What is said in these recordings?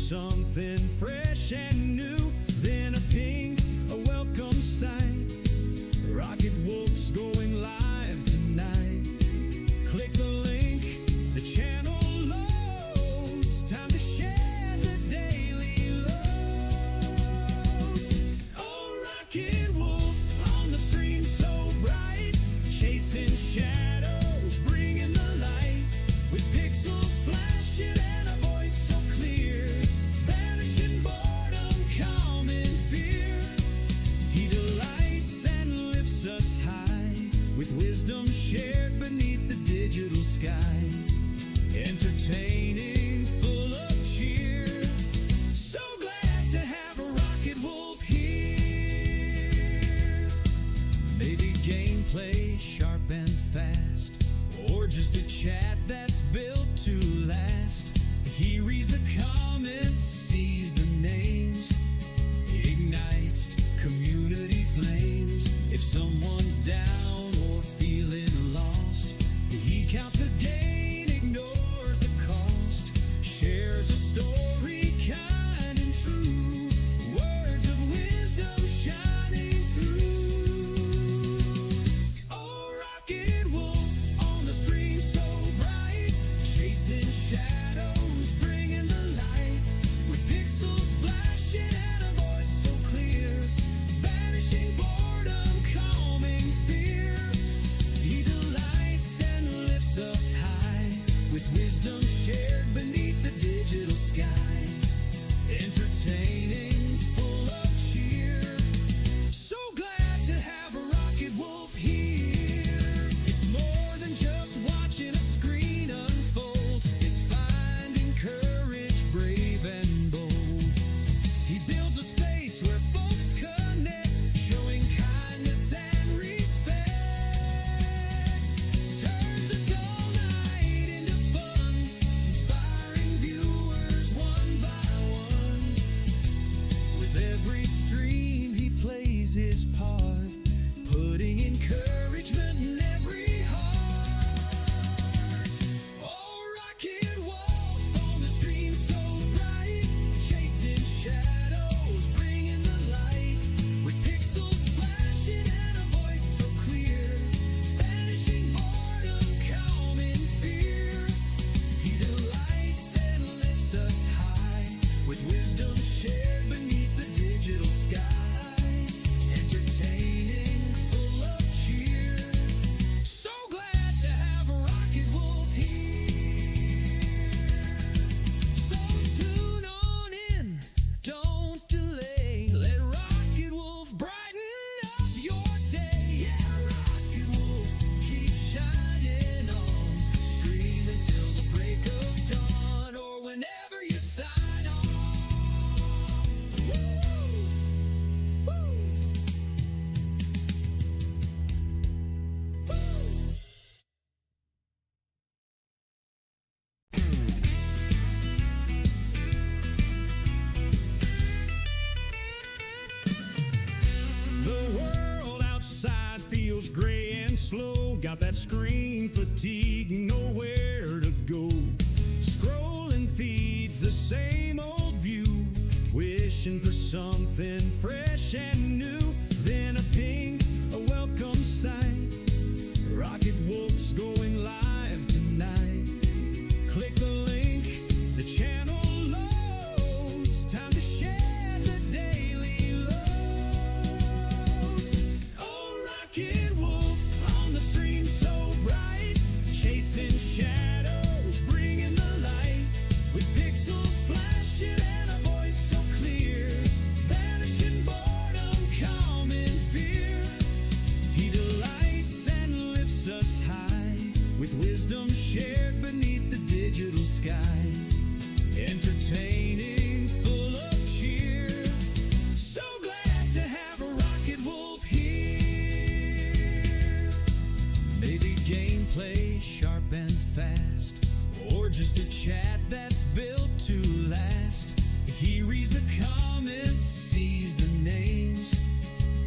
something fresh and new. Then a ping, a welcome sight. Rocket Wolf's going live tonight. Click the link, the channel loads. Time to share the daily loads. Oh, Rocket Wolf on the stream so bright, chasing shadows, bringing the light, with pixels flashing and a voice so clear, banishing boredom, calming fear. He delights and lifts us high, with wisdom shared beneath the digital sky, entertaining, full of cheer. So glad to have a Rocket Wolf here. Maybe gameplay sharp and fast, or just a chat that's built to last. He reads the comments, sees the names, ignites community flames. If someone's down or feeling lost, he counts the gain, ignores the cost, shares a story kind and true, words of wisdom shining through. Oh, Rocket Wolf on the stream so bright, chasing shadows, bringing the light, with pixels flashing and a voice so clear, banishing boredom, calming fear. He delights and lifts us high, with wisdom shared beneath the digital sky, entertaining, full of cheer. So glad to have a Rocket Wolf here. It's more than just watching a screen unfold. It's finding courage, brave and bold. He builds a space where folks connect, showing kindness and respect. Turns a dull night into fun, inspiring viewers one by one. With every stream he plays his part, putting encouragement in every heart. Oh, Rocket Wolf on the stream so bright, chasing shadows, bringing the light, with pixels flashing and a voice so clear, banishing boredom, calming fear. He delights and lifts us high, with wisdom shared beneath the digital sky, entertaining, full of cheer. So glad to have a Rocket Wolf here. So tune on in, don't delay. Let Rocket Wolf brighten up your day. Yeah, Rocket Wolf, keep shining on. Stream until the break of dawn, or whenever you sign on. Woo! Woo! The world outside feels gray and slow. Got that screen fatigue, nowhere to go. Scrolling feeds the same old view, wishing for something fresh and new. Then a ping, a welcome sight. Rocket Wolf's going live tonight. Click the link, the channel loads. Time to share the daily loads. Oh, Rocket Wolf on the stream so bright, chasing shadows, bringing the light, with pixels flashing and a voice so clear, banishing boredom, calming fear. He delights and lifts us high, with wisdom shared beneath the digital sky, entertaining, full of cheer. So glad to have a Rocket Wolf here. Maybe gameplay sharp and fast, or just a chat that's built to last. He reads the comments, sees the names,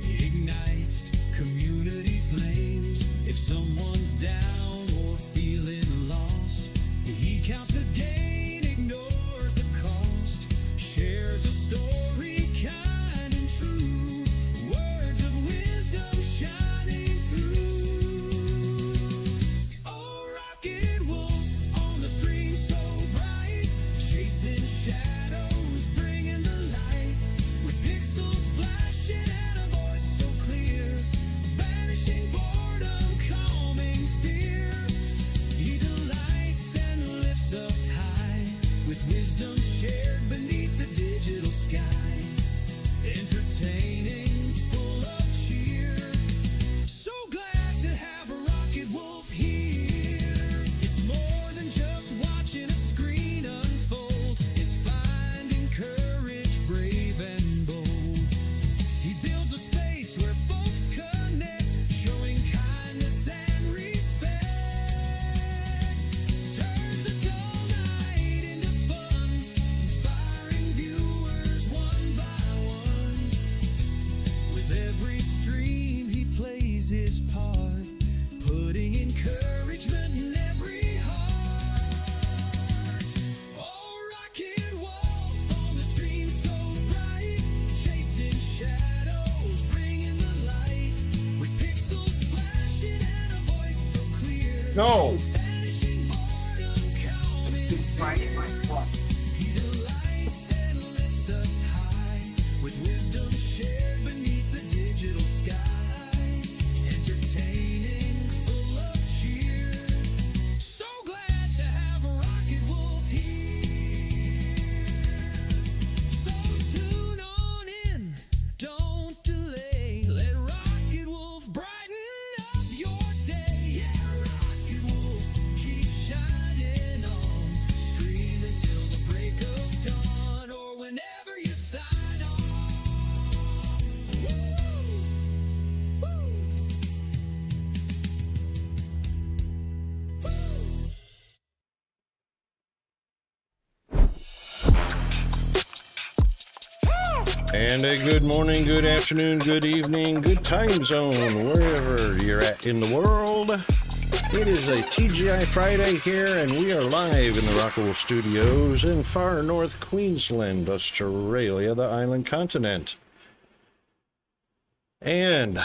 ignites community flames. If someone's down or feeling lost, he counts the gain, ignores the cost, plays his part, putting encouragement in every heart. Oh, rocket wolf on the stream so bright, chasing shadows, bringing the light, with pixels flashing and a voice so clear. No. Banishing boredom, calming fear. He delights and lifts us high, with wisdom shared beneath the digital sky. Entertaining, full of cheer. So glad to have a Rocket Wolf here. So tune on in, don't delay. Let Rocket Wolf brighten up your day. Yeah, Rocket Wolf, keep shining on. Stream until the break of dawn, or whenever you sign on. Woo! Woo! And a good morning, good afternoon, good evening, good time zone, wherever you're at in the world. It is a TGI Friday here, and we are live in the Rockaway Studios in far north Queensland, Australia, the island continent. And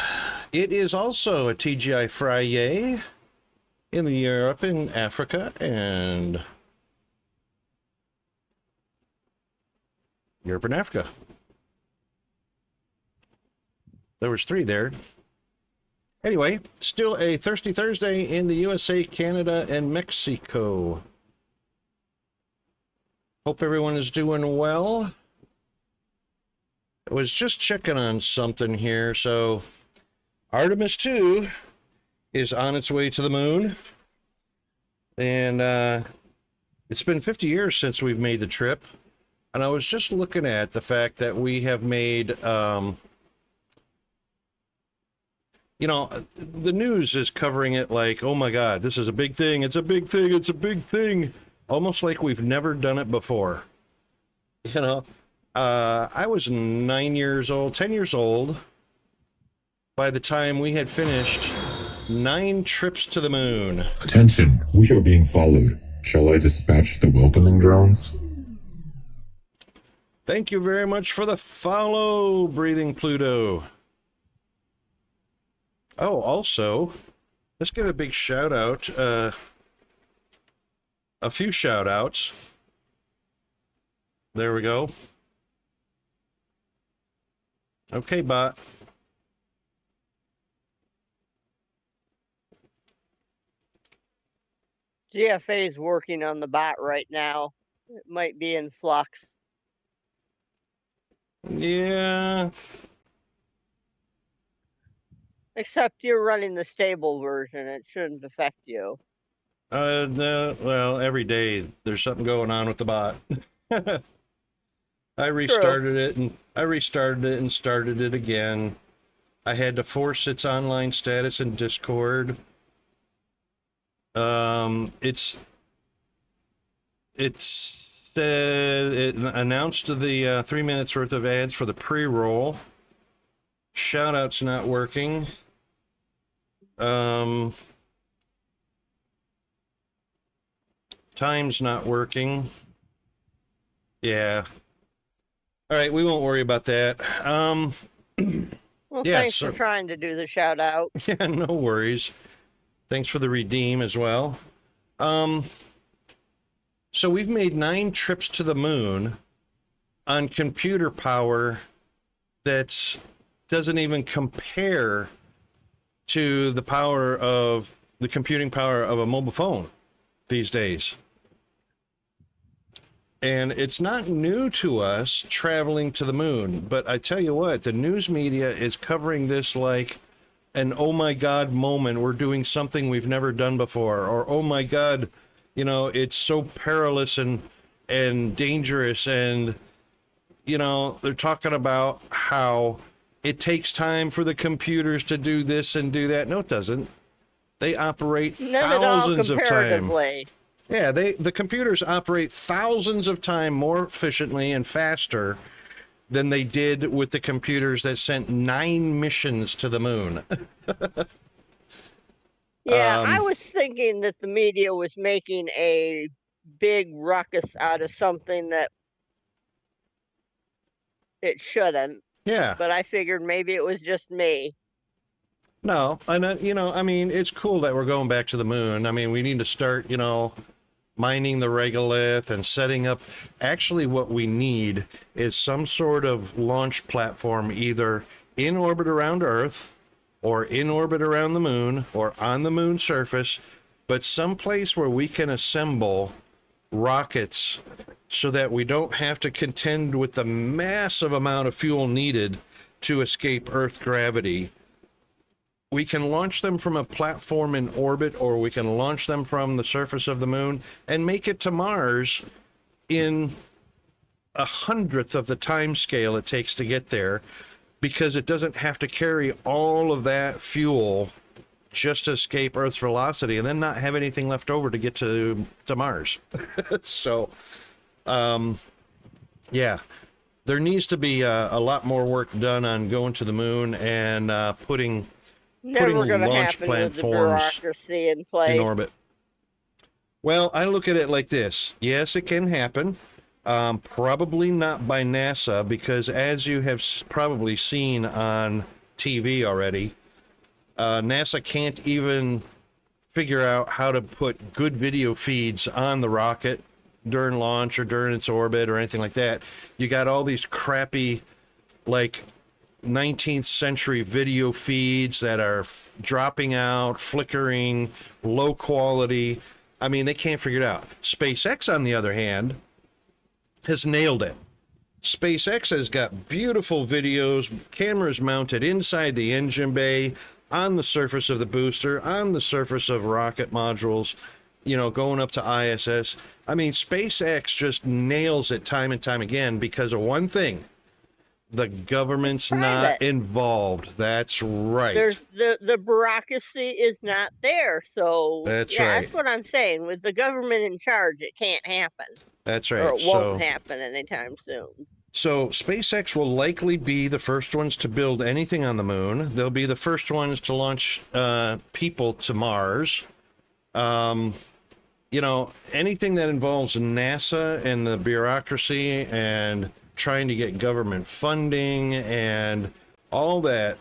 it is also a TGI FriYAY in Europe, in Africa, and Europe and Africa. There was 3 there. Anyway, still a Thirsty Thursday in the USA, Canada, and Mexico. Hope everyone is doing well. I was just checking on something here. So, Artemis 2 is on its way to the moon. And it's been 50 years since we've made the trip. And I was just looking at the fact that we have made... you know, the news is covering it like, oh my God, this is a big thing. It's a big thing. It's a big thing. Almost like we've never done it before. You know, I was 10 years old by the time we had finished 9 trips to the moon. Attention, we are being followed. Shall I dispatch the welcoming drones? Thank you very much for the follow, Breathing Pluto. Oh, also, let's give a big shout out, a few shout outs. There we go. Okay, bot. GFA is working on the bot right now. It might be in flux. Yeah. Except you're running the stable version. It shouldn't affect you. Well, every day there's something going on with the bot. I restarted it and started it again. I had to force its online status in Discord. It announced the 3 minutes worth of ads for the pre-roll. Shout out's not working. Time's not working. Yeah. All right, we won't worry about that. Well, yeah, thanks for trying to do the shout out. Yeah, no worries. Thanks for the redeem as well. So we've made 9 trips to the moon on computer power that doesn't even compare to the power of the computing power of a mobile phone these days. And it's not new to us traveling to the moon, but I tell you what, the news media is covering this like an oh my God moment. We're doing something we've never done before, or oh my God, you know, it's so perilous and dangerous. And, you know, they're talking about how it takes time for the computers to do this and do that. No, it doesn't. They operate thousands of times. Yeah, the computers operate thousands of times more efficiently and faster than they did with the computers that sent 9 missions to the moon. Yeah, I was thinking that the media was making a big ruckus out of something that it shouldn't, Yeah. but I figured maybe it was just me. No, and you know, I mean, it's cool that we're going back to the moon. I mean, we need to start, you know, mining the regolith and setting up. Actually, what we need is some sort of launch platform, either in orbit around Earth, or in orbit around the moon, or on the moon surface, but someplace where we can assemble rockets so that we don't have to contend with the massive amount of fuel needed to escape Earth gravity. We can launch them from a platform in orbit, or we can launch them from the surface of the moon and make it to Mars in 1/100th of the time scale it takes to get there, because it doesn't have to carry all of that fuel just to escape Earth's velocity and then not have anything left over to get to Mars. So, yeah, there needs to be a lot more work done on going to the moon and putting Never going to launch happen with the platforms bureaucracy in place. in orbit. Well, I look at it like this. Yes, it can happen. Probably not by NASA, because as you have probably seen on TV already, NASA can't even figure out how to put good video feeds on the rocket during launch or during its orbit or anything like that. You got all these crappy, like, 19th century video feeds that are dropping out, flickering, low quality. I mean, they can't figure it out. SpaceX, on the other hand, has nailed it. SpaceX has got beautiful videos, cameras mounted inside the engine bay, on the surface of the booster, on the surface of rocket modules, you know, going up to ISS. I mean, SpaceX just nails it time and time again because of one thing: the government's not involved. That's right. There's the bureaucracy is not there. So That's yeah, right. that's what I'm saying. With the government in charge, it can't happen. That's right. Or it won't happen anytime soon. So SpaceX will likely be the first ones to build anything on the moon. They'll be the first ones to launch people to Mars. You know, anything that involves NASA and the bureaucracy and trying to get government funding and all that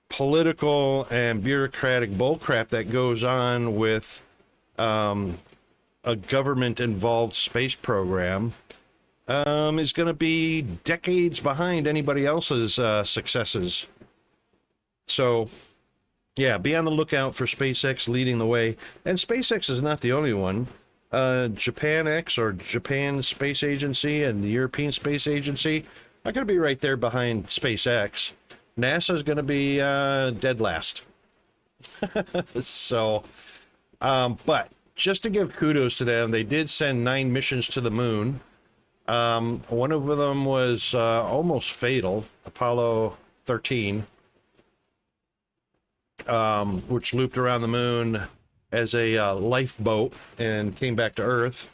political and bureaucratic bullcrap that goes on with a government-involved space program is going to be decades behind anybody else's successes. So, yeah, be on the lookout for SpaceX leading the way. And SpaceX is not the only one. JapanX, or Japan Space Agency, and the European Space Agency are going to be right there behind SpaceX. NASA's going to be dead last. So, but just to give kudos to them, they did send 9 missions to the moon. One of them was almost fatal, Apollo 13, which looped around the moon as a lifeboat and came back to Earth,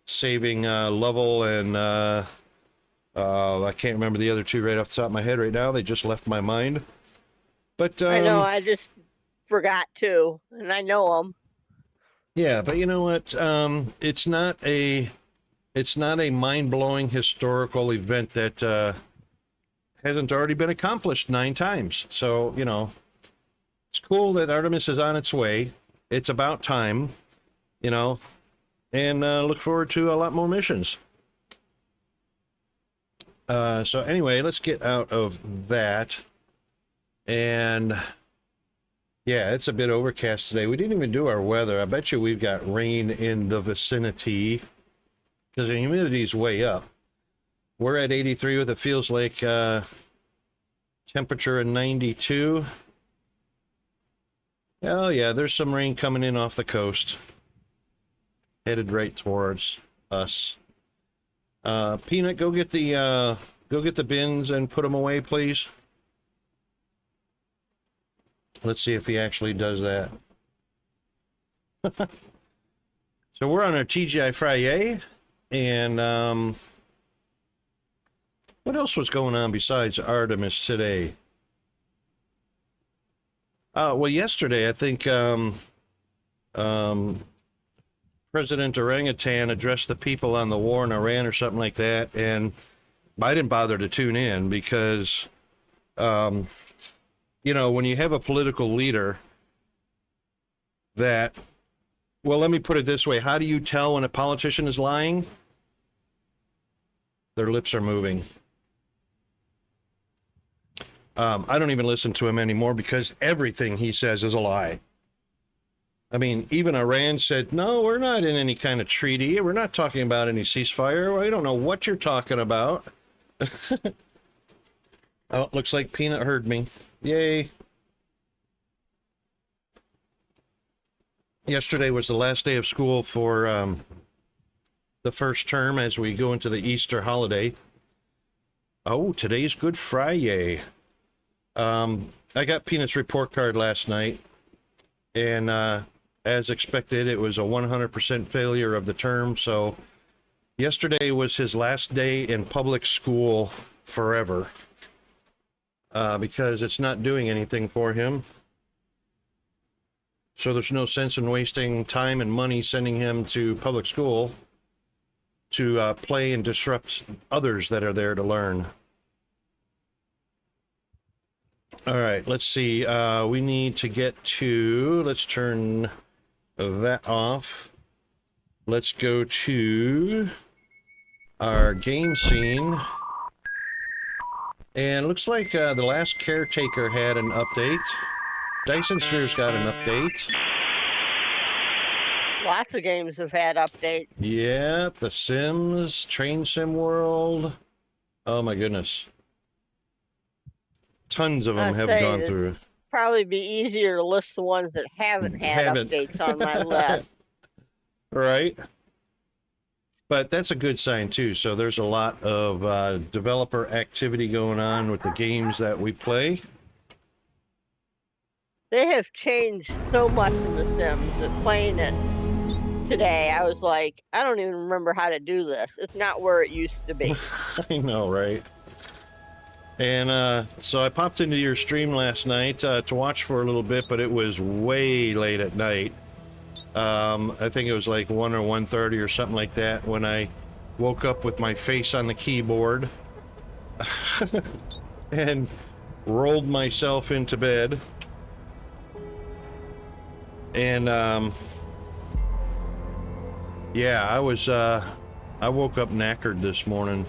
saving Lovell and I can't remember the other 2 right off the top of my head right now. They just left my mind. But I know, I just forgot to, and I know them. Yeah, but you know what? It's not a mind-blowing historical event that hasn't already been accomplished 9 times. So, you know, it's cool that Artemis is on its way. It's about time, you know, and look forward to a lot more missions. So anyway, let's get out of that. And yeah, it's a bit overcast today. We didn't even do our weather. I bet you we've got rain in the vicinity because the humidity is way up. We're at 83 with it feels like temperature of 92. Oh yeah, there's some rain coming in off the coast, headed right towards us. Peanut, go get the bins and put them away, please. Let's see if he actually does that. So we're on our TGI FriYAY, and What else was going on besides Artemis today? Well, yesterday, I think President Orangutan addressed the people on the war in Iran or something like that, and I didn't bother to tune in because, you know, when you have a political leader that, well, let me put it this way. How do you tell when a politician is lying? Their lips are moving. I don't even listen to him anymore because everything he says is a lie. I mean, even Iran said, no, we're not in any kind of treaty. We're not talking about any ceasefire. I don't know what you're talking about. Oh, looks like Peanut heard me. Yay. Yesterday was the last day of school for the first term as we go into the Easter holiday. Oh, today's Good Friday. I got Peanut's report card last night, and as expected, it was a 100% failure of the term. So yesterday was his last day in public school forever, because it's not doing anything for him. So there's no sense in wasting time and money sending him to public school to play and disrupt others that are there to learn. All right, let's see. We need to get to, let's turn that off. Let's go to our game scene. And it looks like the last caretaker had an update. Dyson Sphere's got an update. Lots of games have had updates. Yeah, The Sims, Train Sim World. Oh my goodness. Tons of them have gone through. Probably be easier to list the ones that haven't had updates on my list. Right. But that's a good sign too. So there's a lot of developer activity going on with the games that we play. They have changed so much in The Sims that playing it today, I was like, I don't even remember how to do this. It's not where it used to be. I know, right? And so I popped into your stream last night to watch for a little bit, but it was way late at night. I think it was like 1 or 1:30 or something like that when I woke up with my face on the keyboard and rolled myself into bed. And yeah, I woke up knackered this morning.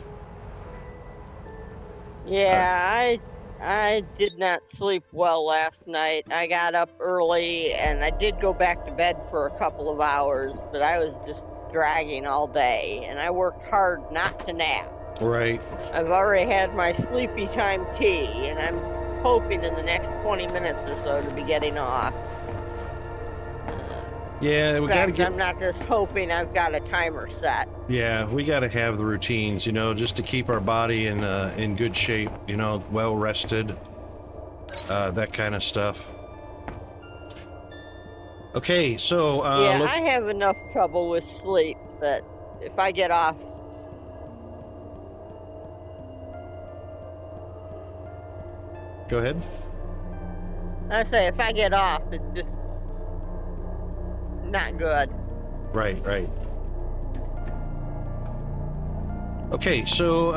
Yeah, I did not sleep well last night. I got up early and I did go back to bed for a couple of hours, but I was just dragging all day and I worked hard not to nap. Right. I've already had my sleepy time tea and I'm hoping in the next 20 minutes or so to be getting off. Yeah, we gotta get. I'm not just hoping, I've got a timer set. Yeah, we gotta have the routines, you know, just to keep our body in good shape, you know, well rested, that kind of stuff. Okay, so yeah, I have enough trouble with sleep that if I get off. Go ahead. I say if I get off, it's just not good. Right. Okay, so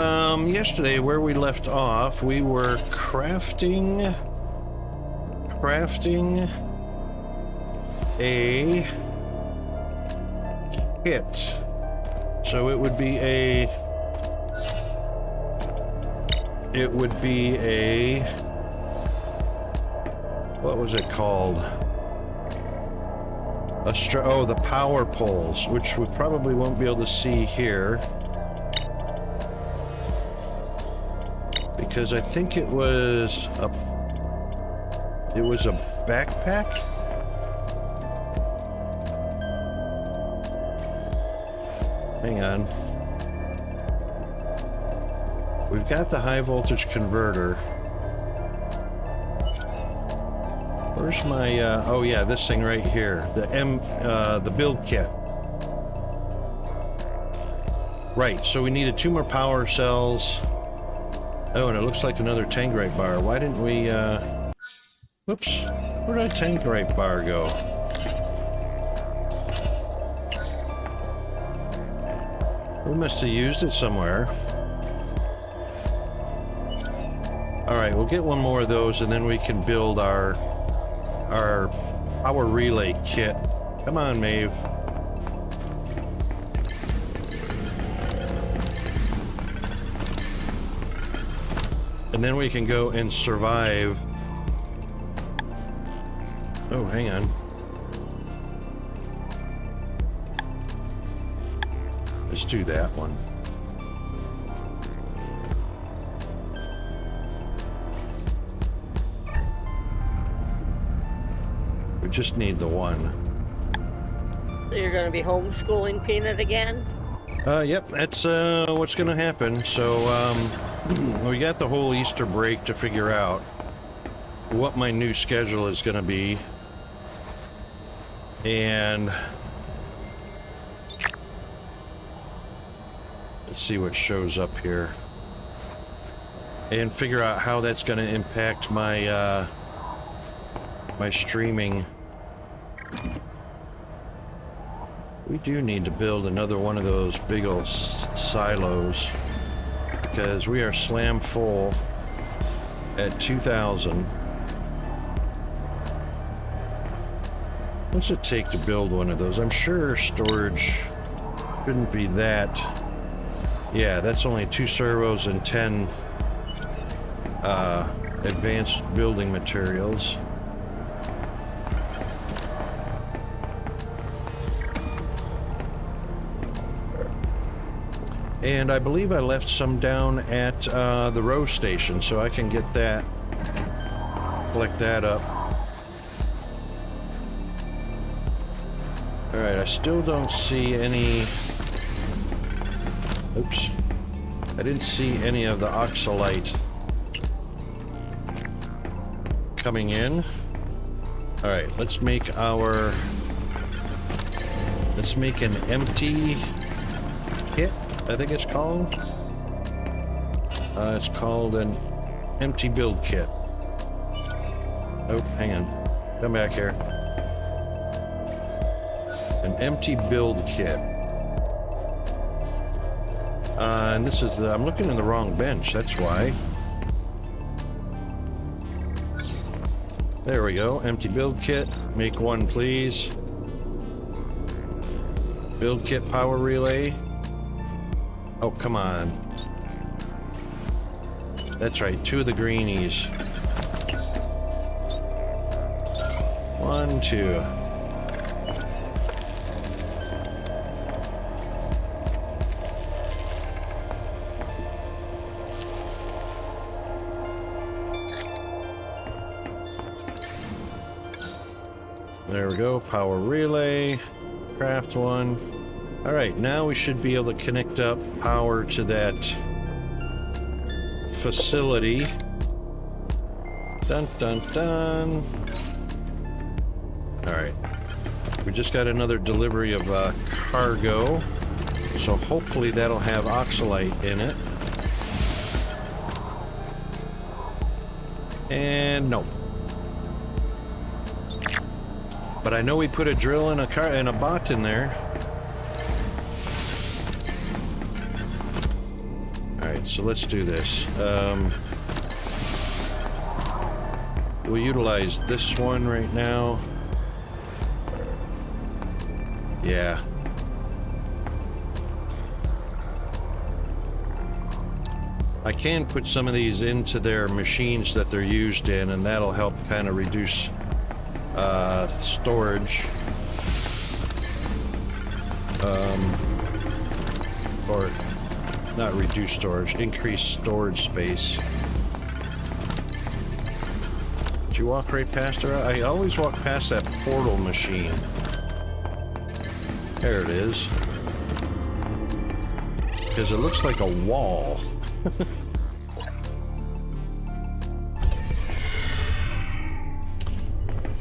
yesterday where we left off, we were crafting a kit. So it would be a what was it called? The power poles, which we probably won't be able to see here. Because I think it was a backpack? Hang on. We've got the high voltage converter. Where's my, oh yeah, this thing right here. The build kit. Right, so we needed 2 more power cells Oh, and it looks like another tankerite bar. Why didn't we, whoops. Where did that tankerite bar go? We must have used it somewhere. Alright, we'll get one more of those and then we can build our power relay kit. Come on, Maeve. And then we can go and survive. Oh, hang on. Let's do that one. We just need the one. So you're going to be homeschooling Peanut again? Yep, that's what's gonna happen. So, we got the whole Easter break to figure out what my new schedule is gonna be. And let's see what shows up here. And figure out how that's gonna impact my, my streaming. We do need to build another one of those big old silos because we are slam full at 2,000. What's it take to build one of those? I'm sure storage shouldn't be that. Yeah, that's only 2 servos and 10 advanced building materials. And I believe I left some down at the row station, so I can get that, collect that up. Alright, I still don't see any... Oops. I didn't see any of the oxalite coming in. Alright, let's make our... Let's make an empty kit. I think it's called. It's called an empty build kit. Oh, hang on. Come back here. An empty build kit. And this is the... I'm looking in the wrong bench, that's why. There we go. Empty build kit. Make one, please. Build kit power relay. Oh, come on. That's right, 2 of the greenies. 1, 2. There we go, power relay. Craft one. Alright, now we should be able to connect up power to that facility. Dun dun dun. Alright. We just got another delivery of cargo. So hopefully that'll have oxalite in it. And no. But I know we put a drill and a bot in there. Alright, so let's do this. We'll utilize this one right now. Yeah. I can put some of these into their machines that they're used in, and that'll help kind of reduce storage. Or not reduce storage, increase storage space. Did you walk right past her? I always walk past that portal machine. There it is. Because it looks like a wall.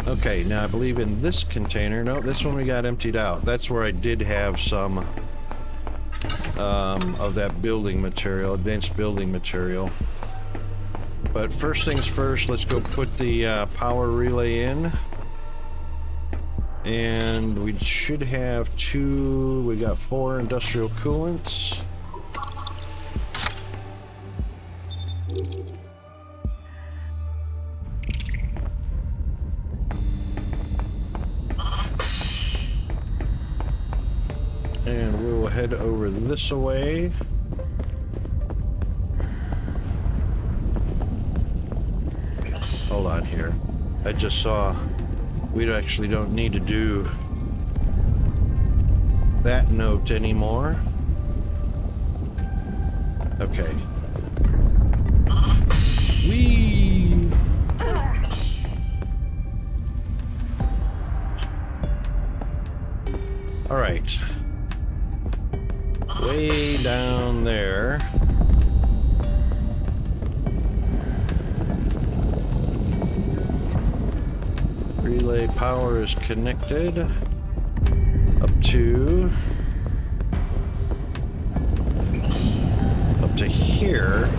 Okay, now I believe in this container. No, this one we got emptied out. That's where I did have some of that building material, advanced building material. But first things first, let's go put the power relay in. And we should have we got 4 industrial coolants. And we'll head over this way. Hold on here. I just saw we actually don't need to do that note anymore. Okay. Whee! All right. Way down there. Relay power is connected up to here,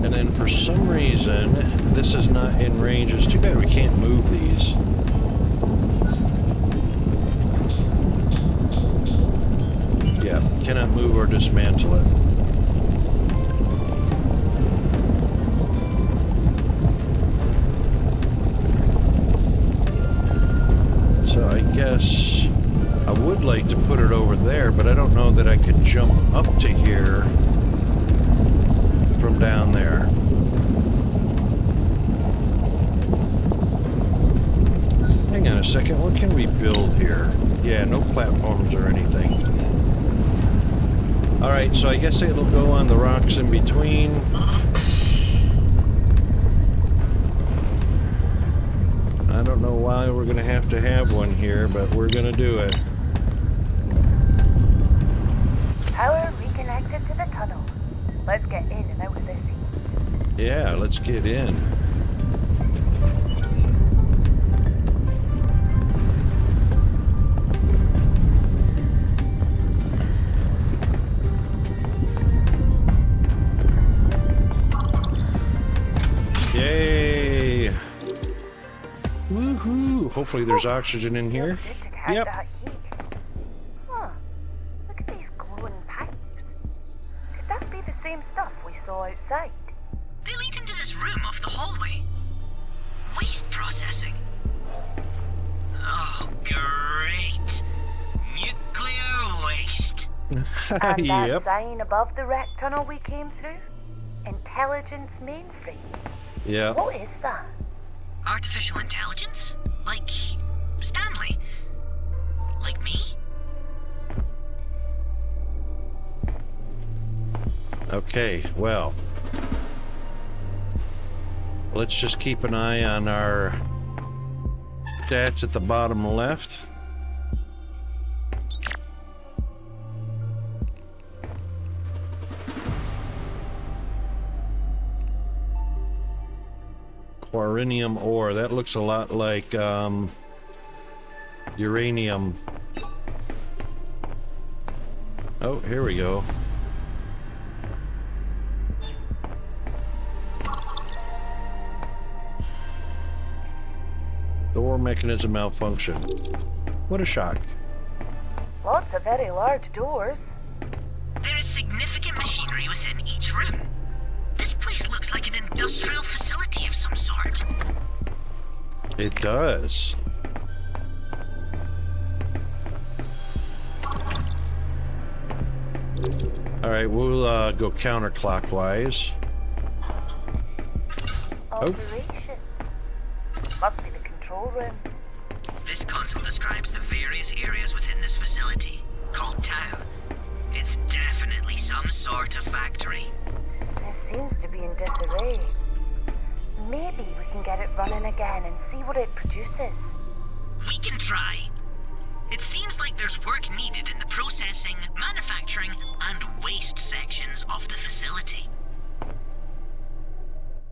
and then for some reason this is not in range. It's too bad we can't move these. Yeah, cannot move or dismantle it. So I guess I would like to put it over there, but I don't know that I could jump up to here from down there. Hang on a second, what can we build here? Yeah, no platforms or anything. Alright, so I guess it'll go on the rocks in between. I don't know why we're gonna have to have one here, but we're gonna do it. Power reconnected to the tunnel. Let's get in and out of this heat. Yeah, let's get in. Yay! Woohoo! Hopefully there's oxygen in here. Good to catch Yep. that heat. Huh. Look at these glowing pipes. Could that be the same stuff we saw outside? They lead into this room off the hallway. Waste processing. Oh, great. Nuclear waste. And that Yep. sign above the wreck tunnel we came through? Intelligence mainframe. Yeah. What is that? Artificial intelligence? Like Stanley? Like me? Okay, well. Let's just keep an eye on our stats at the bottom left. Quarinium ore. That looks a lot like uranium. Oh, here we go. Door mechanism malfunction. What a shock. Lots of very large doors. There is significant machinery within each room. This place looks like an industrial facility of some sort. It does. Alright, we'll go counterclockwise. Operations. Must be the control room. This console describes the various areas within this facility, called Tau. It's definitely some sort of factory. It seems to be in disarray. Maybe we can get it running again and see what it produces. We can try. It seems like there's work needed in the processing, manufacturing, and waste sections of the facility.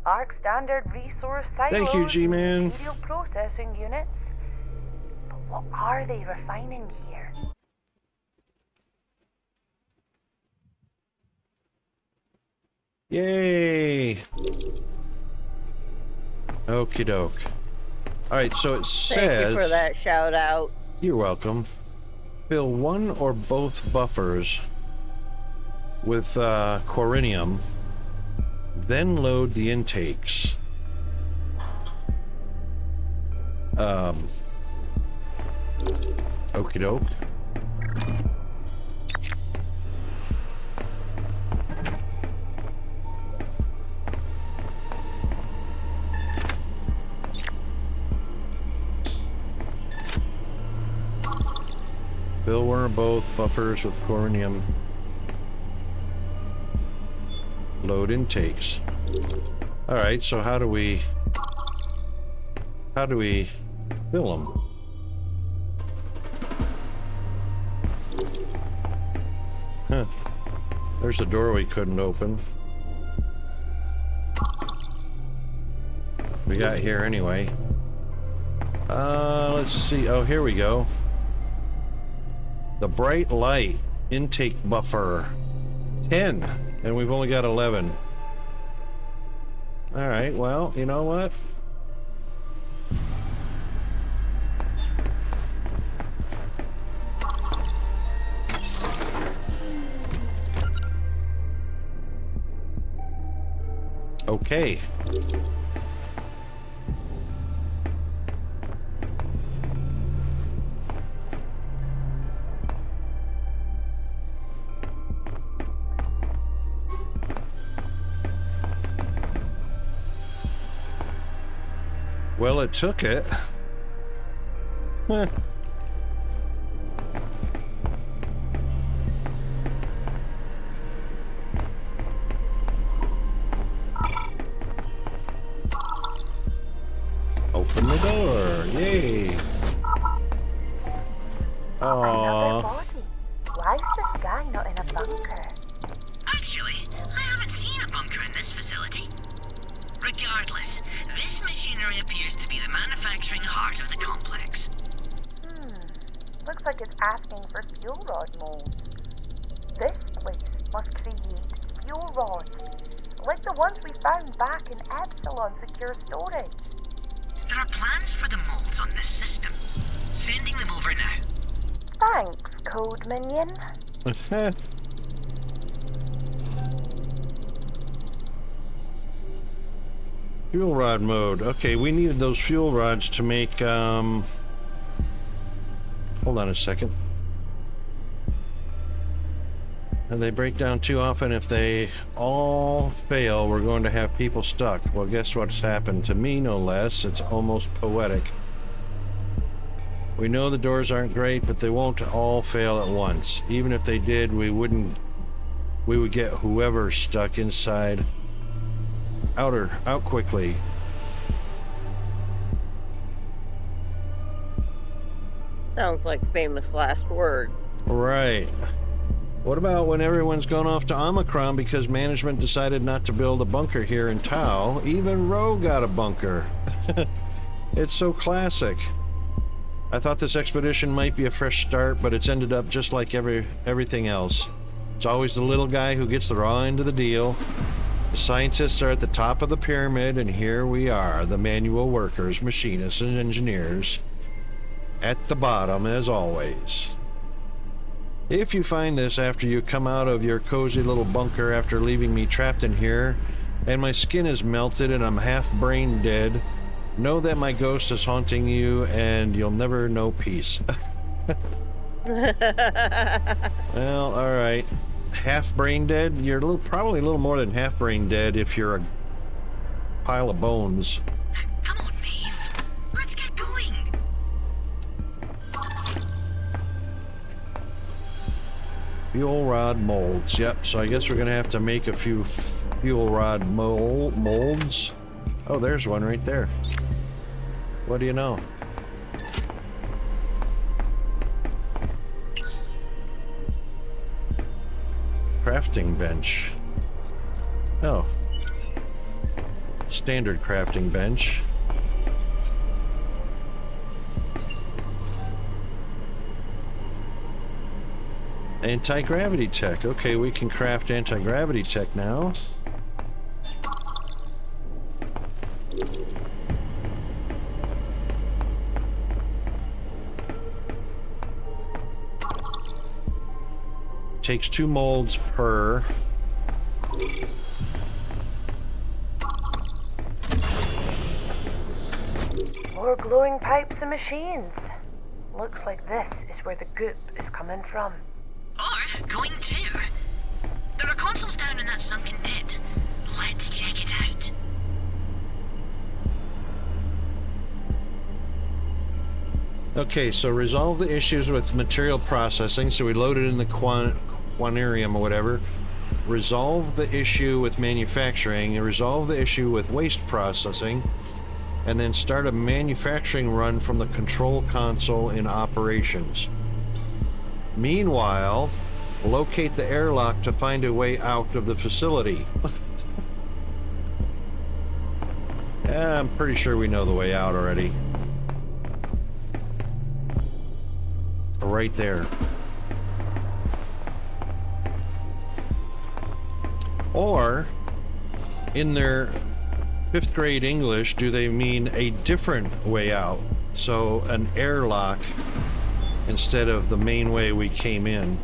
ARC standard resource silos. Thank you, G-Man. Material processing units. But what are they refining here? Yay! Okie doke. Alright, so it says... Thank you for that shout out. You're welcome. Fill one or both buffers with corinium, then load the intakes. Okie doke. Fill one or both buffers with corinium. Load intakes. Alright, so how do we fill them? Huh. There's a door we couldn't open. We got here anyway. Let's see. Oh, here we go. The bright light intake buffer 10, and we've only got 11. All right, well, you know what? Okay. Well, it took it. Heh. Open the door. Yay. Another Aww. body. Why is this guy not in a bunker? Actually, I haven't seen a bunker in this facility. Regardless, this machinery appears to be the manufacturing heart of the complex. Looks like it's asking for fuel rod molds. This place must create fuel rods, like the ones we found back in Epsilon Secure Storage. There are plans for the molds on this system. Sending them over now. Thanks, Code Minion. Fuel rod mode. Okay, we needed those fuel rods to make, hold on a second. And they break down too often. If they all fail, we're going to have people stuck. Well, guess what's happened to me, no less. It's almost poetic. We know the doors aren't great, but they won't all fail at once. Even if they did, we would get whoever's stuck inside out quickly. Sounds like famous last words. Right. What about when everyone's gone off to Omicron because management decided not to build a bunker here in Tau? Even Roe got a bunker. It's so classic. I thought this expedition might be a fresh start, but it's ended up just like everything else. It's always the little guy who gets the raw end of the deal. The scientists are at the top of the pyramid, and here we are, the manual workers, machinists, and engineers, at the bottom, as always. If you find this after you come out of your cozy little bunker after leaving me trapped in here, and my skin is melted and I'm half brain dead, know that my ghost is haunting you, and you'll never know peace. Well, alright. Half brain dead? You're probably a little more than half brain dead if you're a pile of bones. Come on, Maeve. Let's get going. Fuel rod molds. Yep, so I guess we're gonna have to make a few fuel rod molds. Oh, there's one right there. What do you know? Crafting bench. Oh. Standard crafting bench. Anti-gravity tech. Okay, we can craft anti-gravity tech now. takes 2 molds per. More glowing pipes and machines. Looks like this is where the goop is coming from. Or going to. There are consoles down in that sunken pit. Let's check it out. Okay, so resolve the issues with material processing. So we load it in the quanarium or whatever. Resolve the issue with manufacturing, and resolve the issue with waste processing, and then start a manufacturing run from the control console in operations. Meanwhile, locate the airlock to find a way out of the facility. Yeah, I'm pretty sure we know the way out already. Right there. Or, in their 5th grade English, do they mean a different way out? So, an airlock instead of the main way we came in.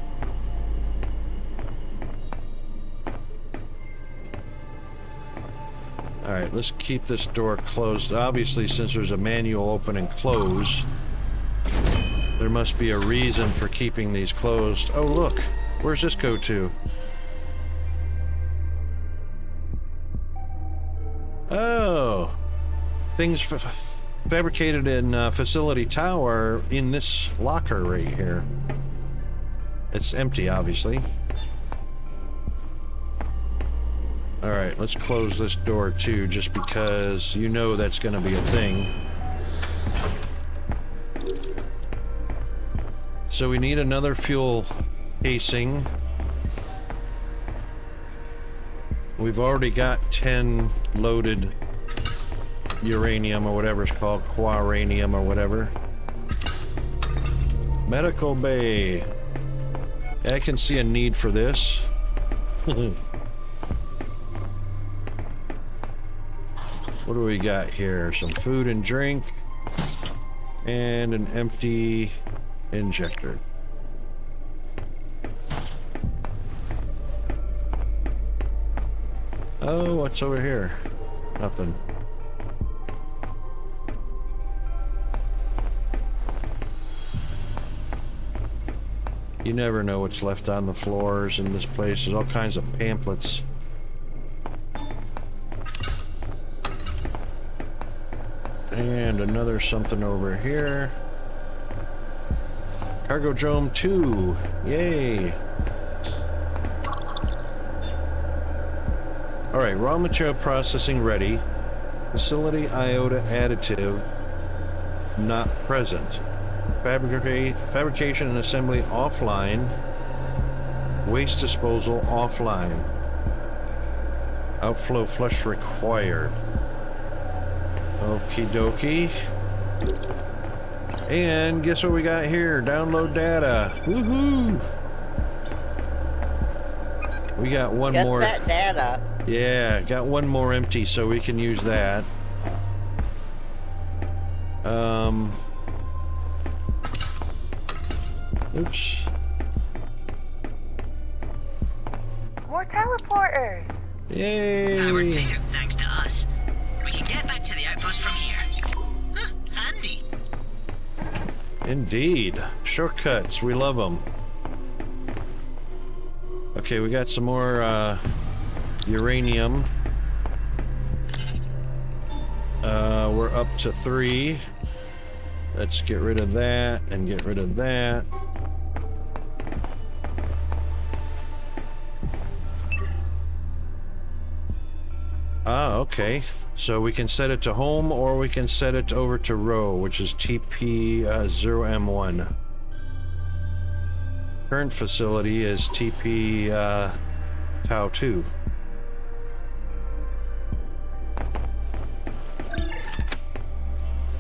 Alright, let's keep this door closed. Obviously, since there's a manual open and close, there must be a reason for keeping these closed. Oh, look. Where's this go to? Oh. Things fabricated in Facility Tower in this locker right here. It's empty, obviously. Alright, let's close this door too, just because you know that's going to be a thing. So we need another fuel casing. We've already got 10 loaded uranium or whatever it's called, quaranium or whatever. Medical bay. I can see a need for this. What do we got here? Some food and drink. And an empty injector. Oh, what's over here? Nothing. You never know what's left on the floors in this place. There's all kinds of pamphlets. And another something over here. Cargodrome 2. Yay. Alright, raw material processing ready. Facility iota additive not present. Fabrication and assembly offline. Waste disposal offline. Outflow flush required. Okie dokie. And guess what we got here? Download data. Woohoo! We got one more. Get that data. Yeah, got one more empty, so we can use that. Oops. More teleporters. Yay! Powered ticket thanks to us. We can get back to the outpost from here. Huh, handy. Indeed. Shortcuts, we love them. Okay, we got some more uranium. We're up to 3. Let's get rid of that and get rid of that. Ah, okay. So we can set it to home, or we can set it over to row, which is TP0M1. Current facility is TP Tau 2.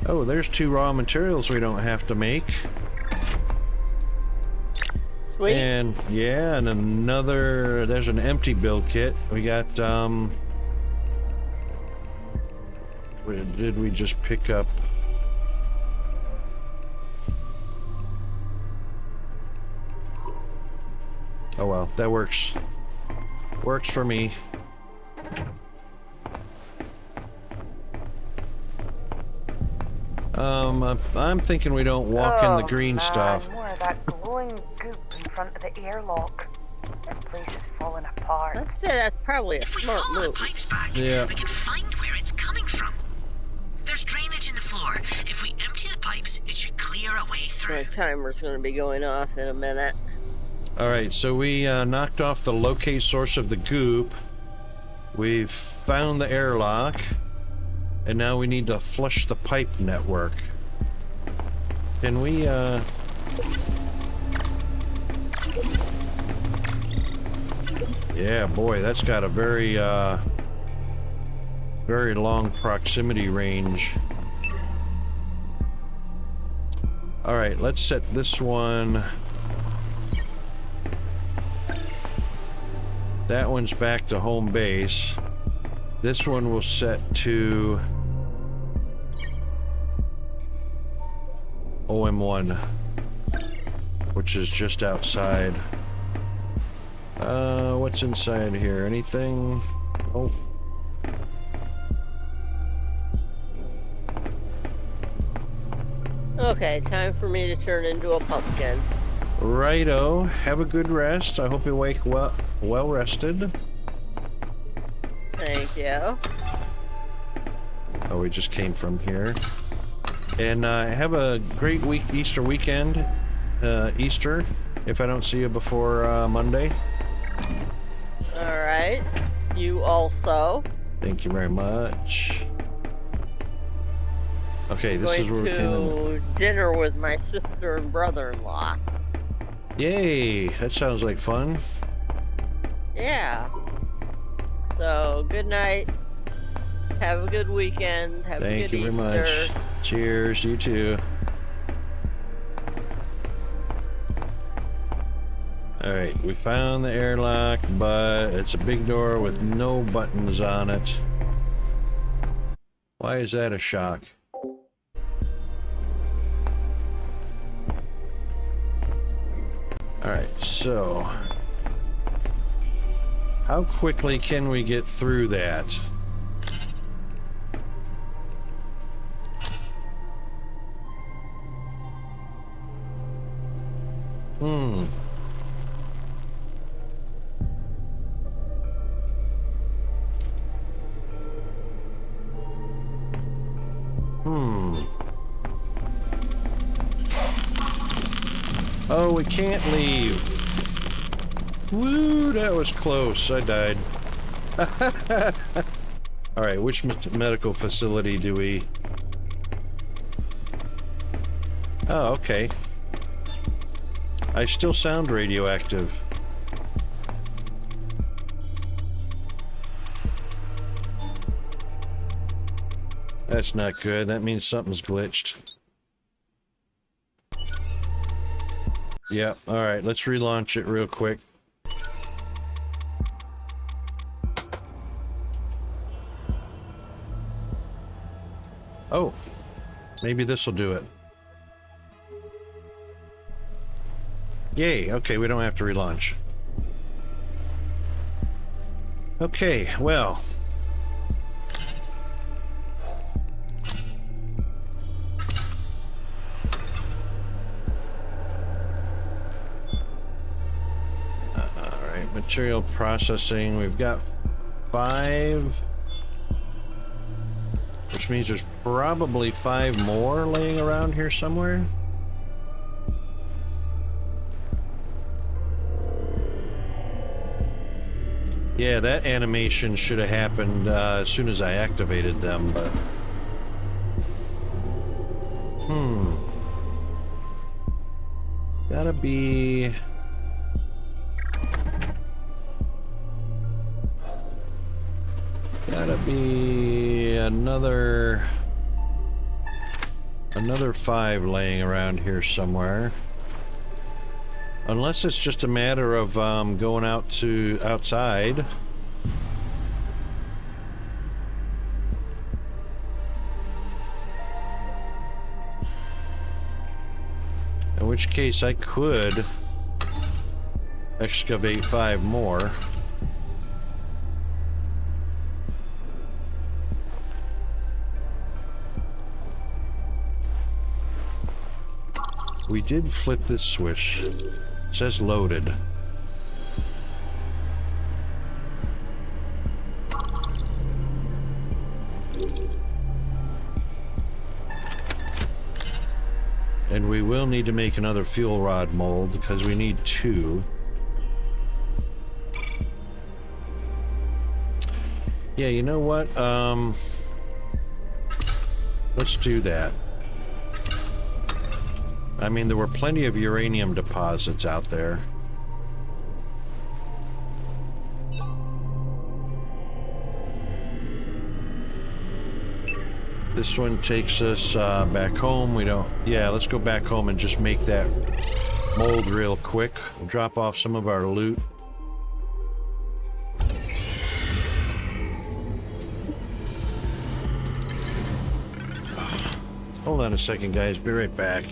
Oh, there's 2 raw materials we don't have to make. Sweet. And yeah, and another, there's an empty build kit. We got where did we just pick up? Oh well, that works. Works for me. I'm thinking we don't walk in the green stuff. More of that glowing goop in front of the airlock. This place is falling apart. I'd say that's probably a If we smart follow the move. pipes back, Yeah. we can find where it's coming from. There's drainage in the floor. If we empty the pipes, it should clear a way through. My timer's going to be going off in a minute. Alright, so we knocked off the locate source of the goop. We've found the airlock. And now we need to flush the pipe network. Can we, Yeah, boy, that's got a very, very long proximity range. Alright, let's set this one. That one's back to home base. This one will set to OM1, which is just outside. What's inside here? Anything? Oh. Okay, time for me to turn into a pumpkin. Righto. Have a good rest. I hope you wake well rested. Thank you. Oh, we just came from here. And have a great Easter weekend. Easter, if I don't see you before Monday. Alright. You also. Thank you very much. Okay, this is where we came in. Going to dinner with my sister and brother-in-law. Yay! That sounds like fun. Yeah. So, good night. Have a good weekend. Have a Thank good you very Easter. much. Cheers, you too. Alright, we found the airlock, but it's a big door with no buttons on it. Why is that a shock? Alright, so how quickly can we get through that? Hmm. Oh, we can't leave. Woo, that was close. I died. Alright, which medical facility do we... Oh, okay. I still sound radioactive. That's not good. That means something's glitched. Yeah, alright, let's relaunch it real quick. Oh, maybe this will do it. Yay, okay, we don't have to relaunch. Okay, well. Alright, material processing, we've got 5. Which means there's probably 5 more laying around here somewhere. Yeah, that animation should have happened as soon as I activated them, but... Gotta be... Gotta be another 5 laying around here somewhere. Unless it's just a matter of going out to outside. In which case I could excavate 5 more. We did flip this switch. It says loaded. And we will need to make another fuel rod mold because we need 2. Yeah, you know what? Let's do that. I mean, there were plenty of uranium deposits out there. This one takes us back home. We don't... Yeah, let's go back home and just make that mold real quick. We'll drop off some of our loot. Hold on a second, guys. Be right back.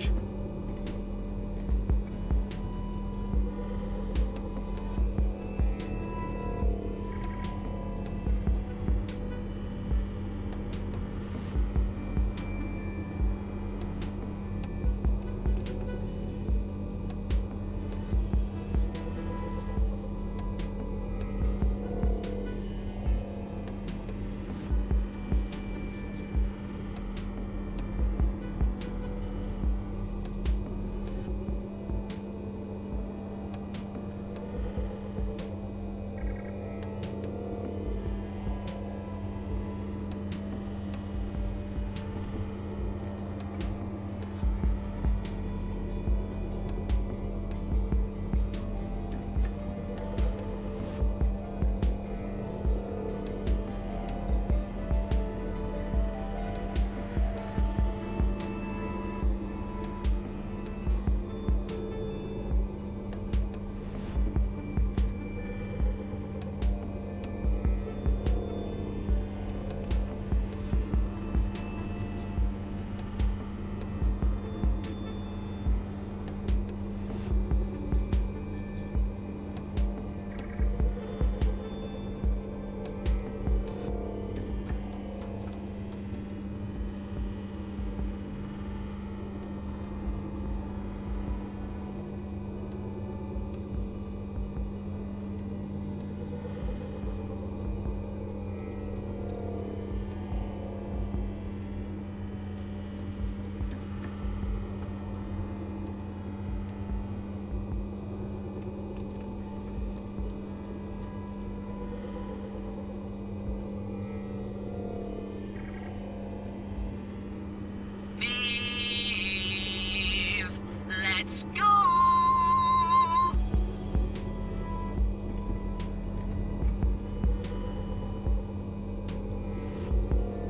Let's go!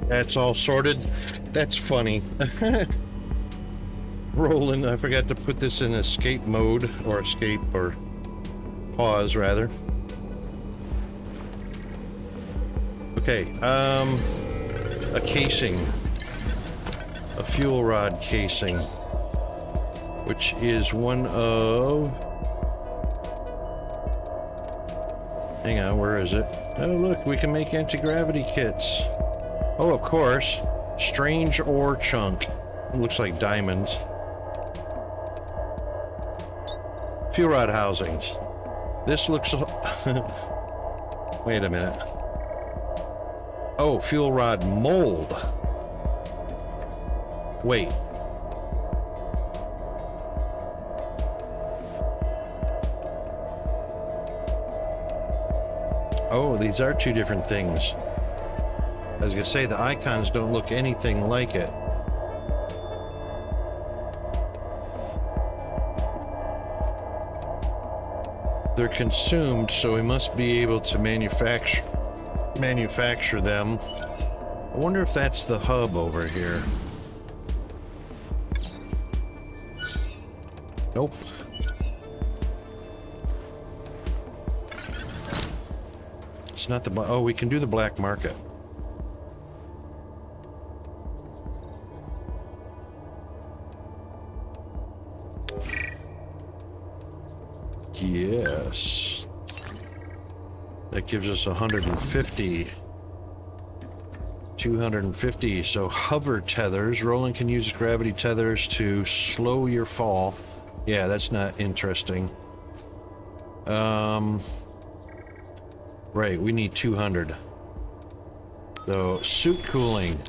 That's all sorted. That's funny. Rolling, I forgot to put this in escape mode, or escape, or pause rather. Okay, a casing. A fuel rod casing. Which is one of... Hang on, where is it? Oh look, we can make anti-gravity kits. Oh, of course. Strange ore chunk. It looks like diamonds. Fuel rod housings. This looks... Wait a minute. Oh, fuel rod mold. Wait. Oh, these are two different things. I was gonna say, the icons don't look anything like it. They're consumed, so we must be able to manufacture them. I wonder if that's the hub over here. Nope. It's not the... Oh, we can do the black market. Yes. That gives us 150. 250. So hover tethers. Roland can use gravity tethers to slow your fall. Yeah, that's not interesting. Right, we need 200. So suit cooling.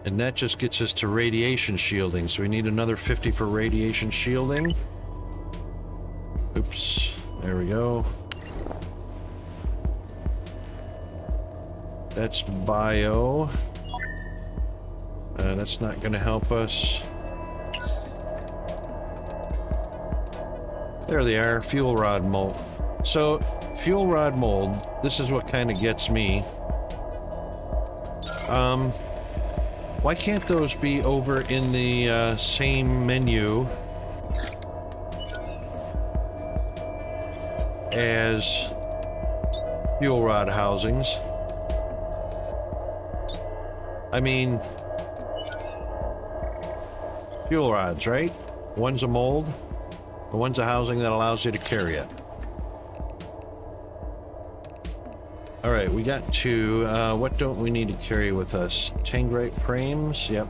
And that just gets us to radiation shielding. So we need another 50 for radiation shielding. Oops. There we go. That's bio. That's not going to help us. There they are. Fuel rod mold. So, fuel rod mold, this is what kind of gets me. Why can't those be over in the same menu as fuel rod housings? I mean, fuel rods, right? One's a mold, the one's a housing that allows you to carry it. All right, we got two. What don't we need to carry with us? Tangrite frames, yep.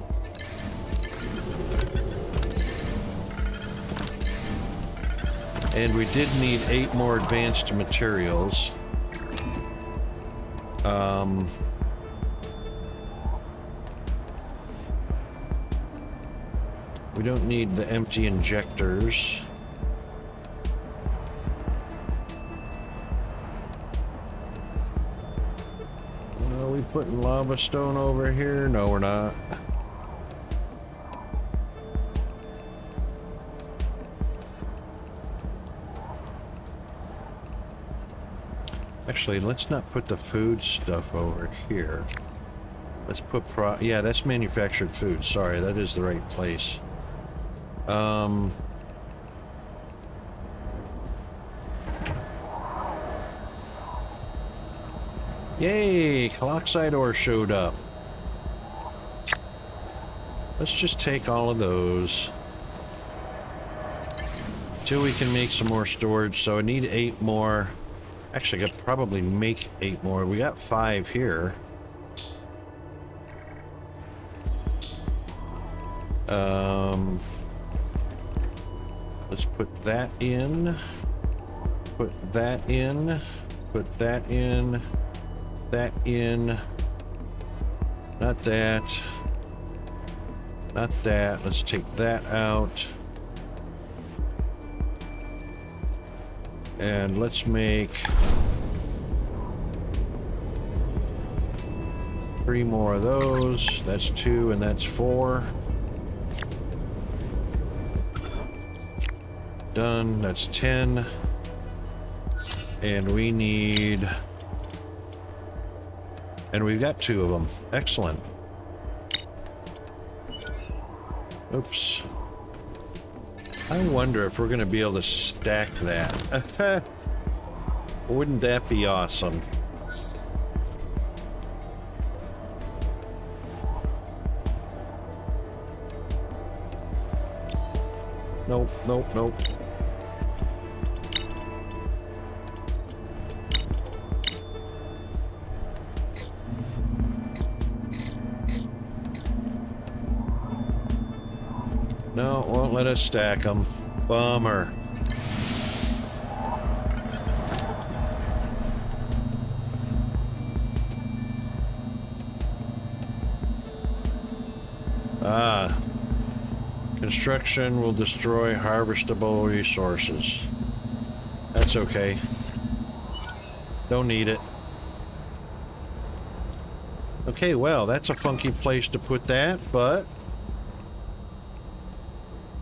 And we did need 8 more advanced materials. We don't need the empty injectors. Are we putting lava stone over here? No, we're not. Actually, let's not put the food stuff over here. Let's put yeah, that's manufactured food. Sorry, that is the right place. Yay! Caloxide ore showed up. Let's just take all of those. Till we can make some more storage. So I need 8 more. Actually, I could probably make 8 more. We got 5 here. Let's put that in. Put that in. Put that in. That in. Not that. Not that. Let's take that out. And let's make 3 more of those. That's 2 and that's 4. Done. That's 10. And we need... And we've got 2 of them. Excellent. Oops. I wonder if we're going to be able to stack that. Wouldn't that be awesome? Nope, nope, nope. No, won't let us stack them. Bummer. Ah. Construction will destroy harvestable resources. That's okay. Don't need it. Okay, well, that's a funky place to put that, but...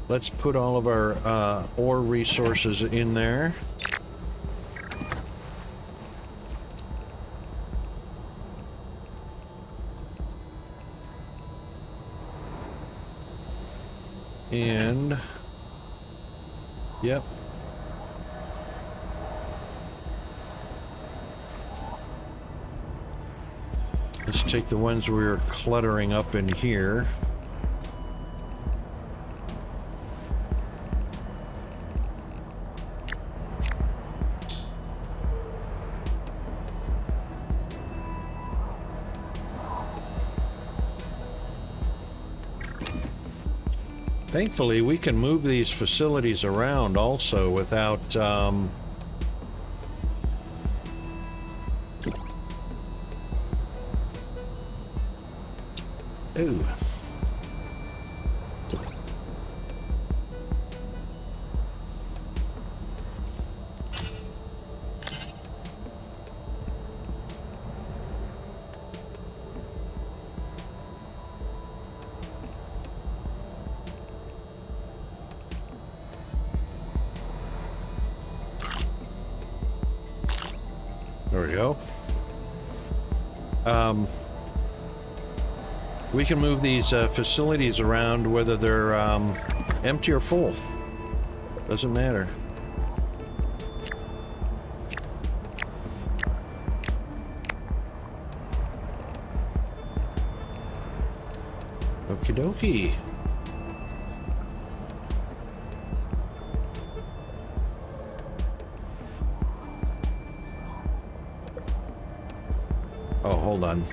Let's put all of our ore resources in there. And... Yep. Let's take the ones we were cluttering up in here. Thankfully, we can move these facilities around also without, Ooh. There we go. We can move these facilities around whether they're empty or full. Doesn't matter. Okie dokie. Oh, hold on.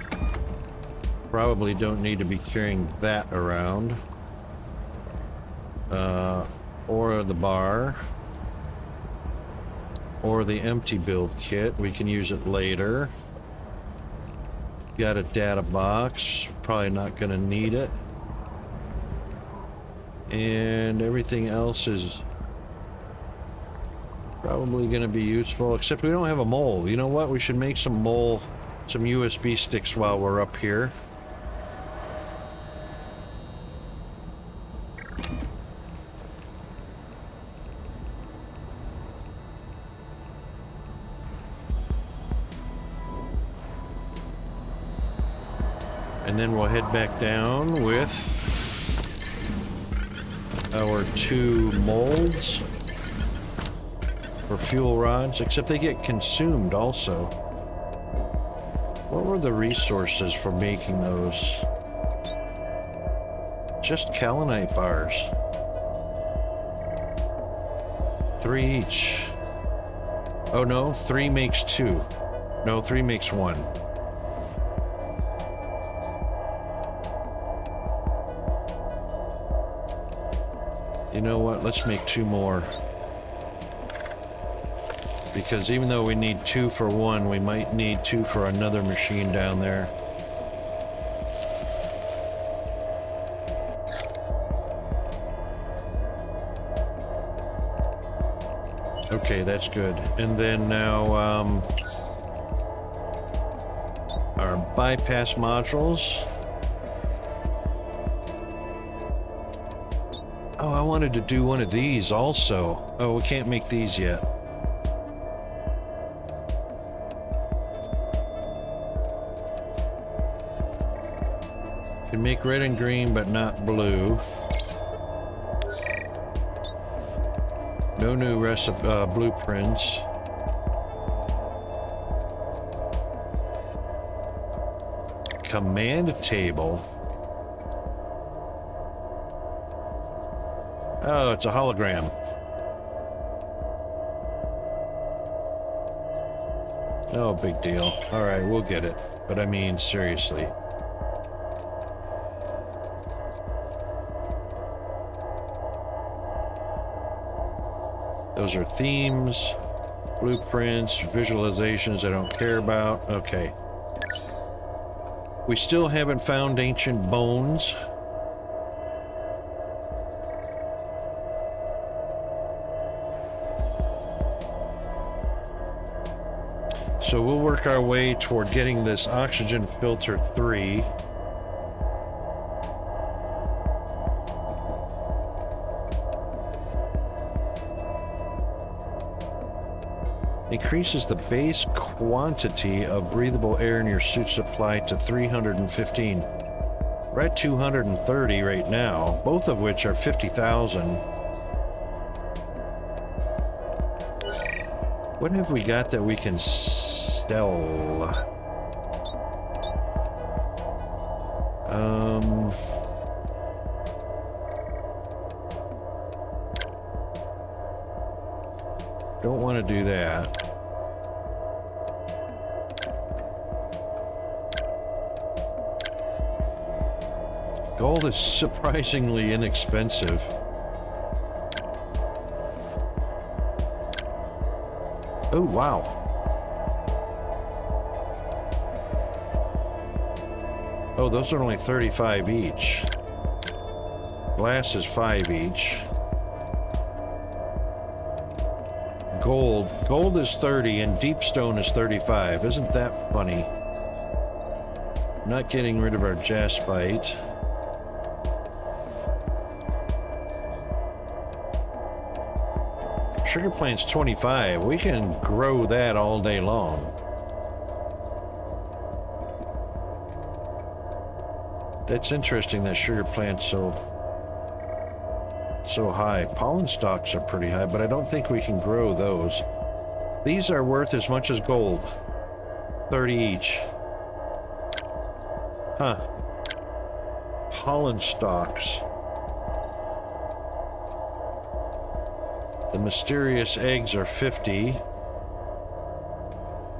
Probably don't need to be carrying that around. Or the bar. Or the empty build kit. We can use it later. Got a data box. Probably not going to need it. And everything else is probably going to be useful, except we don't have a mole. You know what? We should make some USB sticks while we're up here. And then we'll head back down with our 2 molds for fuel rods, except they get consumed also. What were the resources for making those? Just kaolinite bars. 3 each. Oh no, 3 makes 2. No, 3 makes 1. You know what? Let's make 2 more. Because even though we need 2 for 1, we might need 2 for another machine down there. Okay, that's good. And then now, our bypass modules. Oh, I wanted to do one of these also. Oh, we can't make these yet. Can make red and green, but not blue. No new blueprints. Command table. Oh, it's a hologram. Oh, big deal. All right, we'll get it. But I mean, seriously. Those are themes, blueprints, visualizations I don't care about. Okay. We still haven't found ancient bones. So we'll work our way toward getting this oxygen filter 3. Increases the base quantity of breathable air in your suit supply to 315. We're at 230 right now, both of which are 50,000. What have we got that we can sell? Don't want to do that. Gold is surprisingly inexpensive. Oh, wow. Oh, those are only 35 each. Glass is 5 each. Gold is 30 and deep stone is 35. Isn't that funny? Not getting rid of our jaspite. Sugar plant's 25. We can grow that all day long. That's interesting that sugar plant's so high. Pollen stalks are pretty high, but I don't think we can grow those. These are worth as much as gold. 30 each. Huh. Pollen stalks. The mysterious eggs are 50.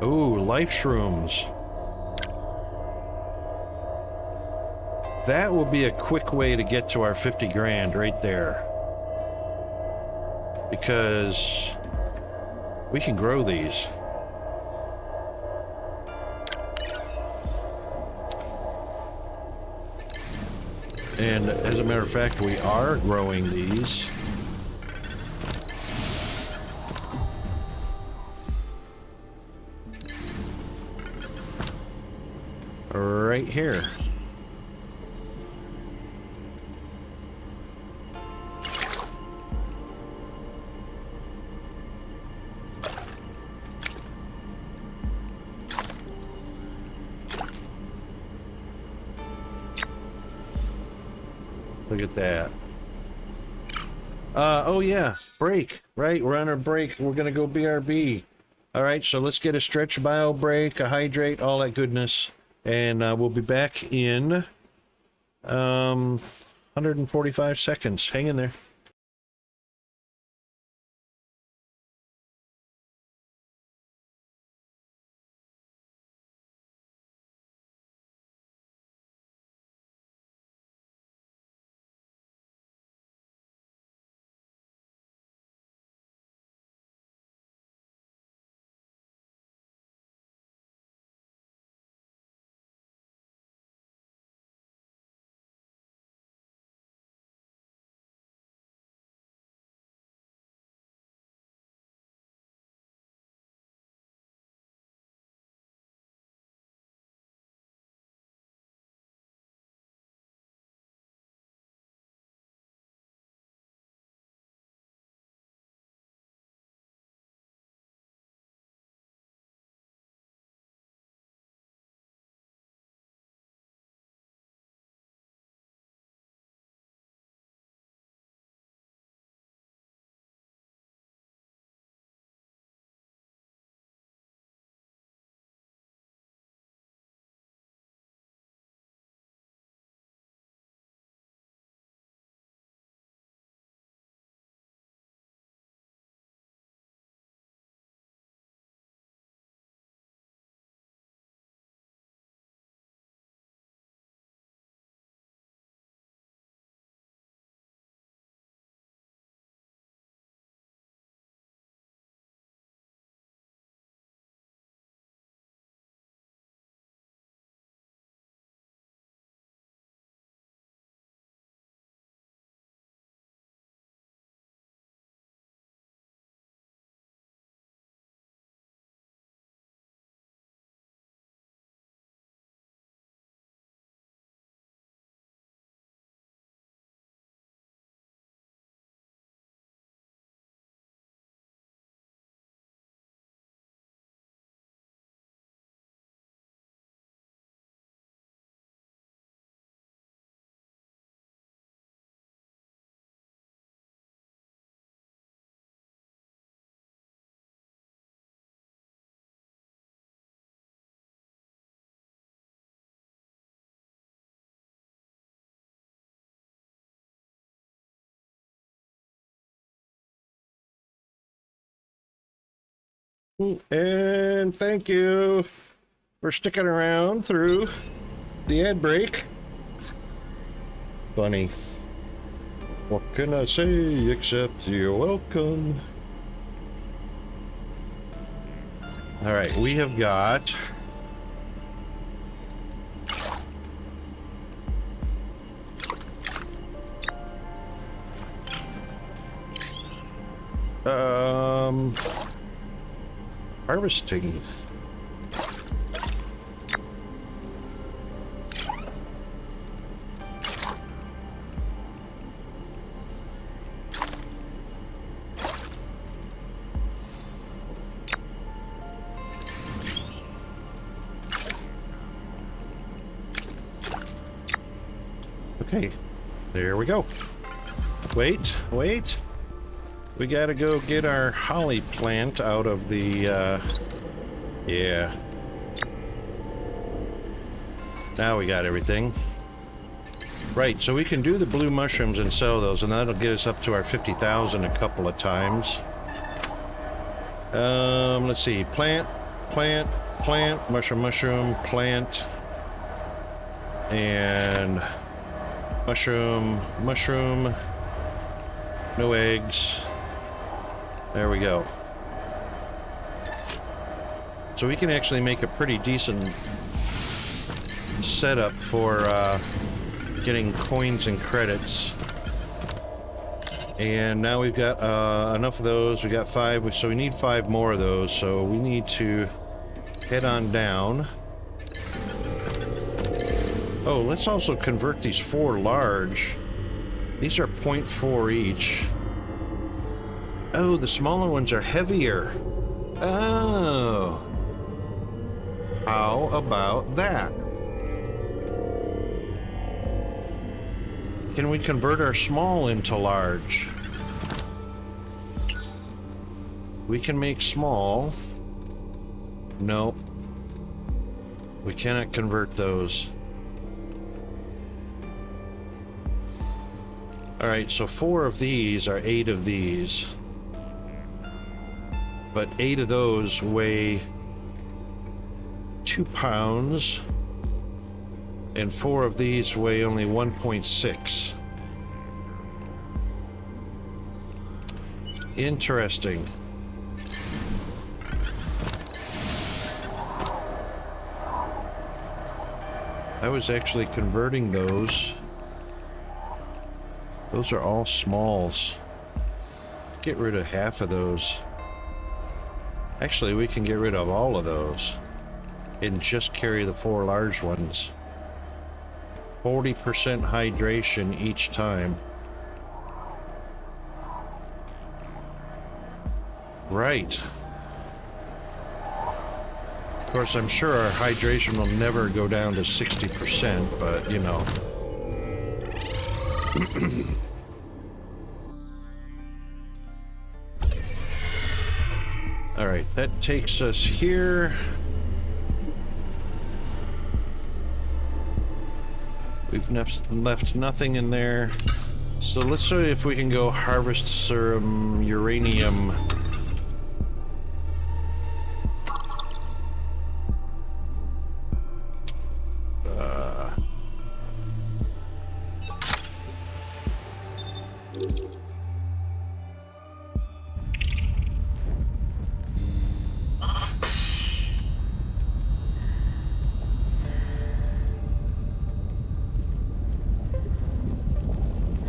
Ooh, life shrooms. That will be a quick way to get to our 50 grand right there. Because we can grow these. And as a matter of fact, we are growing these. Right here. Look at that. Oh yeah, break, right? We're on our break. We're gonna go BRB. All right, so let's get a stretch bio break, a hydrate, all that goodness. And we'll be back in 145 seconds. Hang in there. And thank you for sticking around through the ad break. Funny. What can I say except you're welcome? All right, we have got harvesting. Okay, there we go. Wait. We gotta go get our holly plant out of the, yeah. Now we got everything. Right, so we can do the blue mushrooms and sell those, and that'll get us up to our 50,000 a couple of times. Let's see. Plant, mushroom, plant. And mushroom. No eggs. There we go. So we can actually make a pretty decent setup for getting coins and credits. And now we've got enough of those. We got 5, so we need 5 more of those. So we need to head on down. Oh, let's also convert these 4 large. These are 0.4 each. Oh, the smaller ones are heavier. Oh. How about that? Can we convert our small into large? We can make small. Nope. We cannot convert those. Alright, so 4 of these are 8 of these. But 8 of those weigh 2 pounds. And 4 of these weigh only 1.6. Interesting. I was actually converting those. Those are all smalls. Get rid of half of those. Actually, we can get rid of all of those and just carry the 4 large ones. 40% hydration each time. Right. Of course, I'm sure our hydration will never go down to 60%, but you know. All right, that takes us here. We've left nothing in there. So let's see if we can go harvest some uranium.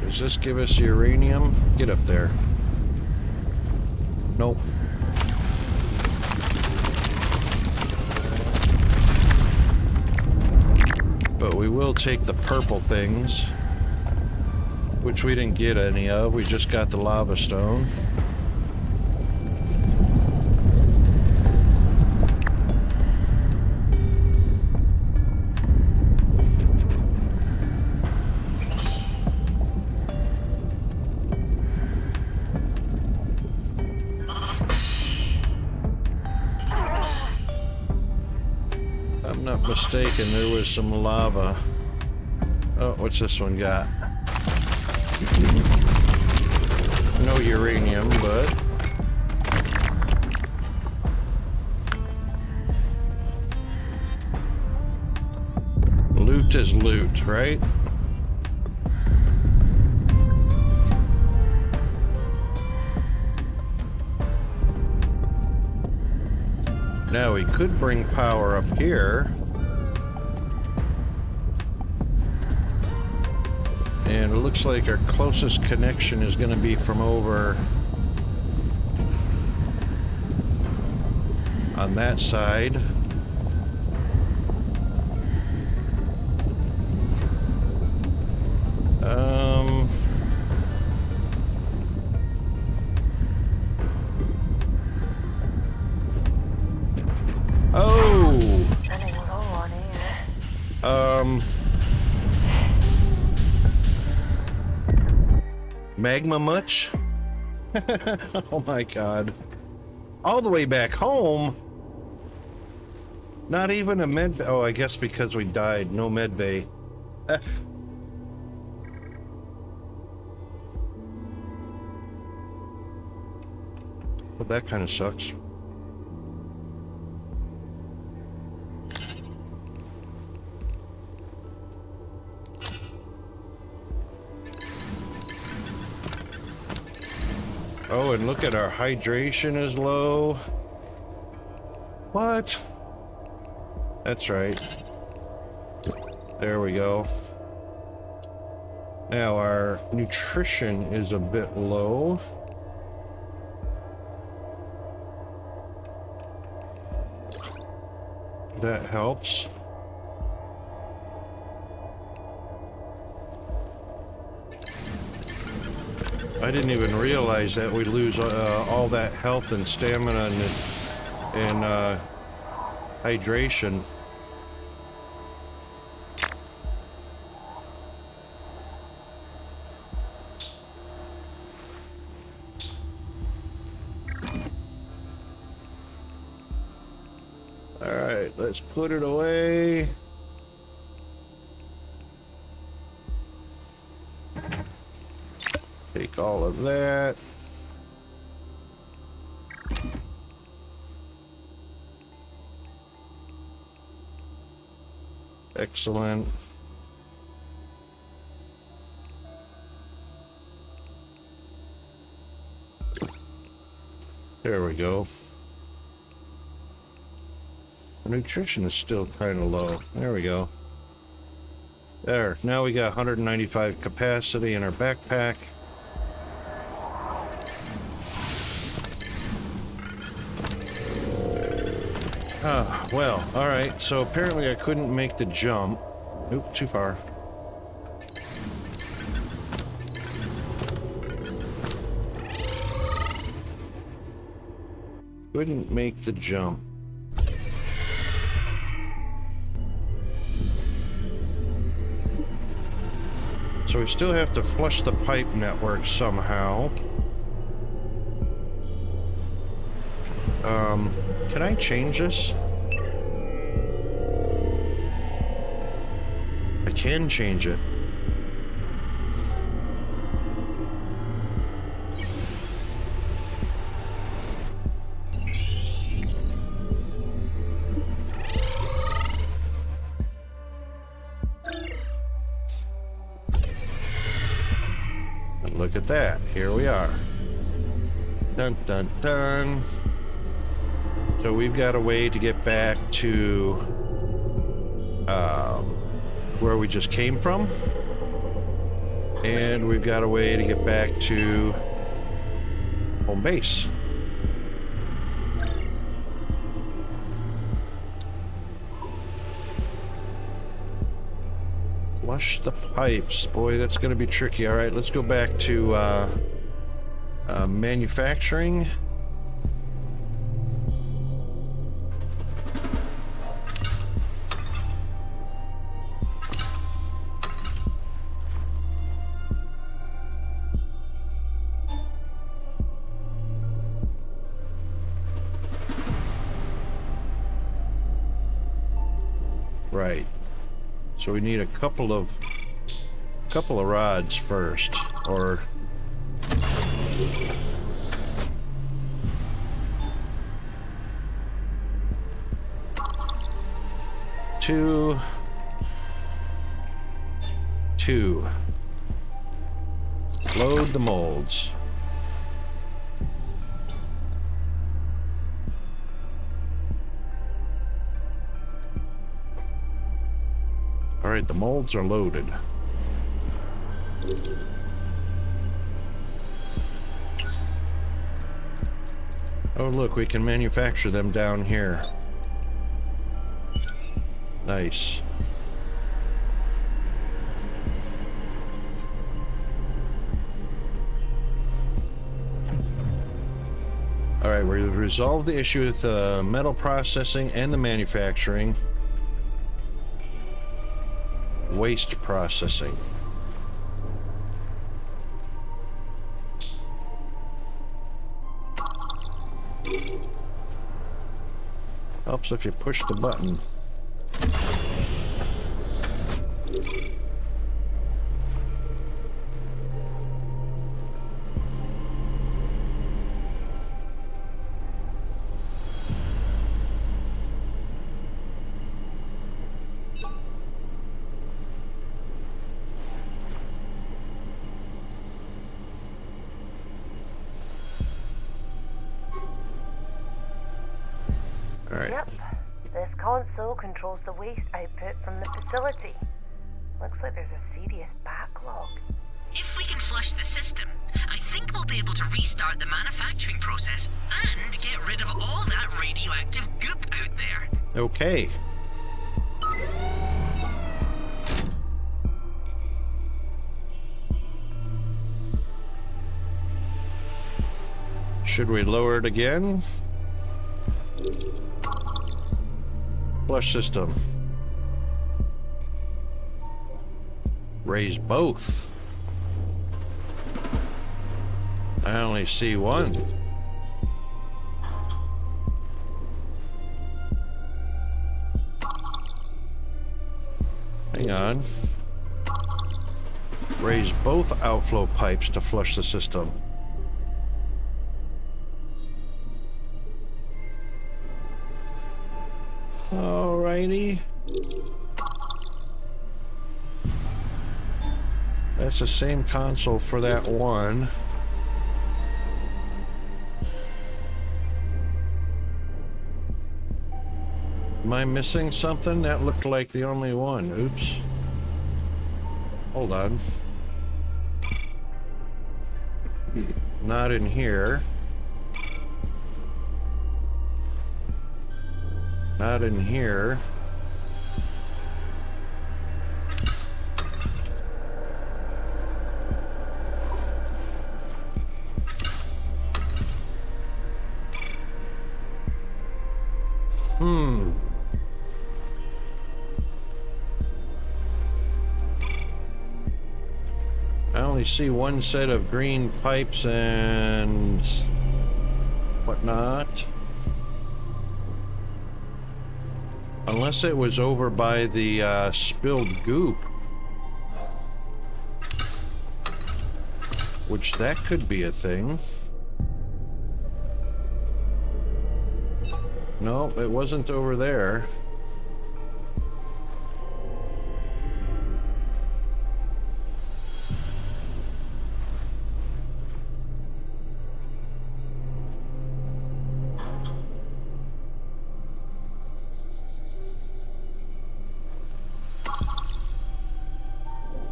Does this give us uranium? Get up there. Nope. But we will take the purple things, which we didn't get any of. We just got the lava stone. Mistaken, there was some lava. Oh, what's this one got? No uranium, but loot is loot, right? Now we could bring power up here. And it looks like our closest connection is going to be from over on that side. Oh! Running low on air. Magma much? Oh my god. All the way back home? Not even a med... Oh, I guess because we died. No med bay. F. Well, that kind of sucks. Oh, and look at our hydration is low. What? That's right. There we go. Now our nutrition is a bit low. That helps. I didn't even realize that we lose all that health and stamina and hydration. All right, let's put it away. Take all of that. Excellent. There we go. The nutrition is still kind of low. There we go. There. Now we got 195 capacity in our backpack. Well, alright, so apparently I couldn't make the jump. Oop, too far. Couldn't make the jump. So we still have to flush the pipe network somehow. Can I change this? I can change it. And look at that. Here we are. Dun dun dun. So we've got a way to get back to where we just came from. And we've got a way to get back to home base. Flush the pipes. Boy, that's going to be tricky. All right, let's go back to manufacturing. Right. So we need a couple of rods first, or two. Load the molds. Alright, the molds are loaded. Oh look, we can manufacture them down here. Nice. Alright, we've resolved the issue with the metal processing and the manufacturing. Waste processing. Helps if you push the button. Yep. This console controls the waste output from the facility. Looks like there's a serious backlog. If we can flush the system, I think we'll be able to restart the manufacturing process and get rid of all that radioactive goop out there. Okay. Should we lower it again? Flush system. Raise both. I only see one. Hang on. Raise both outflow pipes to flush the system. Alrighty. That's the same console for that one. Am I missing something? That looked like the only one. Oops. Hold on. Not in here. Not in here. I only see one set of green pipes and whatnot. Unless it was over by the spilled goop. Which that could be a thing. No, it wasn't over there.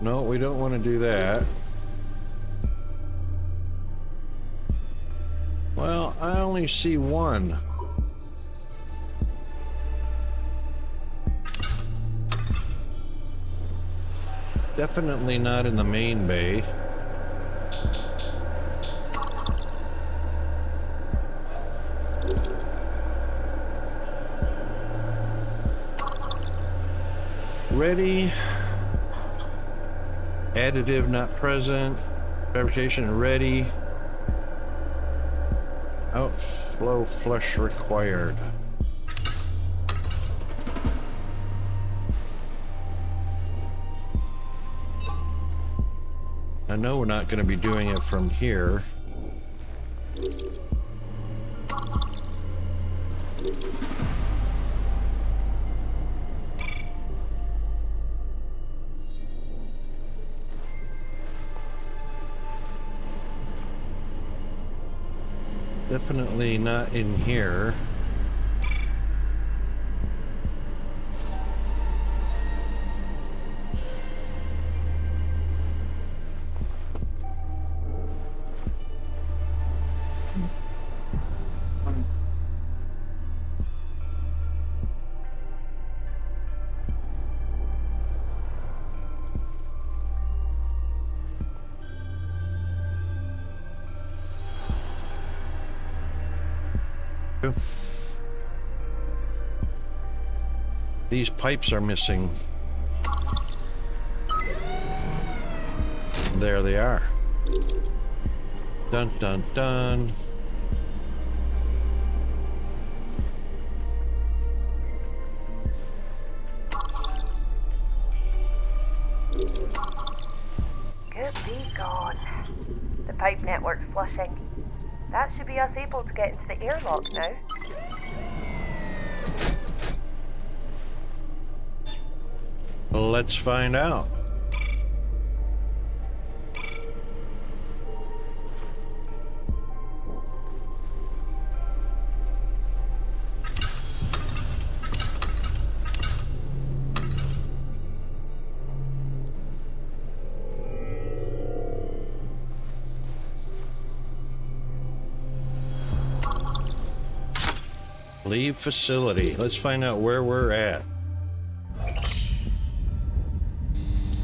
No, we don't want to do that. Well, I only see one. Definitely not in the main bay. Ready. Additive not present. Fabrication ready. Outflow flush required. I know we're not going to be doing it from here. Definitely not in here. These pipes are missing. There they are. Dun dun dun. Good be gone. The pipe network's flushing. That should be us able to get into the airlock now. Let's find out. Leave facility. Let's find out where we're at.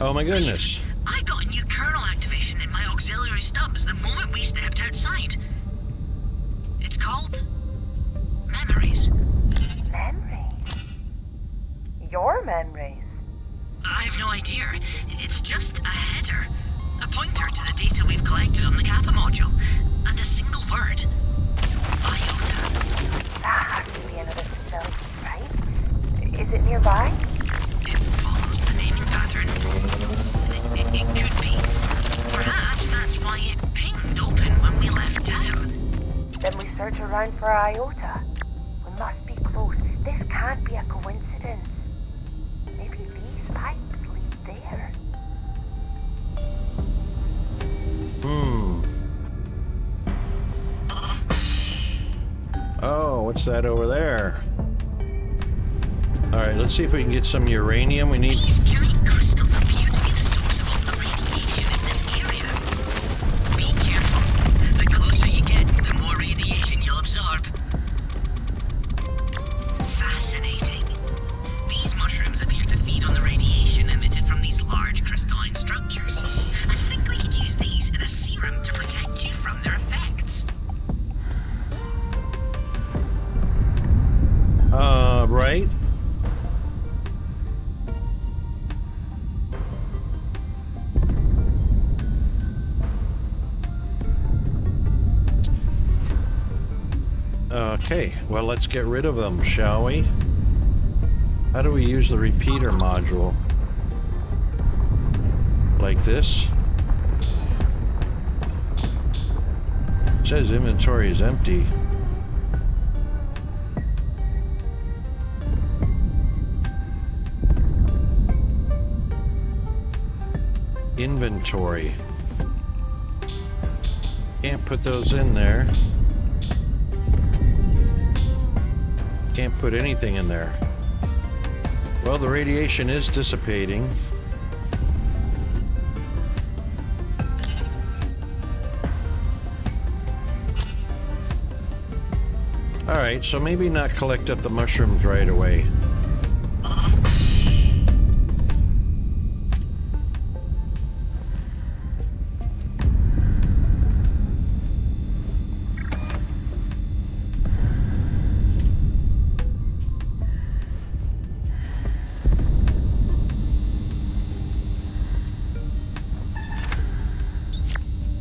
Oh my goodness. I got a new kernel activation in my auxiliary stubs the moment we stepped outside. It's called Memories. Memories? Your memories? I've no idea. It's just a header. A pointer to the data we've collected on the Kappa module. And a single word. IOTA. That has to be another facility, right? Is it nearby? It follows the naming pattern. It could be. Perhaps that's why it pinged open when we left town. Then we search around for IOTA. We must be close. This can't be a coincidence. Maybe these pipes lead there. Oh, what's that over there? Alright, let's see if we can get some uranium. We need... These giant crystals appear to be the source of all the radiation in this area. Be careful. The closer you get, the more radiation you'll absorb. Fascinating. These mushrooms appear to feed on the radiation emitted from these large crystalline structures. I think we could use these in a serum to protect you from their effects. Right? Okay, well, let's get rid of them, shall we? How do we use the repeater module? Like this? It says inventory is empty. Inventory. Can't put those in there. Can't put anything in there. Well, the radiation is dissipating. Alright, so maybe not collect up the mushrooms right away.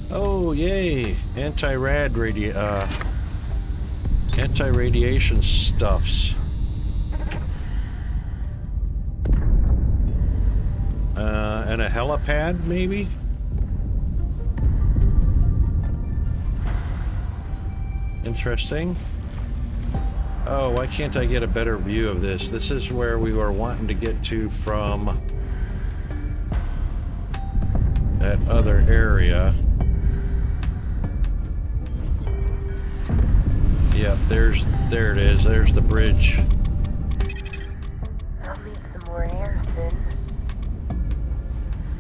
Oh, yay! Anti-radiation stuffs. And a helipad, maybe? Interesting. Oh, why can't I get a better view of this? This is where we were wanting to get to from that other area. Yep, there it is. There's the bridge. I'll need some more air soon.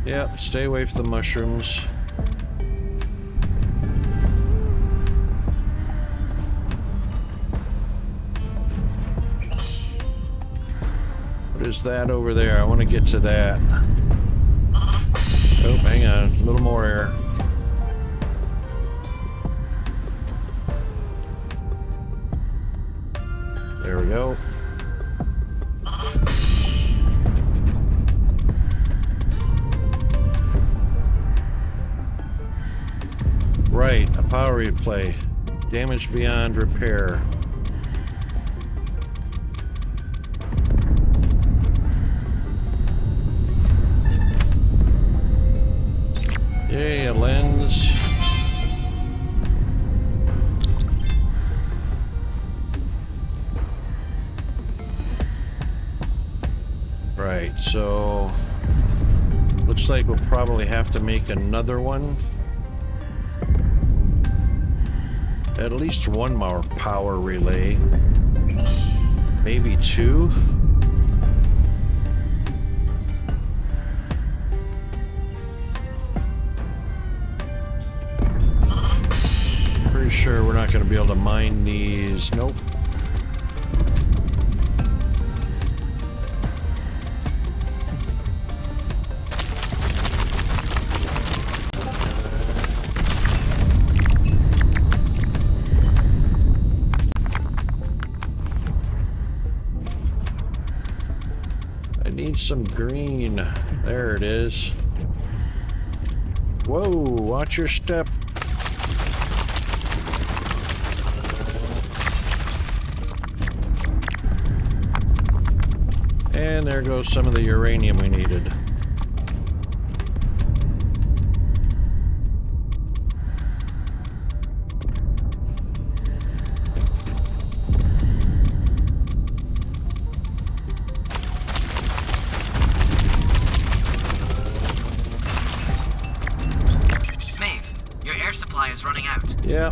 Yep, stay away from the mushrooms. What is that over there? I want to get to that. Oh, hang on. A little more air. There we go. Right, a power replay. Damage beyond repair. Yay, a lens. Right, so looks like we'll probably have to make another one. At least one more power relay. Maybe two. Pretty sure we're not going to be able to mine these. Nope. Some green. There it is. Whoa, watch your step. And there goes some of the uranium we needed. Yeah.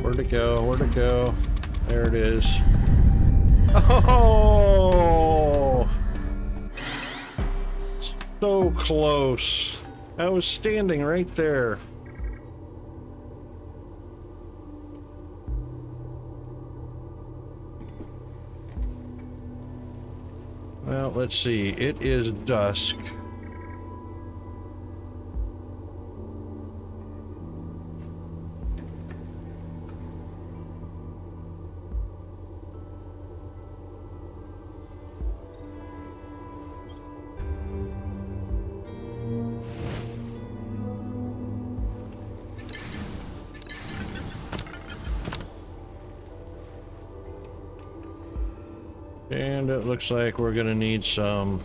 Where'd it go? Where'd it go? There it is. Oh! So close. I was standing right there. Well, let's see. It is dusk. And it looks like we're gonna need some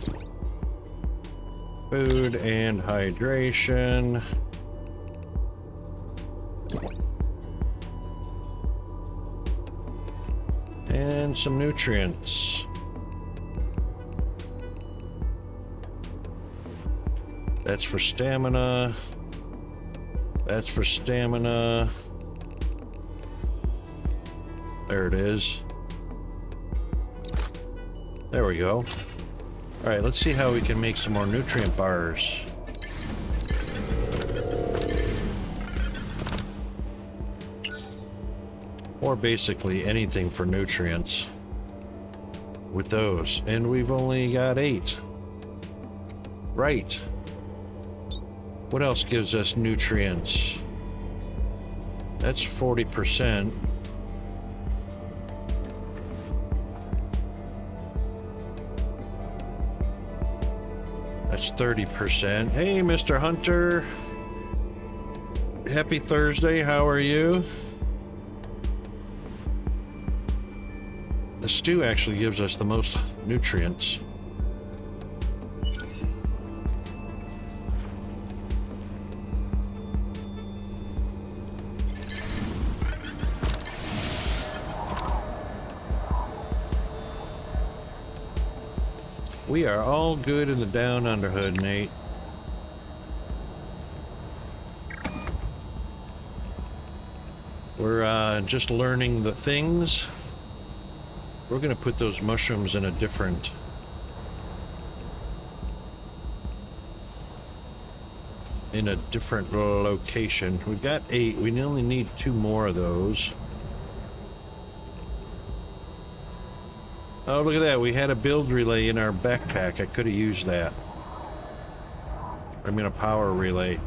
food and hydration. And some nutrients. That's for stamina. That's for stamina. There it is. There we go. Alright, let's see how we can make some more nutrient bars. Or basically anything for nutrients with those. And we've only got 8. Right. What else gives us nutrients? That's 40%. That's 30%. Hey, Mr. Hunter. Happy Thursday. How are you? The stew actually gives us the most nutrients. We are all good in the down underhood, Nate. We're just learning the things. We're gonna put those mushrooms in a different location. We've got 8. We only need 2 more of those. Oh, look at that. We had a build relay in our backpack. I could have used that. I mean, a power relay.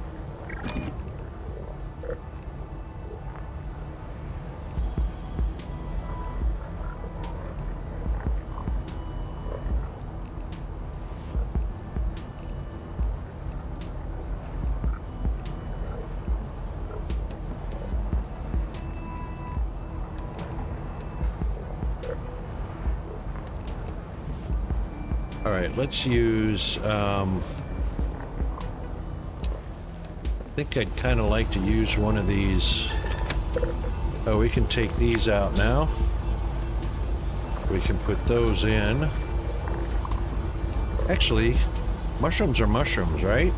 right, let's use, I think I'd kind of like to use one of these. Oh, we can take these out now. We can put those in. Actually, mushrooms are mushrooms, right?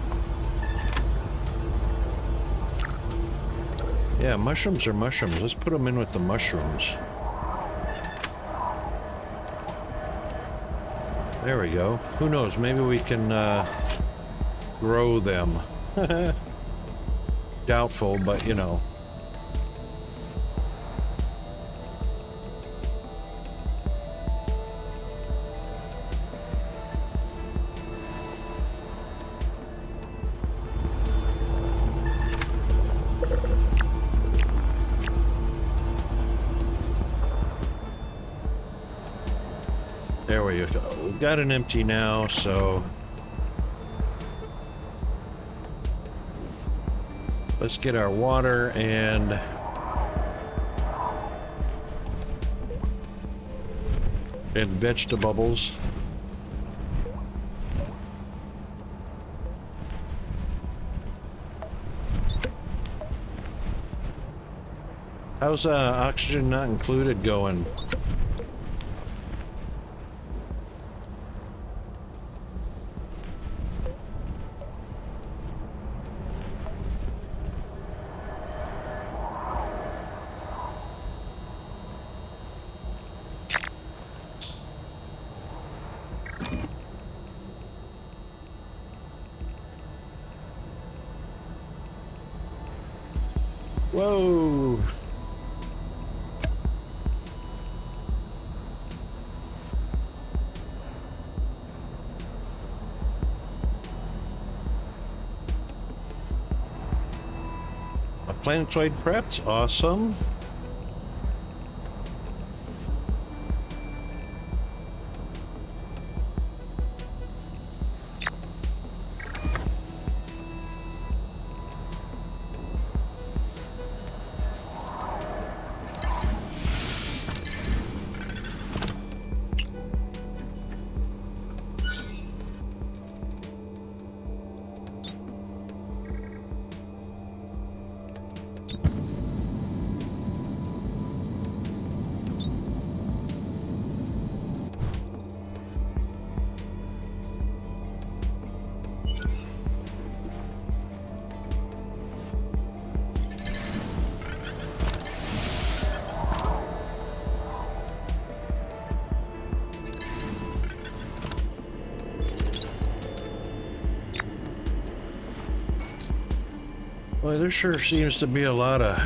Yeah, mushrooms are mushrooms. Let's put them in with the mushrooms. There we go. Who knows? Maybe we can grow them. Doubtful, but you know. There we go. We've got an empty now, so let's get our water and vegetables. How's oxygen not included going? Whoa! A planetoid prepped, awesome. Well, there sure seems to be a lot of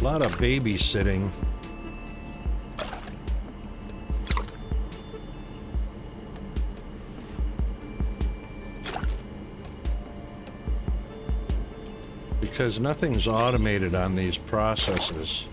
babysitting. Because nothing's automated on these processes.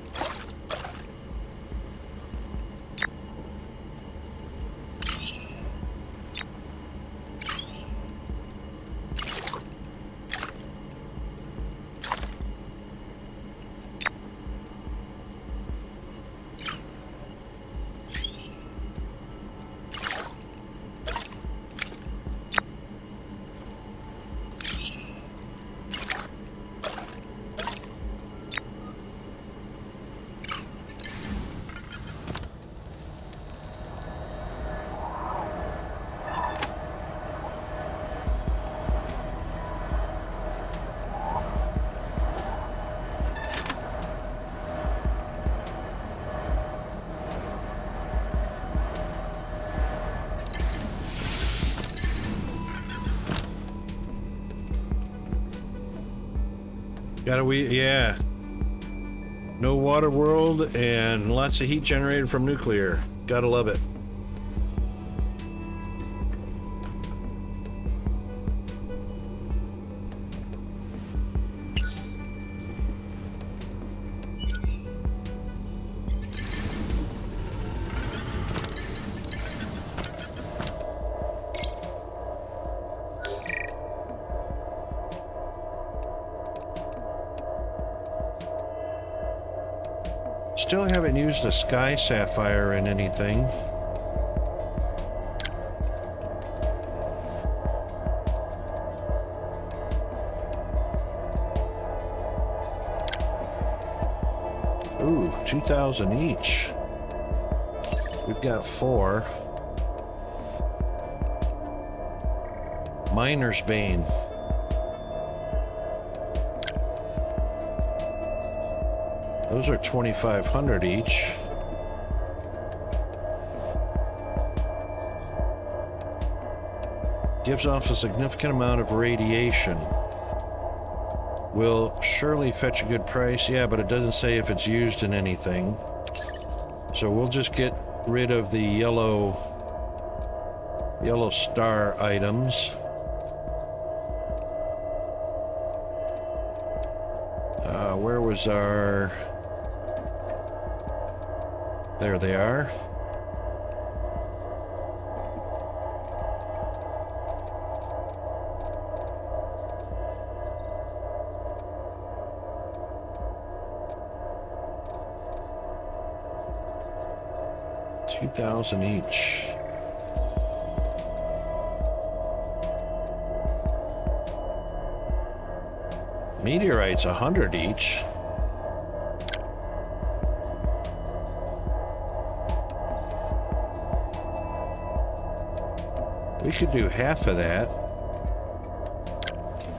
Yeah. No water world and lots of heat generated from nuclear. Gotta love it. Still haven't used the sky sapphire in anything. Ooh, 2,000 each. We've got 4. Miner's Bane. Those are 2,500 each. Gives off a significant amount of radiation. Will surely fetch a good price. Yeah, but it doesn't say if it's used in anything. So we'll just get rid of the yellow star items. Where was our... There they are. $2,000 each. Meteorites, 100 each. We could do half of that.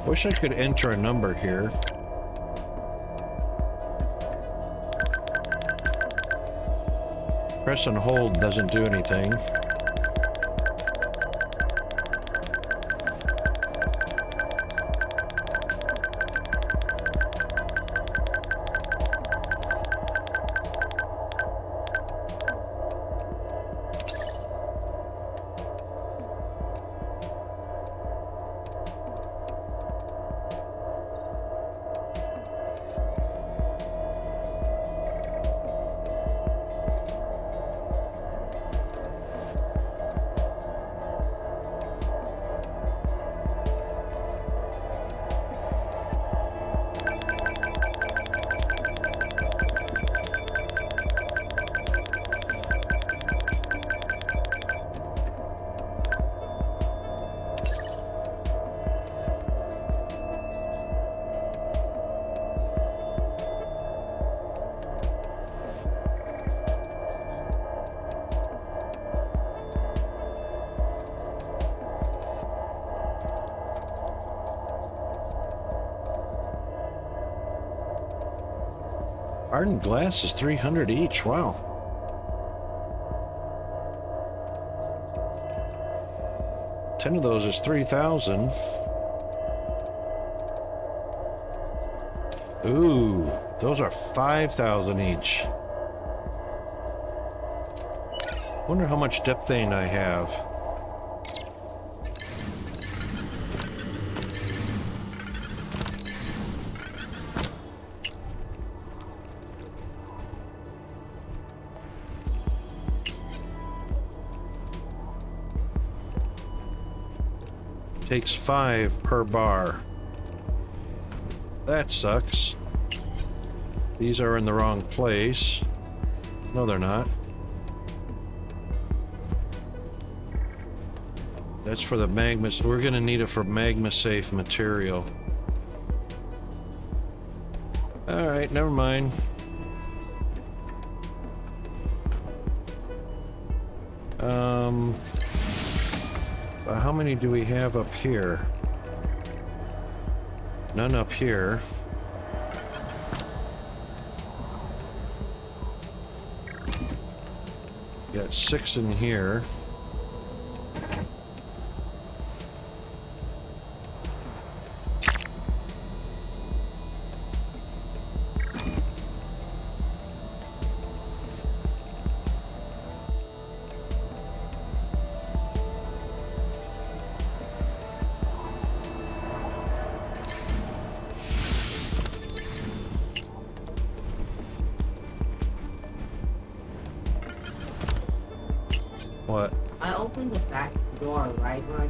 Wish I could enter a number here. Press and hold doesn't do anything. Hardened glass is 300 each. Wow. Ten of those is 3,000. Ooh, those are 5,000 each. Wonder how much depthane I have. Takes 5 per bar. That sucks. These are in the wrong place. No, they're not. That's for the magma. We're gonna need it for magma safe material. Alright, never mind. How many do we have up here? None up here. Got 6 in here. What? I opened the back door right when I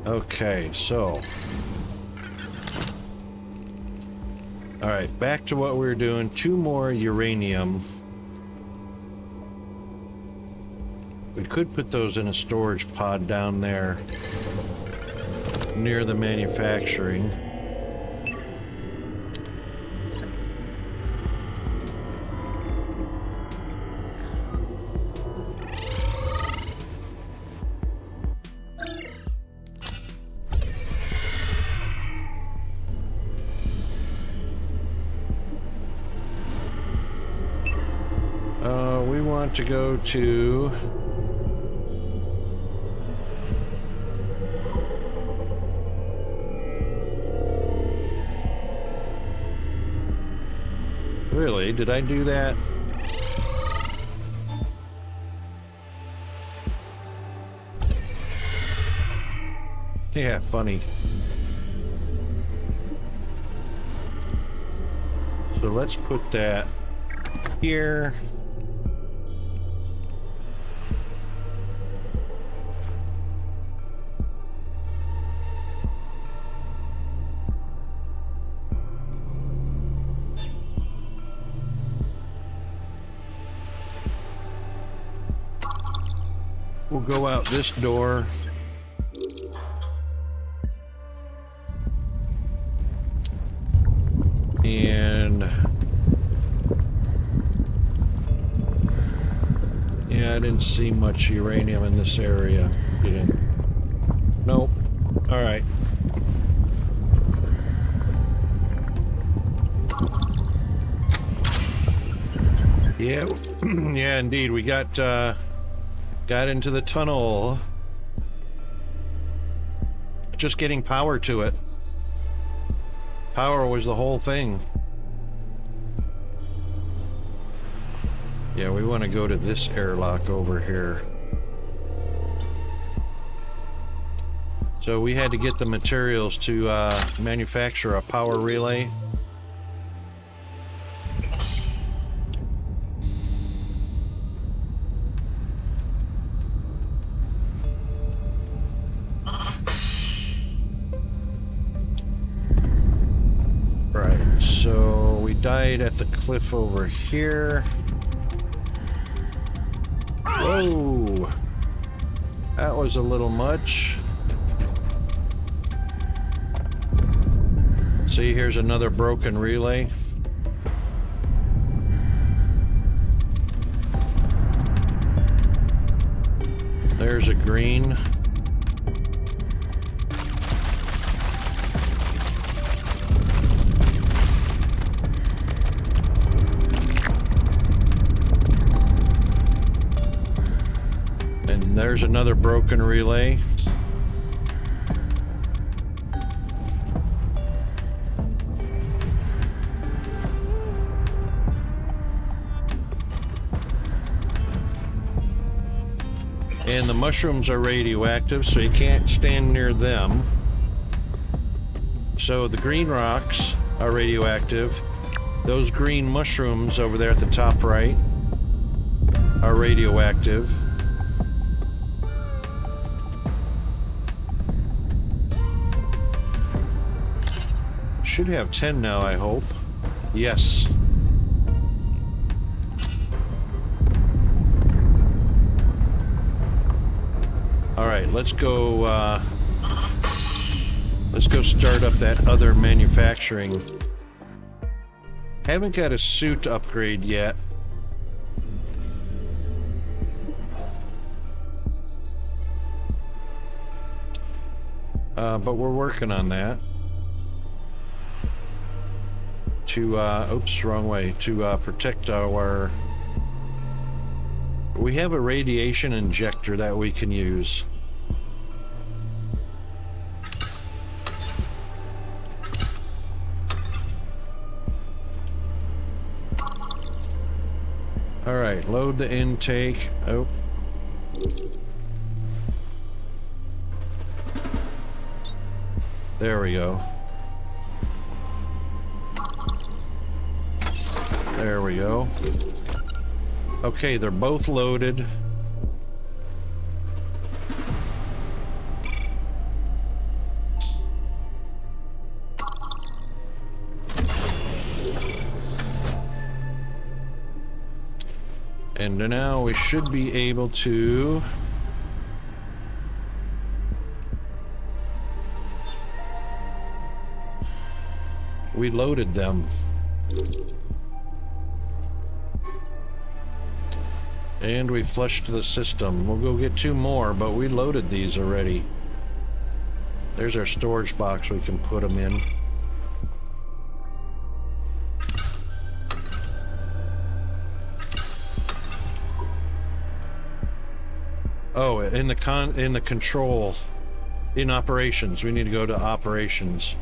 Okay, so. Alright, back to what we were doing. 2 more uranium. We could put those in a storage pod down there near the manufacturing. We want to go to Really? Did I do that? Yeah, funny. So let's put that here. We'll go out this door. And yeah, I didn't see much uranium in this area. You didn't? Nope. All right. Yeah, yeah, indeed. We got into the tunnel. Just getting power to it. Power was the whole thing. Yeah, we want to go to this airlock over here. So we had to get the materials to manufacture a power relay. So we died at the cliff over here. Whoa! That was a little much. See, here's another broken relay. There's a green. There's another broken relay. And the mushrooms are radioactive, so you can't stand near them. So the green rocks are radioactive. Those green mushrooms over there at the top right are radioactive. Should have 10 now, I hope. Yes. All right, let's go start up that other manufacturing. Haven't got a suit upgrade yet. But we're working on that. To, oops, wrong way. To protect our... We have a radiation injector that we can use. Alright, load the intake. Oh. There we go. There we go. Okay, they're both loaded. And now we should be able to... We loaded them. And we flushed the system. We'll go get 2 more, but we loaded these already. There's our storage box we can put them in. Oh, in the control, in operations, we need to go to operations.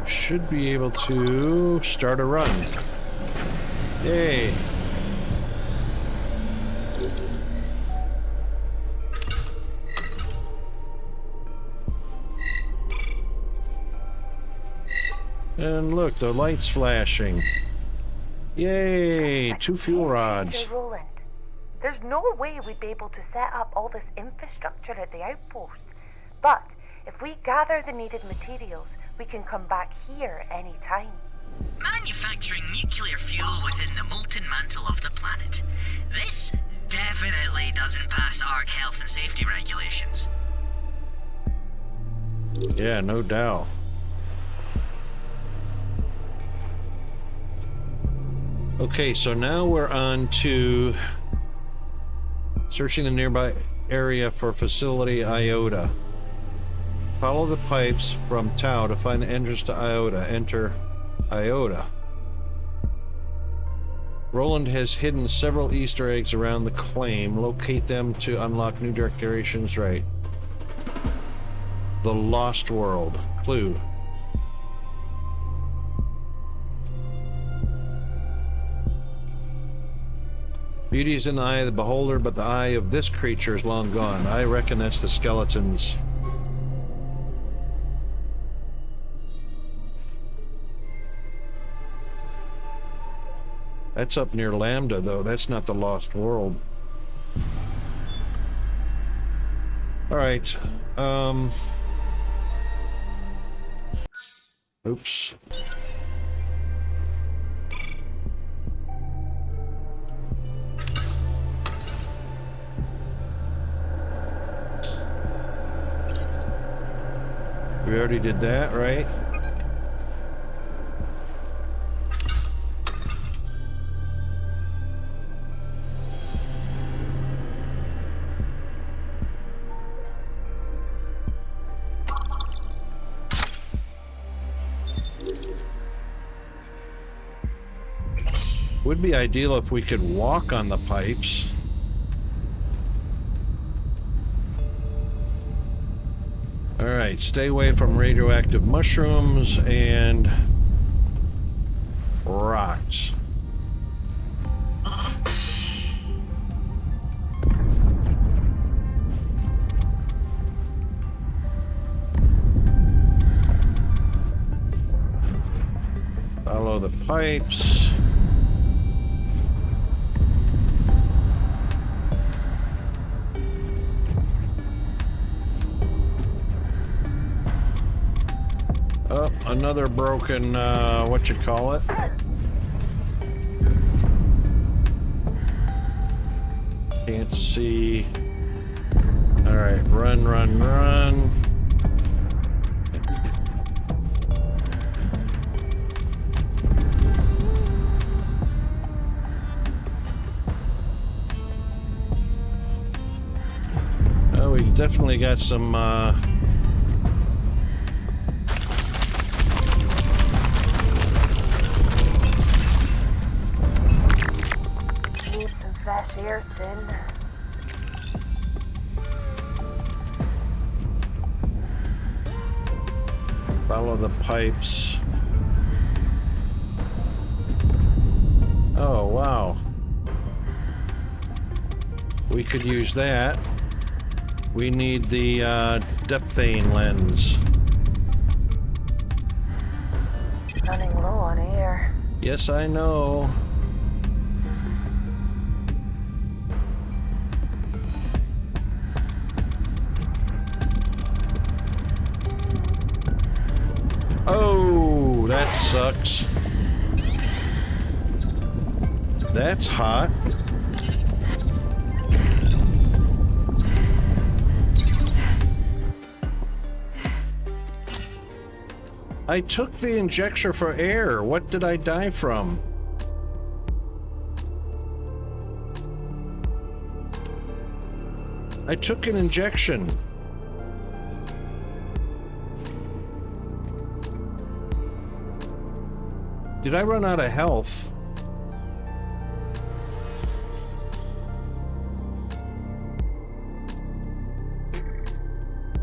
Should be able to start a run. Yay. And look, the light's flashing. Yay, 2 fuel rods. Roland. There's no way we'd be able to set up all this infrastructure at the outpost. But if we gather the needed materials, we can come back here any time. Manufacturing nuclear fuel within the molten mantle of the planet. This definitely doesn't pass ARC health and safety regulations. Yeah, no doubt. Okay, so now we're on to searching the nearby area for facility Iota. Follow the pipes from Tau to find the entrance to Iota. Enter Iota. Roland has hidden several Easter eggs around the claim. Locate them to unlock new decorations. Right. The Lost World. Clue. Beauty is in the eye of the beholder, but the eye of this creature is long gone. I reckon that's the skeletons. That's up near Lambda, though. That's not the Lost World. Alright. Oops. We already did that, right? Would be ideal if we could walk on the pipes. Alright, stay away from radioactive mushrooms and rocks. Follow the pipes. Oh, another broken, what you call it? Can't see. Alright, run, run, run. Oh, we definitely got some, Fresh air, Sin. follow the pipes. Oh, wow. We could use that. We need the depthane lens. Running low on air. Yes, I know. Oh, that sucks. That's hot. I took the injector for air. What did I die from? I took an injection. Did I run out of health?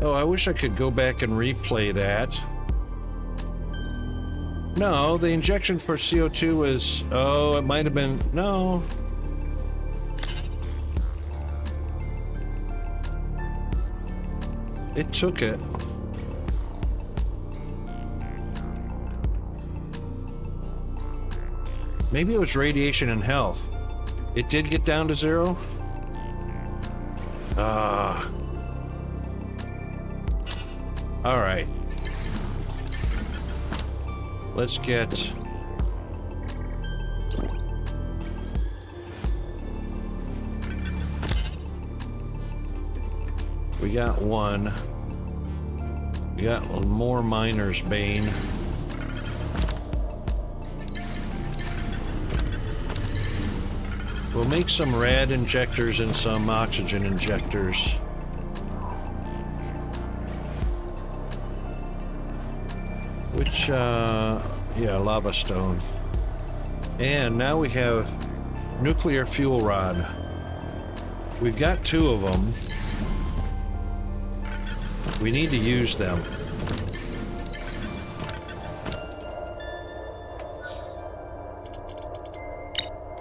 Oh, I wish I could go back and replay that. No, the injection for CO2 was... Oh, it might have been... No. It took it. Maybe it was radiation and health. It did get down to 0? Alright. Let's get... We got one. We got more Miner's Bane. We'll make some rad injectors and some oxygen injectors. Which, yeah, lava stone. And now we have nuclear fuel rod. We've got 2 of them. We need to use them.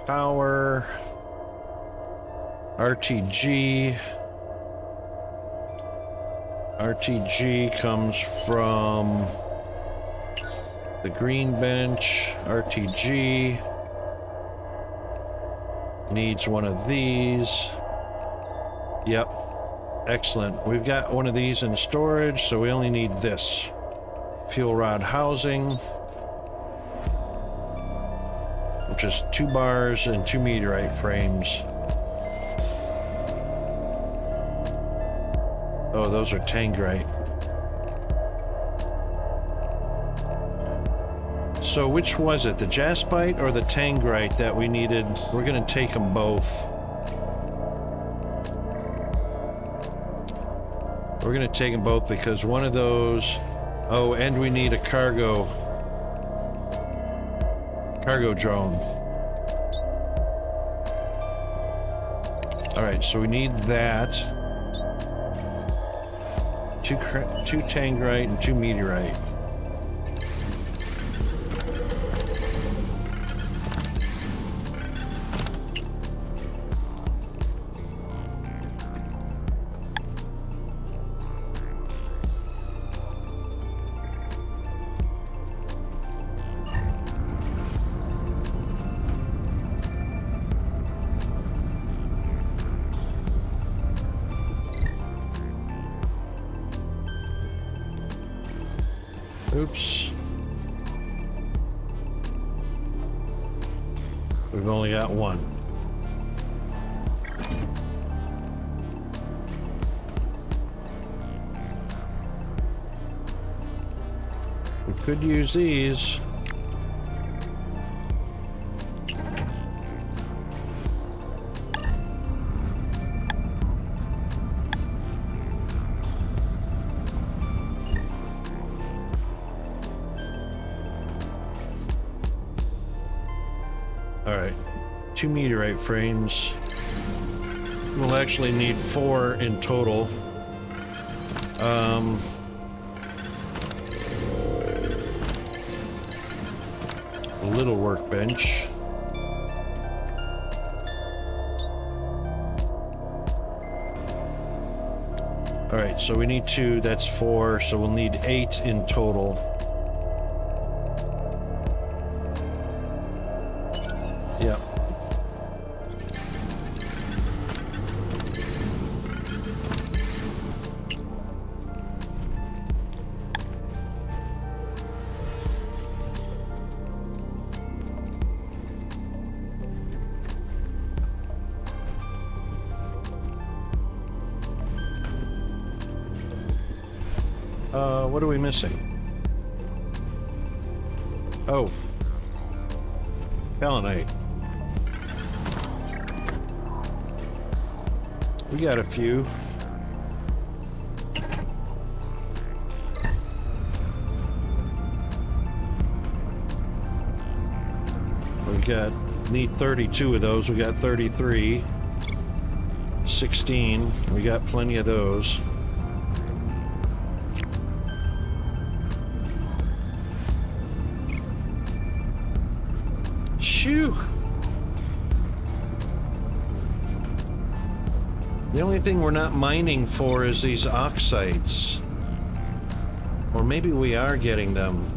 Power. RTG. RTG comes from the green bench. RTG needs one of these. Yep. Excellent. We've got one of these in storage, so we only need this. Fuel rod housing, which is 2 bars and 2 meteorite frames. Oh, those are tangrite. So which was it, the jaspite or the tangrite that we needed? We're gonna take them both. We're gonna take them both because one of those... Oh, and we need a cargo drone. Alright, so we need that. 2 tangrite and 2 meteorite. Oops. We've only got 1. We could use these. Alright, 2 meteorite frames. We'll actually need 4 in total. A little workbench. All right, so we need 2. That's 4. So we'll need 8 in total. Yep. What are we missing? Oh. Kaolinite. We got a few. Need 32 of those. We got 33. 16. We got plenty of those. Shoo! The only thing we're not mining for is these oxides. Or maybe we are getting them.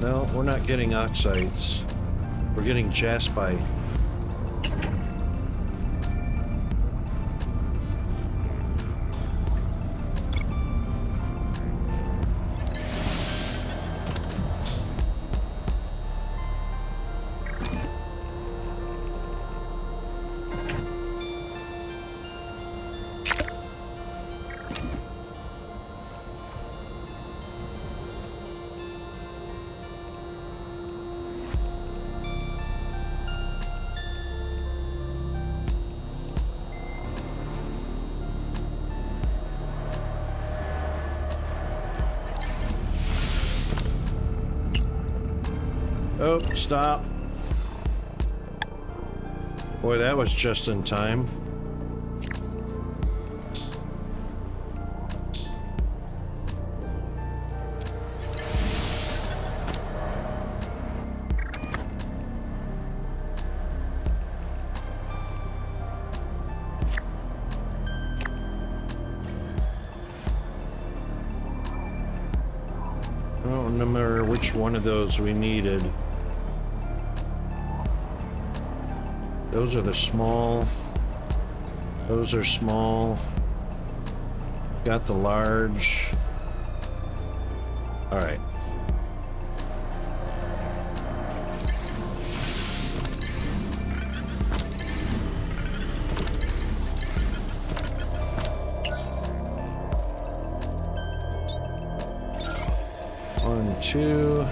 No, we're not getting oxides. We're getting jaspite. Oh, stop. Boy, that was just in time. I don't remember which one of those we needed. Those are the small. Those are small. Got the large. All right. One, two.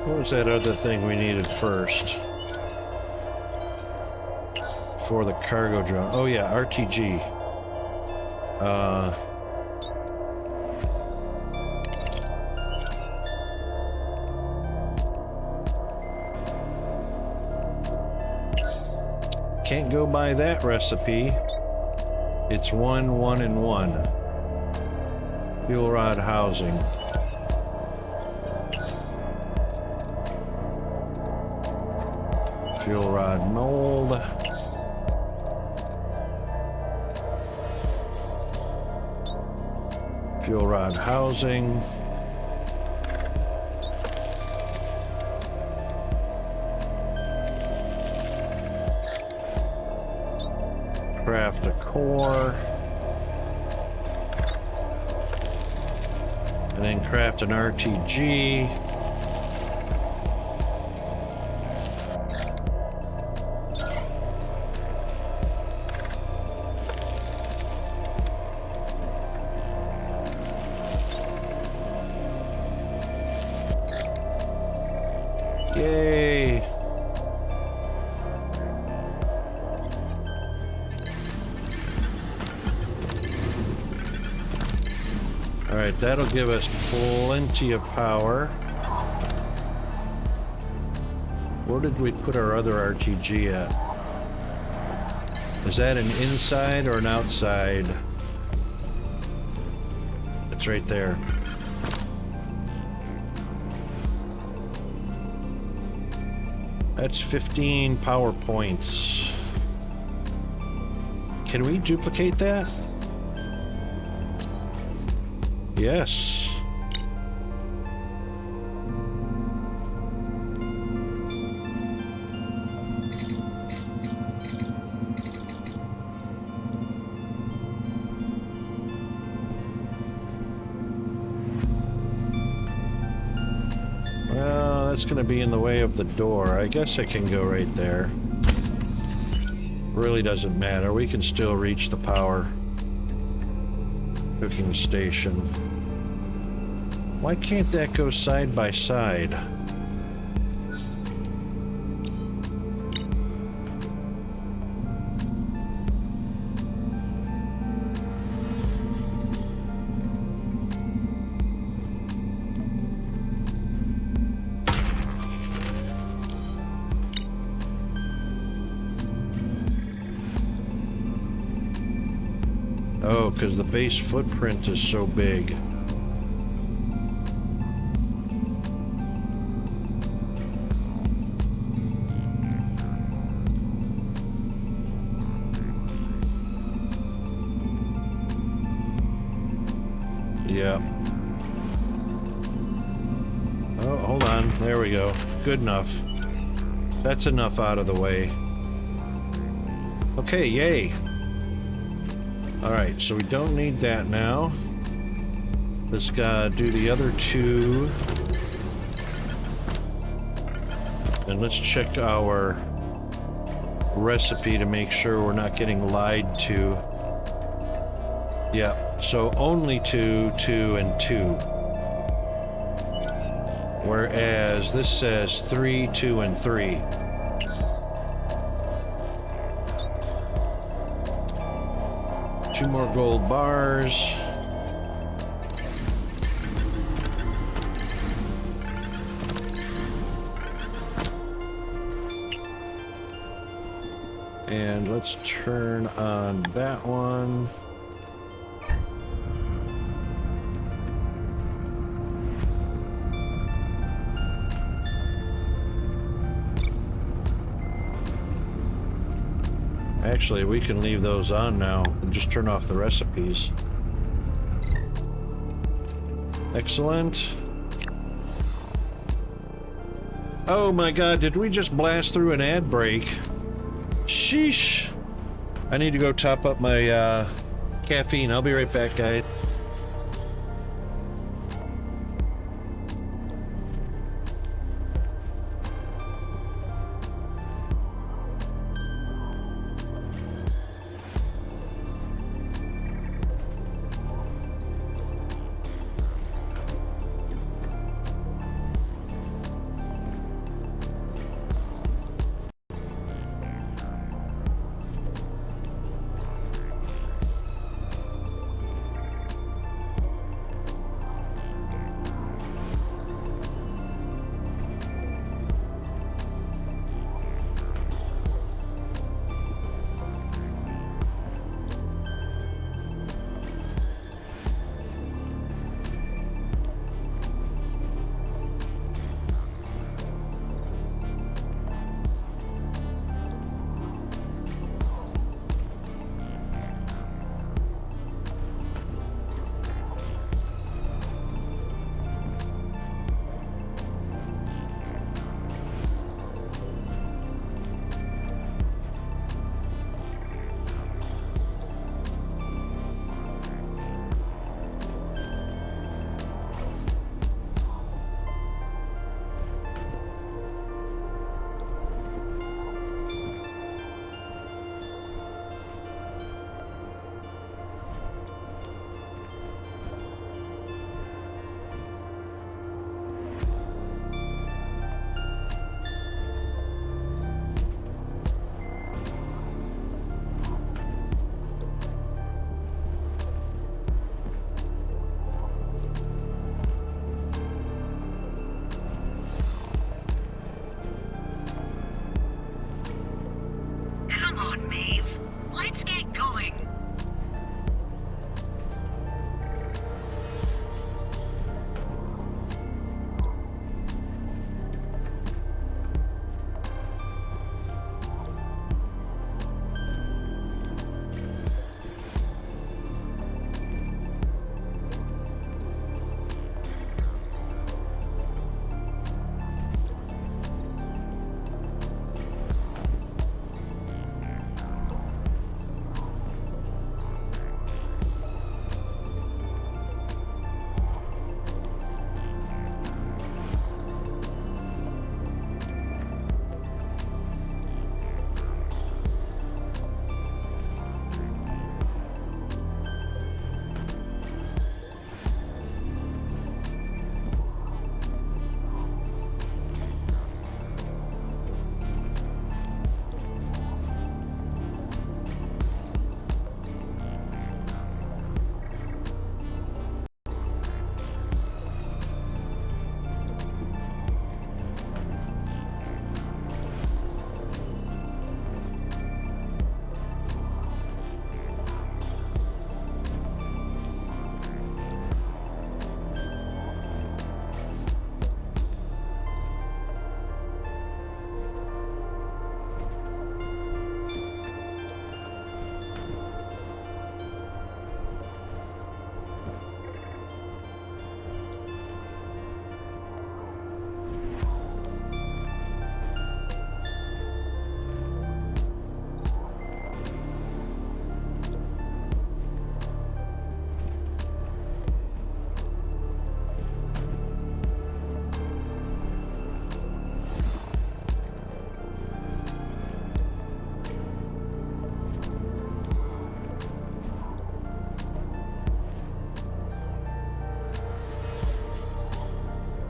What was that other thing we needed first? For the cargo drone. Oh yeah, RTG. Can't go by that recipe. It's 1, 1, and 1. Fuel rod housing. Fuel rod mold. Fuel rod housing. Craft a core. And then craft an RTG. Yay! All right, that'll give us plenty of power. Where did we put our other RTG at? Is that an inside or an outside? It's right there. That's 15 power points. Can we duplicate that? Yes. Well, that's going to be in the way of the door. I guess I can go right there. Really doesn't matter. We can still reach the power cooking station. Why can't that go side by side? Oh, because the base footprint is so big. Yeah. Oh, hold on. There we go. Good enough. That's enough out of the way. Okay, yay. Alright, so we don't need that now. Let's do the other two. And let's check our recipe to make sure we're not getting lied to. Yeah, so only 2, 2, and 2. Whereas this says 3, 2, and 3. Two more gold bars. And let's turn on that one. Actually, we can leave those on now and just turn off the recipes. Excellent. Oh my god, did we just blast through an ad break? Sheesh. I need to go top up my caffeine. I'll be right back, guys.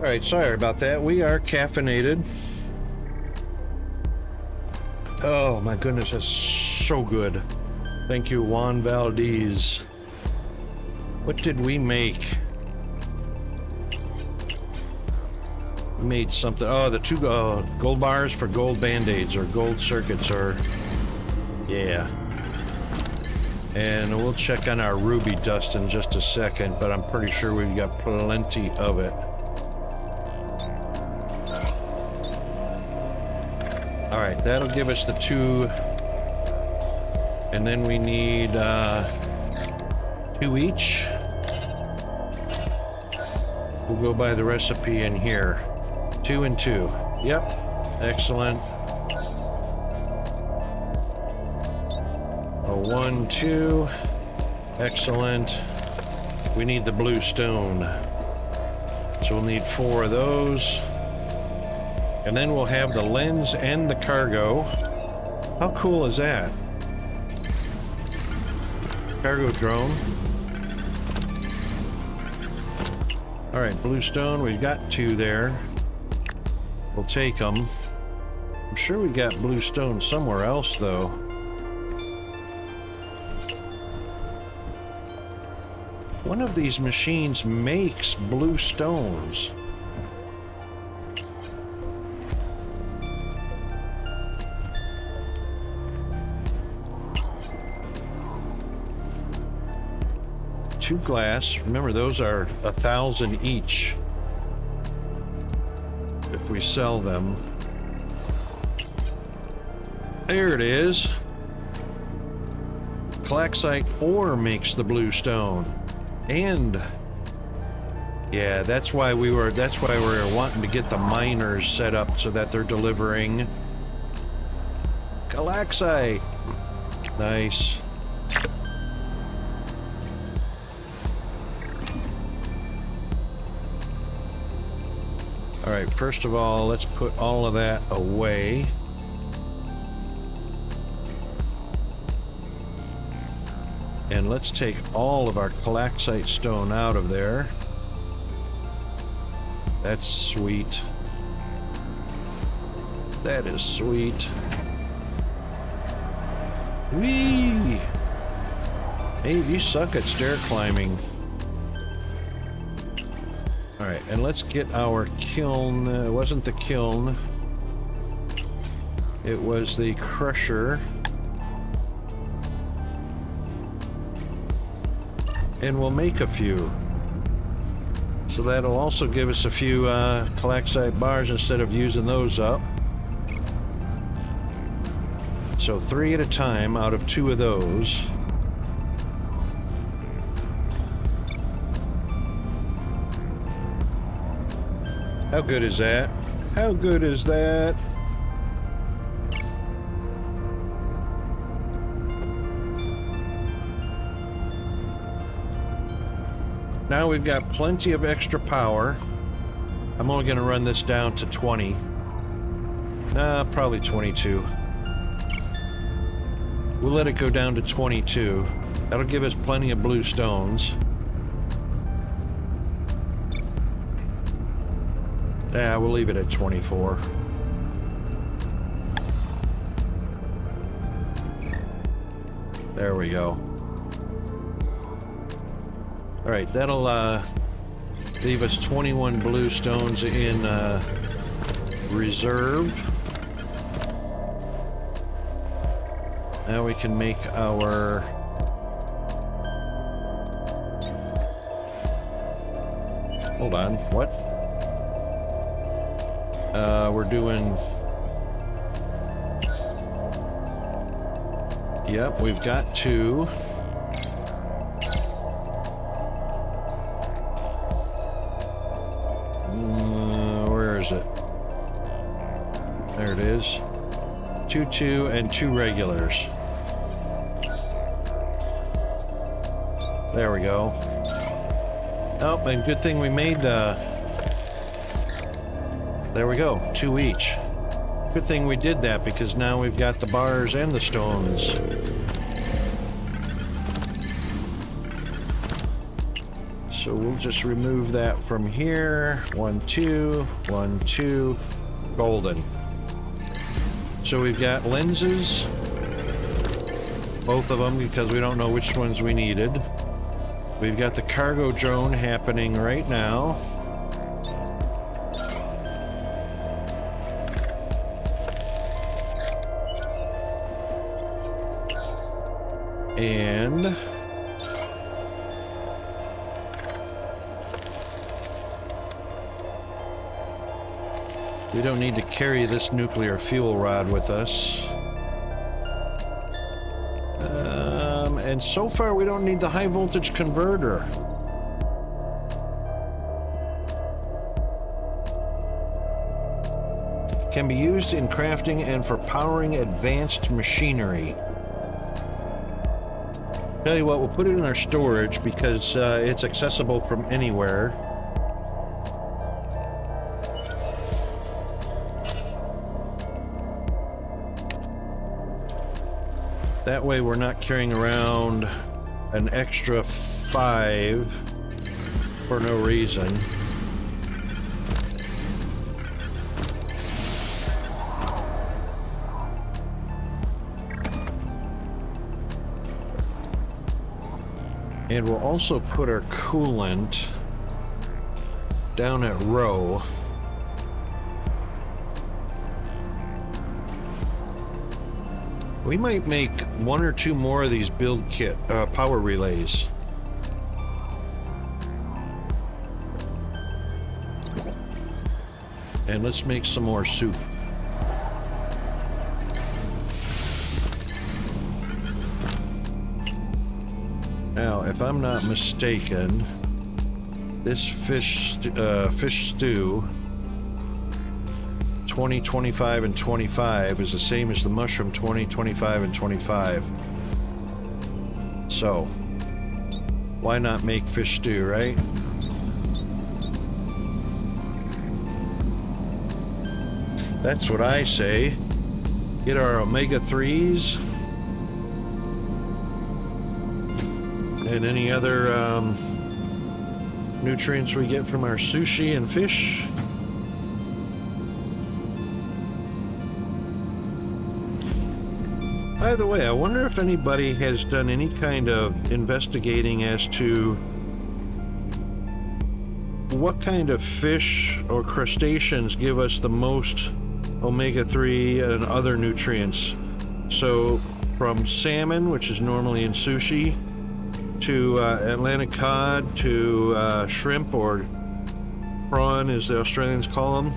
Alright, sorry about that. We are caffeinated. Oh my goodness, that's so good. Thank you, Juan Valdez. What did we make? We made something. Oh, the two gold bars for gold band-aids or gold circuits or... Yeah. And we'll check on our ruby dust in just a second, but I'm pretty sure we've got plenty of it. Alright, that'll give us the 2. And then we need 2 each. We'll go by the recipe in here. 2 and 2. Yep. Excellent. 1, 2. Excellent. We need the blue stone. So we'll need 4 of those. And then we'll have the lens and the cargo. How cool is that? Cargo drone. Alright, blue stone. We've got 2 there. We'll take them. I'm sure we got blue stone somewhere else, though. One of these machines makes blue stones. Two glass. Remember, those are 1,000 each. If we sell them. There it is. Calcite ore makes the blue stone. And yeah, that's why we were wanting to get the miners set up so that they're delivering calcite. Nice. All right, first of all, let's put all of that away. And let's take all of our calcite stone out of there. That's sweet. That is sweet. Whee! Hey, you suck at stair climbing. Alright, and let's get our kiln. It wasn't the kiln. It was the crusher. And we'll make a few. So that'll also give us a few calcite bars instead of using those up. So 3 at a time out of 2 of those. How good is that? How good is that? Now we've got plenty of extra power. I'm only going to run this down to 20. Probably 22. We'll let it go down to 22. That'll give us plenty of blue stones. Yeah, we'll leave it at 24. There we go. Alright, that'll leave us 21 blue stones in reserve. Now we can make our... Hold on, what? We're doing... Yep, we've got 2. Where is it? There it is. 2, 2, and 2 regulars. There we go. Oh, and good thing we made, there we go, 2 each. Good thing we did that, because now we've got the bars and the stones. So we'll just remove that from here. 1, 2, 1, 2, golden. So we've got lenses, both of them, because we don't know which ones we needed. We've got the cargo drone happening right now. And we don't need to carry this nuclear fuel rod with us. And so far we don't need the high voltage converter. Can be used in crafting and for powering advanced machinery. Tell you what, we'll put it in our storage because it's accessible from anywhere. That way we're not carrying around an extra 5 for no reason. And we'll also put our coolant down at row. We might make 1 or 2 more of these build kit power relays. And let's make some more soup. Now, if I'm not mistaken, this fish stew 20, 25, and 25 is the same as the mushroom 20, 25, and 25. So, why not make fish stew, right? That's what I say. Get our omega-3s and any other nutrients we get from our sushi and fish. By the way, I wonder if anybody has done any kind of investigating as to what kind of fish or crustaceans give us the most omega-3 and other nutrients. So from salmon, which is normally in sushi, to Atlantic cod, to shrimp or prawn as the Australians call them,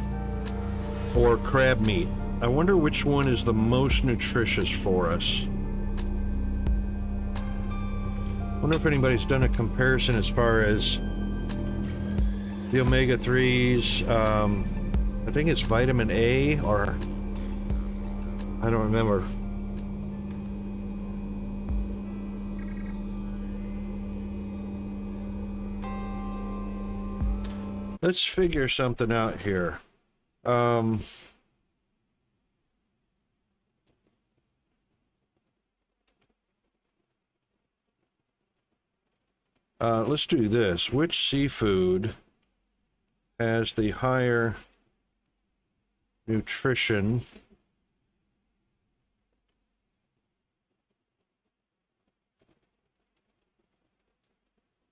or crab meat. I wonder which one is the most nutritious for us. I wonder if anybody's done a comparison as far as the omega-3s. I think it's vitamin A, or I don't remember. Let's figure something out here. Let's do this. Which seafood has the higher nutrition?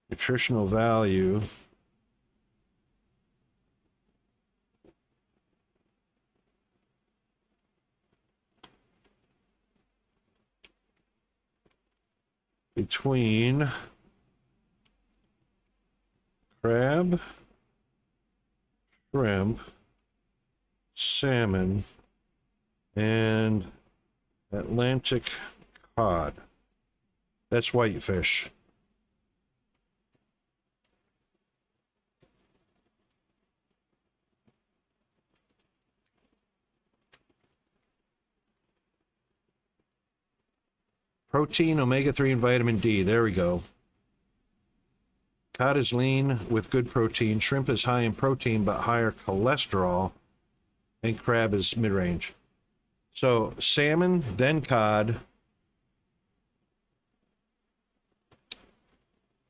Nutritional value. Between crab, shrimp, salmon, and Atlantic cod. That's whitefish. Protein, omega-3, and vitamin D. There we go. Cod is lean with good protein. Shrimp is high in protein but higher cholesterol. And crab is mid-range. So salmon, then cod,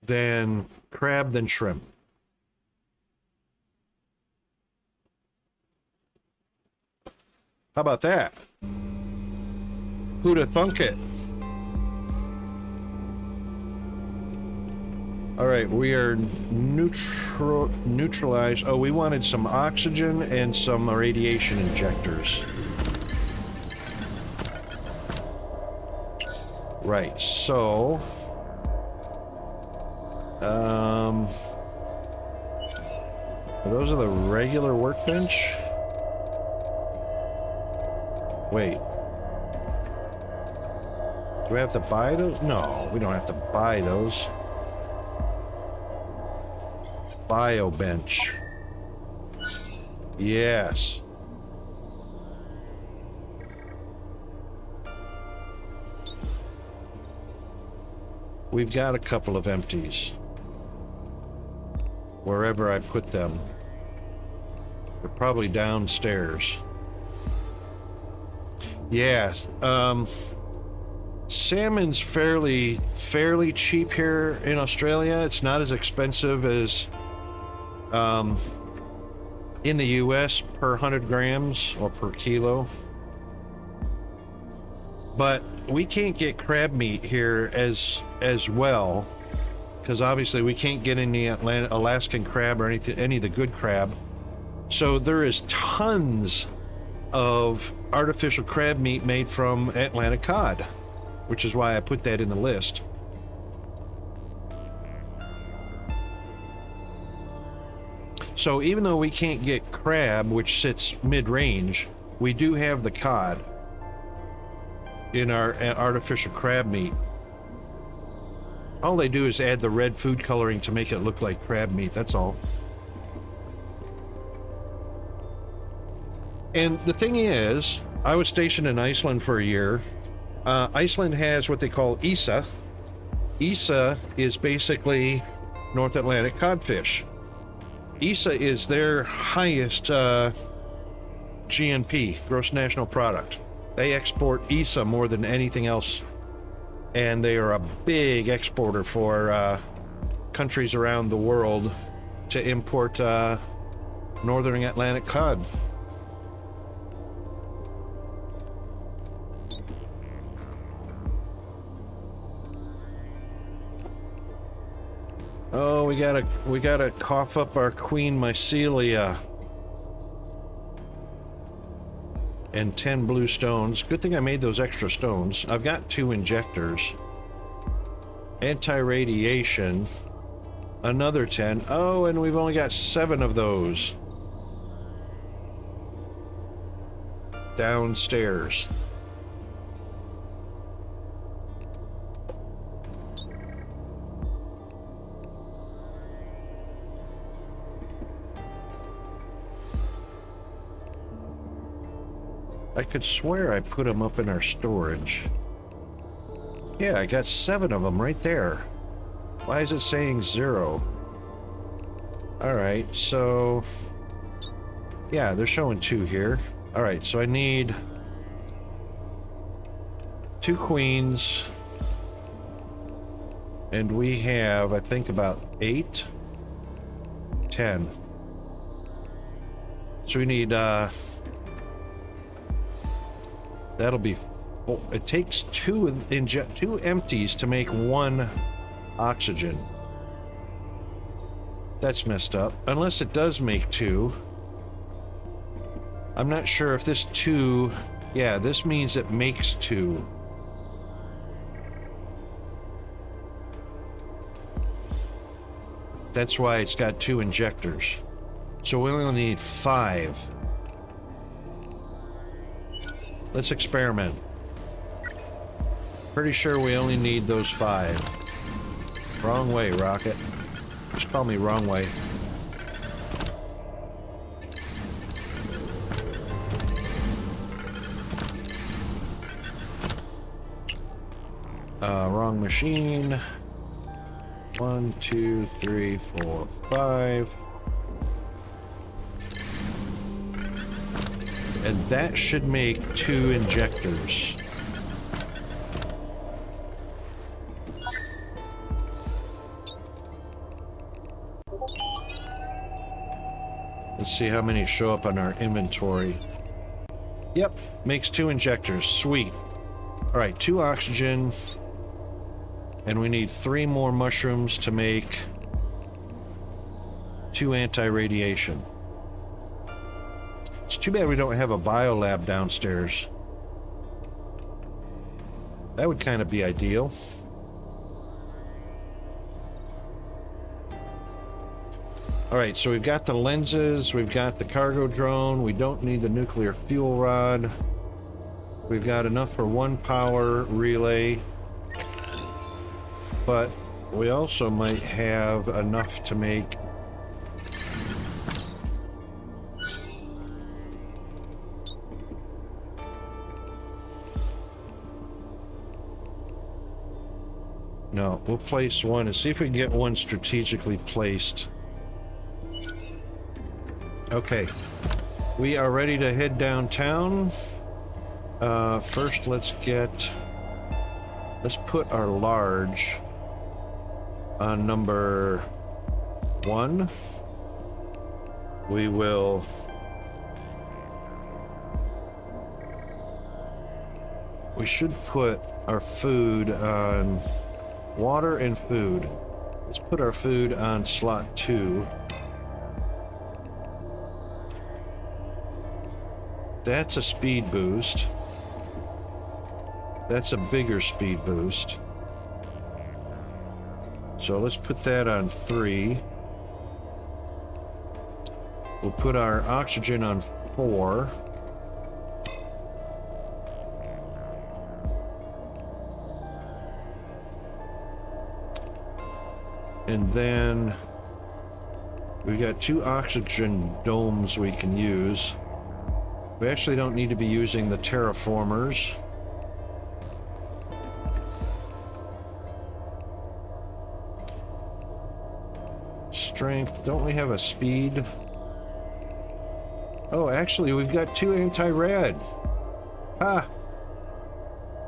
then crab than shrimp. How about that? Who'da thunk it? All right, we are neutralized. Oh, we wanted some oxygen and some radiation injectors. Right, so... those are the regular workbench? Wait. Do we have to buy those? No, we don't have to buy those. Bio bench. Yes. We've got a couple of empties. Wherever I put them. They're probably downstairs. Yes. Salmon's fairly cheap here in Australia. It's not as expensive as in the US per 100 grams or per kilo. But we can't get crab meat here as well, because obviously we can't get any Alaskan crab or any of the good crab. So there is tons of artificial crab meat made from Atlantic cod, which is why I put that in the list. So even though we can't get crab, which sits mid-range, we do have the cod in our artificial crab meat. All they do is add the red food coloring to make it look like crab meat, that's all. And the thing is, I was stationed in Iceland for a year. Iceland has what they call ISA. ISA is basically North Atlantic codfish. ISA is their highest GNP, gross national product. They export ISA more than anything else. And they are a big exporter for countries around the world to import Northern Atlantic cod. Oh, we gotta cough up our Queen Mycelia. And 10 blue stones. Good thing I made those extra stones. I've got 2 injectors. Anti-radiation. Another 10. Oh, and we've only got 7 of those. Downstairs. I could swear I put them up in our storage. Yeah, I got 7 of them right there. Why is it saying 0? Alright, so... yeah, they're showing 2 here. Alright, so I need... 2 queens. And we have, I think, about 8? 10. So we need, that'll be... well, it takes 2 empties to make 1 oxygen. That's messed up. Unless it does make 2. I'm not sure if this 2... yeah, this means it makes 2. That's why it's got 2 injectors. So we only need 5. Let's experiment. Pretty sure we only need those 5. Wrong way, Rocket. Just call me wrong way. Wrong machine. 1, 2, 3, 4, 5. And that should make 2 injectors. Let's see how many show up on our inventory. Yep, makes 2 injectors. Sweet. All right, 2 oxygen. And we need 3 more mushrooms to make 2 anti-radiation. It's too bad we don't have a biolab downstairs. That would kind of be ideal. All right, so we've got the lenses, we've got the cargo drone, we don't need the nuclear fuel rod. We've got enough for 1 power relay, but we also might have enough to make no, we'll place 1 and see if we can get 1 strategically placed. Okay, we are ready to head downtown. First, let's put our large on number 1. We should put our food on water and food. Let's put our food on slot 2. That's a speed boost. That's a bigger speed boost. So let's put that on 3. We'll put our oxygen on 4. And then we've got 2 oxygen domes we can use. We actually don't need to be using the terraformers. Strength, don't we have a speed? Oh, actually, we've got 2 anti-rad. Ah!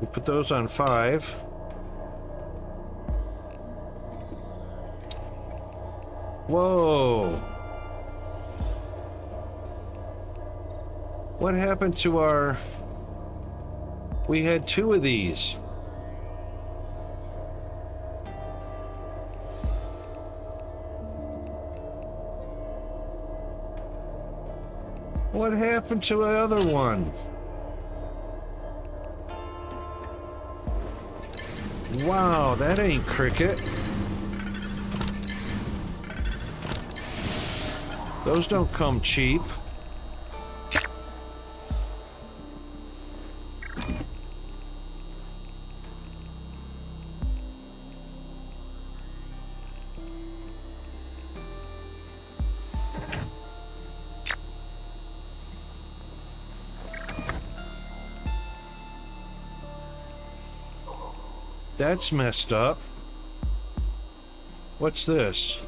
We'll put those on 5. Whoa! What happened to our... We had 2 of these. What happened to the other one? Wow, that ain't cricket. Those don't come cheap. That's messed up. What's this?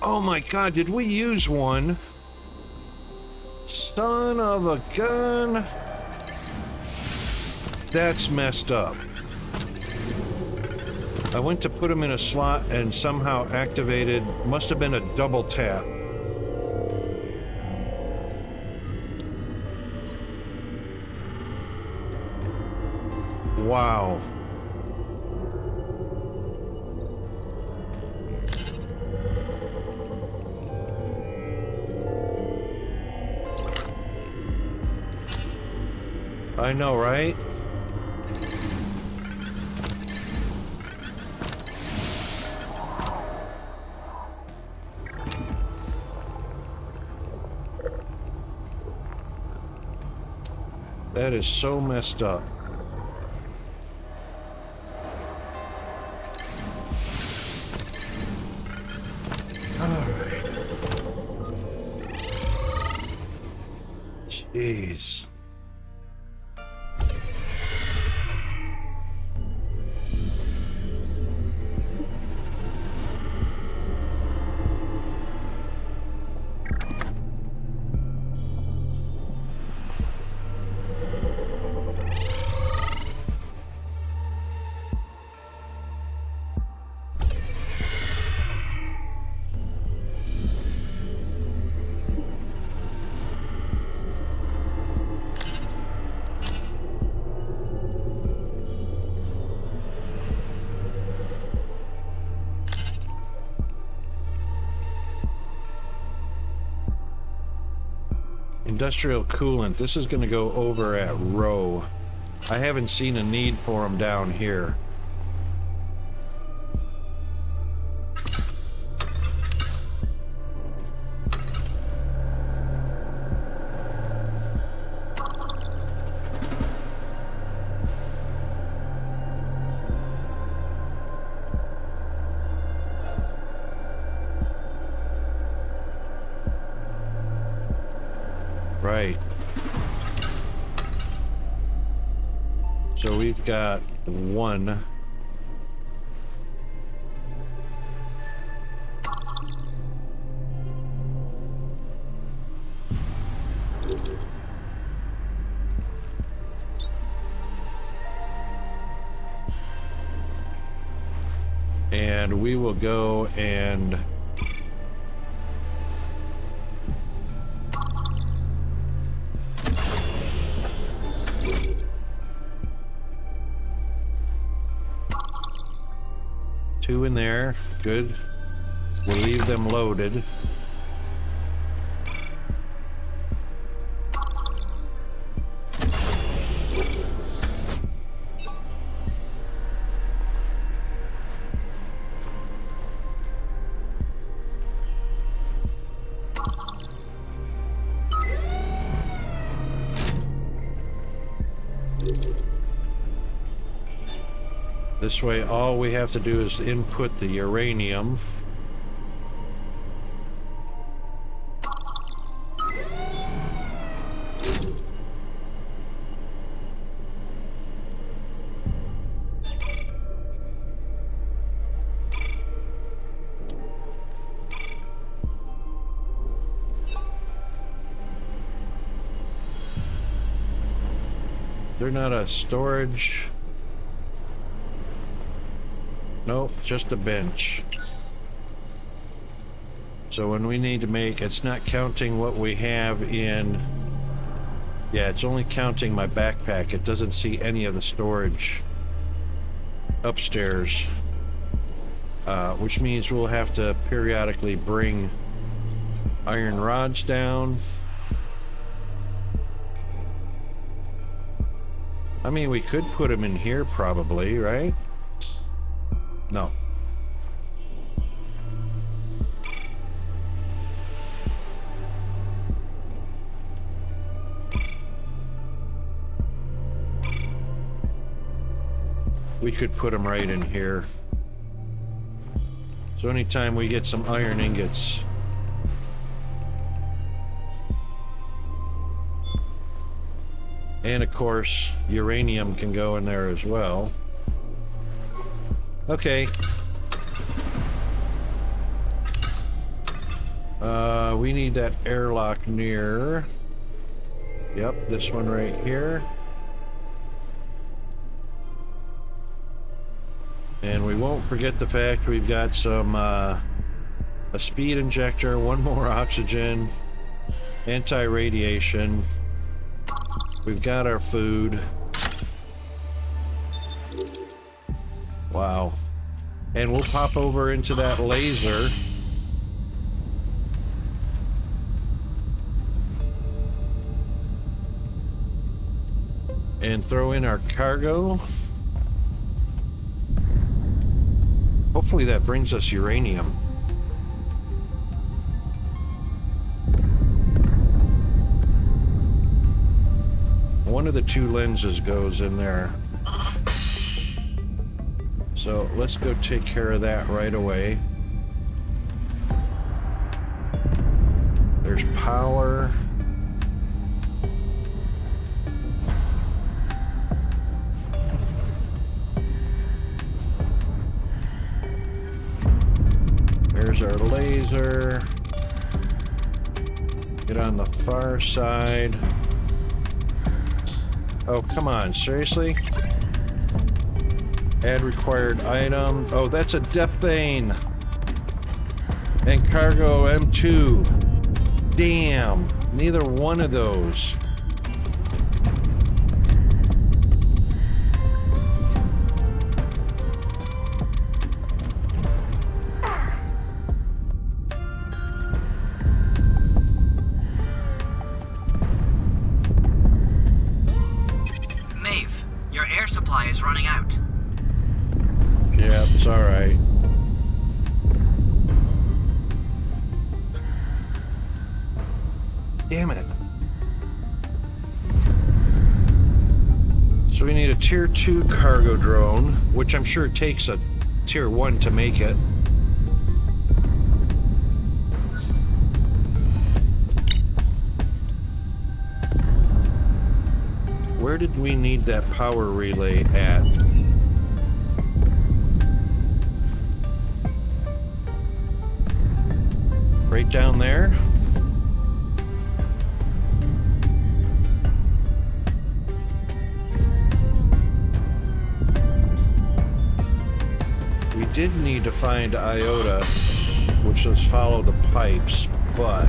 Oh my god, did we use one? Son of a gun. That's messed up. I went to put him in a slot and somehow activated, must have been a double tap. Wow. I know, right? That is so messed up. Jeez. Industrial coolant. This is going to go over at row. I haven't seen a need for them down here. Right. So we've got one. And we will go and two in there. Good. We'll leave them loaded. This way, all we have to do is input the uranium. They're not a storage. Nope, just a bench. So when we need to make, it's not counting what we have in, yeah, it's only counting my backpack. It doesn't see any of the storage upstairs, which means we'll have to periodically bring iron rods down. I mean, we could put them in here probably, right? No. We could put them right in here. So anytime we get some iron ingots, and of course uranium can go in there as well. Okay. We need that airlock near. Yep, this one right here. And we won't forget the fact we've got some, a speed injector, one more oxygen, anti-radiation. We've got our food. Wow. And we'll pop over into that laser. And throw in our cargo. Hopefully that brings us uranium. One of the two lenses goes in there. So let's go take care of that right away. There's power. There's our laser. Get on the far side. Oh, come on, seriously? Add required item. Oh, that's a depthane. And cargo M2. Damn, neither one of those. supply is running out. Yeah, it's alright. Damn it. So we need a tier 2 cargo drone, which I'm sure it takes a tier 1 to make it. Where did we need that power relay at? Right down there? We did need to find Iota, which was follow the pipes, but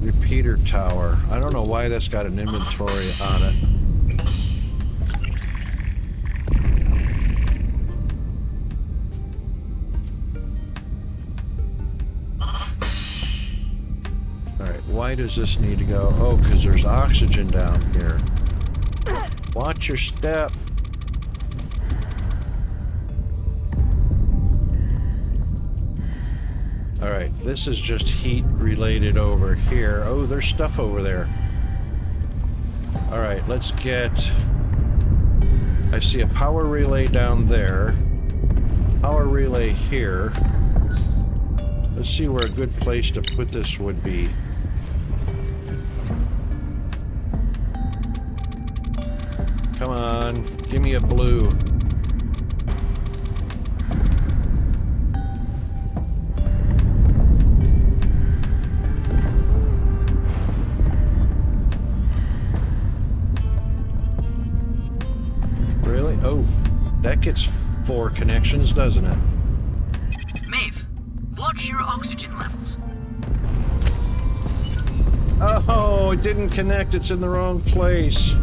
repeater tower. I don't know why that's got an inventory on it. Why does this need to go? Oh, because there's oxygen down here. Watch your step. Alright, this is just heat related over here. Oh, there's stuff over there. Alright, let's get... I see a power relay down there. Power relay here. Let's see where a good place to put this would be. Come on, give me a blue. Really? Oh, that gets 4 connections, doesn't it? Maeve, watch your oxygen levels. Oh, it didn't connect. It's in the wrong place.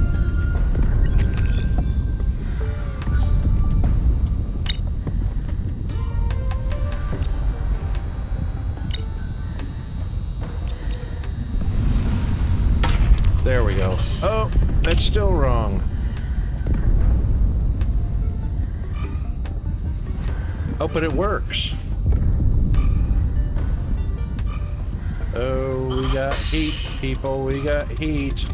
There we go. Oh, that's still wrong. Oh, but it works. Oh, we got heat, people. We got heat.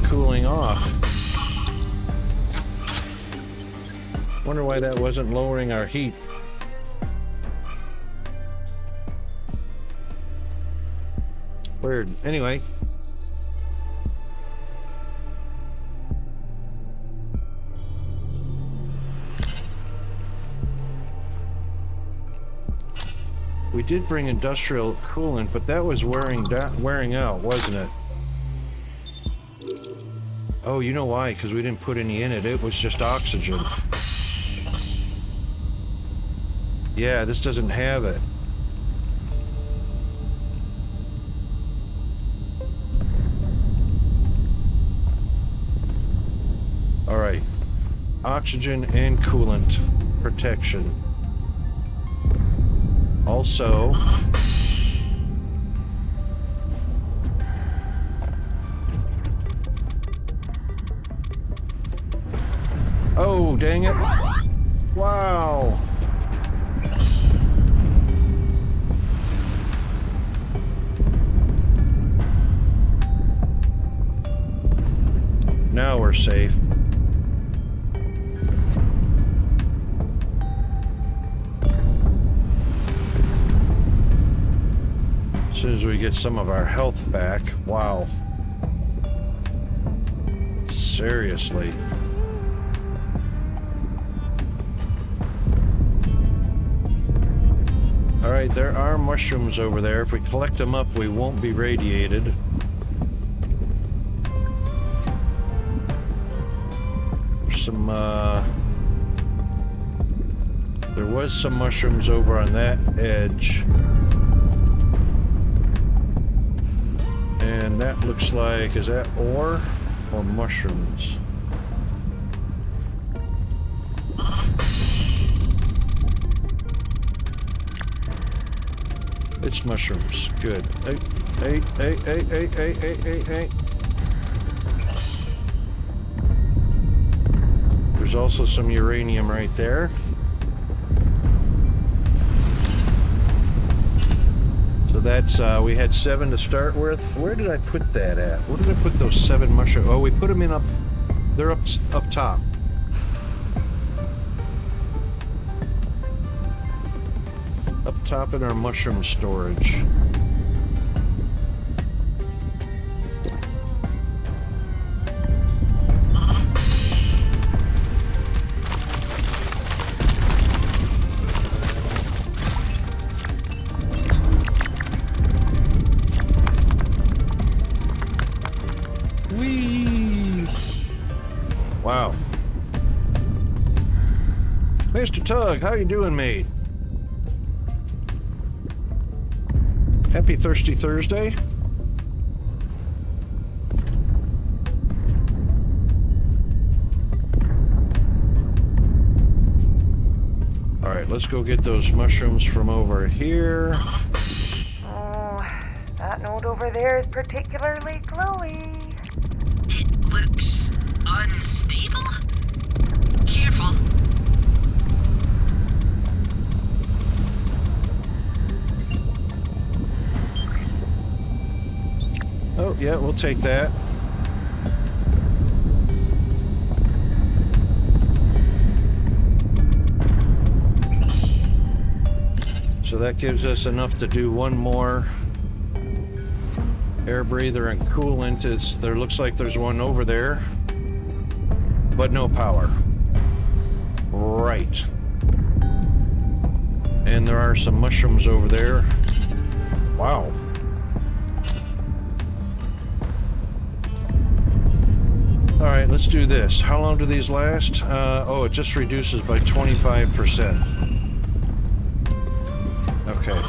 Cooling off. Wonder why that wasn't lowering our heat. Weird. Anyway. We did bring industrial coolant, but that was wearing out, wasn't it? Oh, you know why? Because we didn't put any in it. It was just oxygen. Yeah, this doesn't have it. All right. Oxygen and coolant protection. Also... Oh, dang it. Wow. Now we're safe. As soon as we get some of our health back. Wow. Seriously. Alright, there are mushrooms over there. If we collect them up, we won't be radiated. some, there was some mushrooms over on that edge. And that looks like, is that ore or mushrooms? It's mushrooms. Good. Hey. There's also some uranium right there. So that's, we had 7 to start with. Where did I put that at? Where did I put those 7 mushrooms? Oh, we put them in up, they're up top. Up top in our mushroom storage. Wow. Mr. Tug, how you doing, mate? Happy Thirsty Thursday. All right, let's go get those mushrooms from over here. Oh, that node over there is particularly glowy. It looks unstable? Careful. Oh, yeah, we'll take that. So that gives us enough to do one more air breather and coolant. There looks like there's one over there, but no power. Right. And there are some mushrooms over there. Wow. All right, let's do this. How long do these last? Oh, it just reduces by 25%. Okay.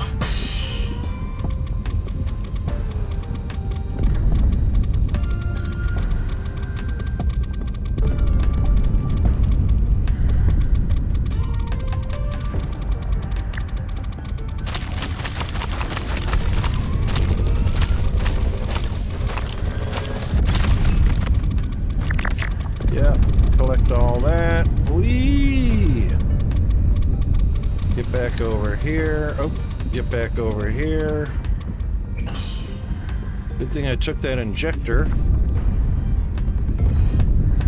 Yeah, collect all that. Whee! Get back over here. Oh, get back over here. Good thing I took that injector.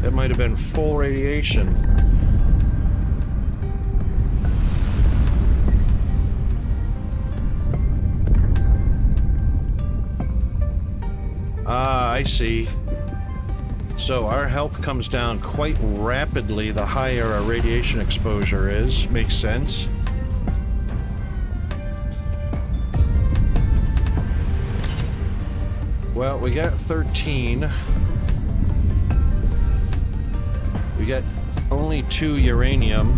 That might have been full radiation. Ah, I see. So our health comes down quite rapidly the higher our radiation exposure is. Makes sense. Well, we got 13. We got only 2 uranium.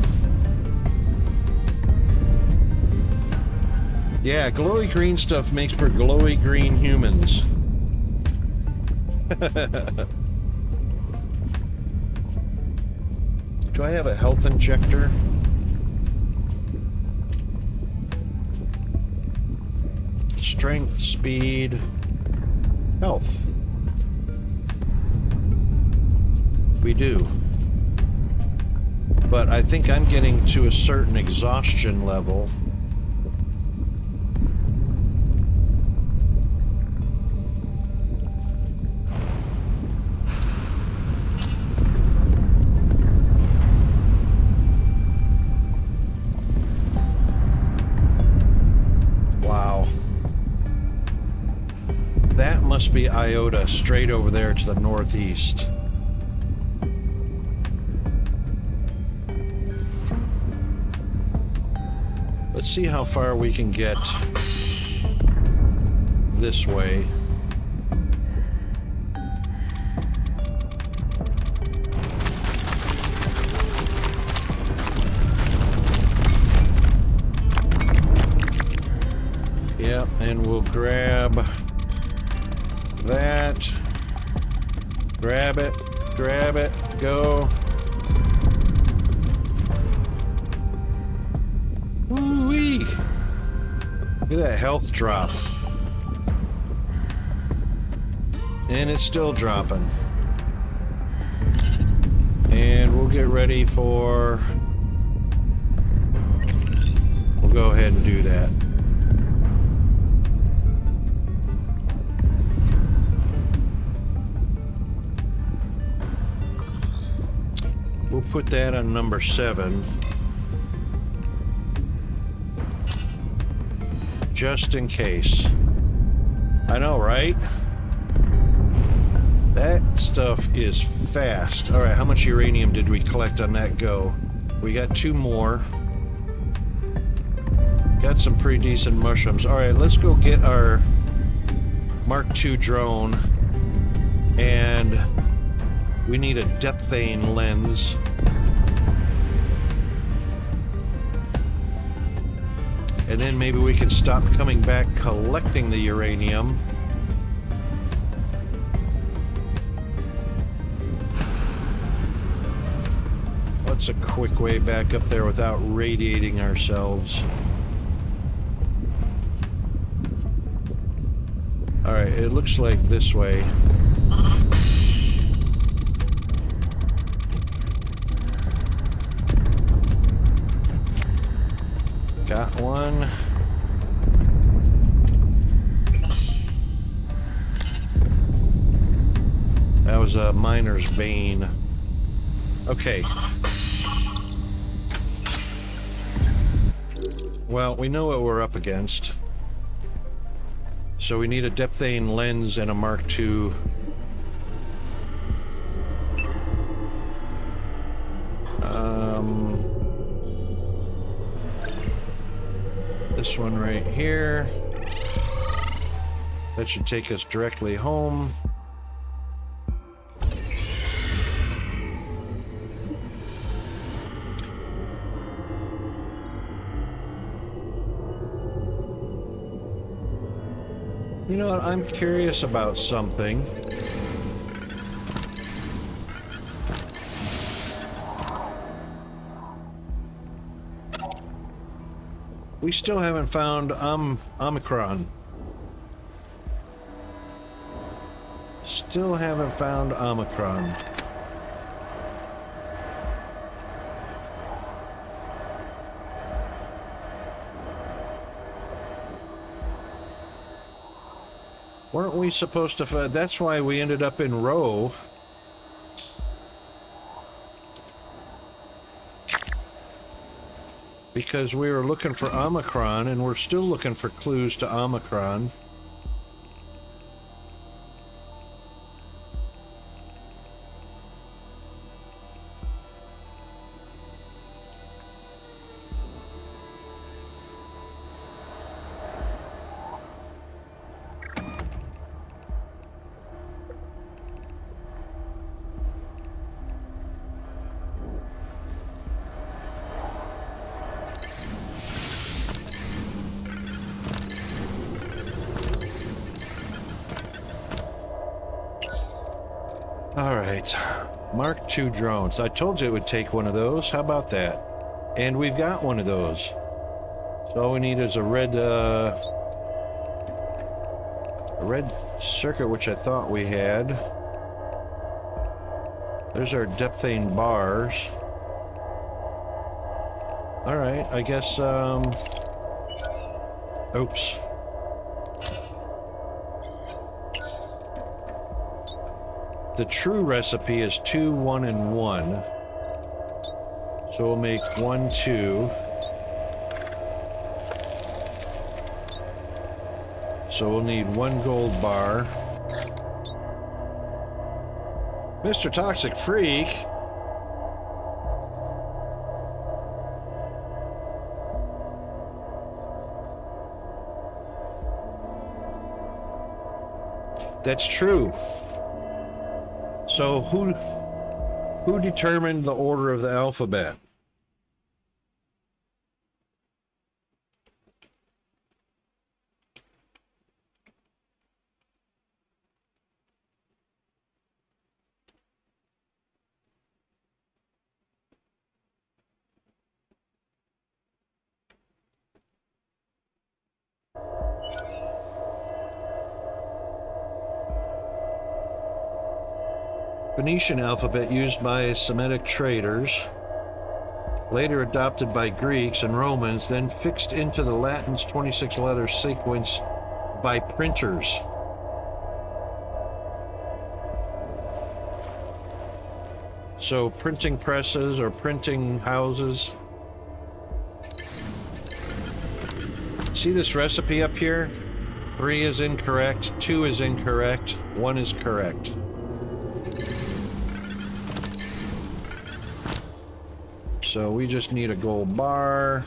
Yeah, glowy green stuff makes for glowy green humans. Do I have a health injector? Strength, speed, health. We do. But I think I'm getting to a certain exhaustion level. Must be Iota straight over there to the northeast. Let's see how far we can get this way. And we'll grab that. Grab it, go. Woo-wee! Look at that health drop. And it's still dropping. And we'll get ready for... We'll go ahead and do that. We'll put that on number 7. Just in case. I know, right? That stuff is fast. Alright, how much uranium did we collect on that go? We got 2 more. Got some pretty decent mushrooms. Alright, let's go get our Mark II drone. And we need a depthane lens. And then maybe we can stop coming back collecting the uranium. What's a quick way back up there without radiating ourselves? Alright, it looks like this way. Got one. That was a miner's bane. Okay. Well, we know what we're up against. So we need a depthane lens and a Mark II. This one right here. That should take us directly home. You know what? I'm curious about something. We still haven't found Omicron. Still haven't found Omicron. Weren't we supposed to find... That's why we ended up in Row. Because we were looking for Omicron, and we're still looking for clues to Omicron. Alright, Mark II drones. I told you it would take one of those. How about that? And we've got one of those. So all we need is a red circuit, which I thought we had. There's our depthane bars. Alright, I guess, oops. The true recipe is 2, 1, and 1. So we'll make 1, 2. So we'll need 1 gold bar. Mr. Toxic Freak. That's true. So who determined the order of the alphabet? Phoenician alphabet used by Semitic traders, later adopted by Greeks and Romans, then fixed into the Latin's 26-letter sequence by printers. So printing presses or printing houses. See this recipe up here? 3 is incorrect, 2 is incorrect, 1 is correct. So we just need a gold bar.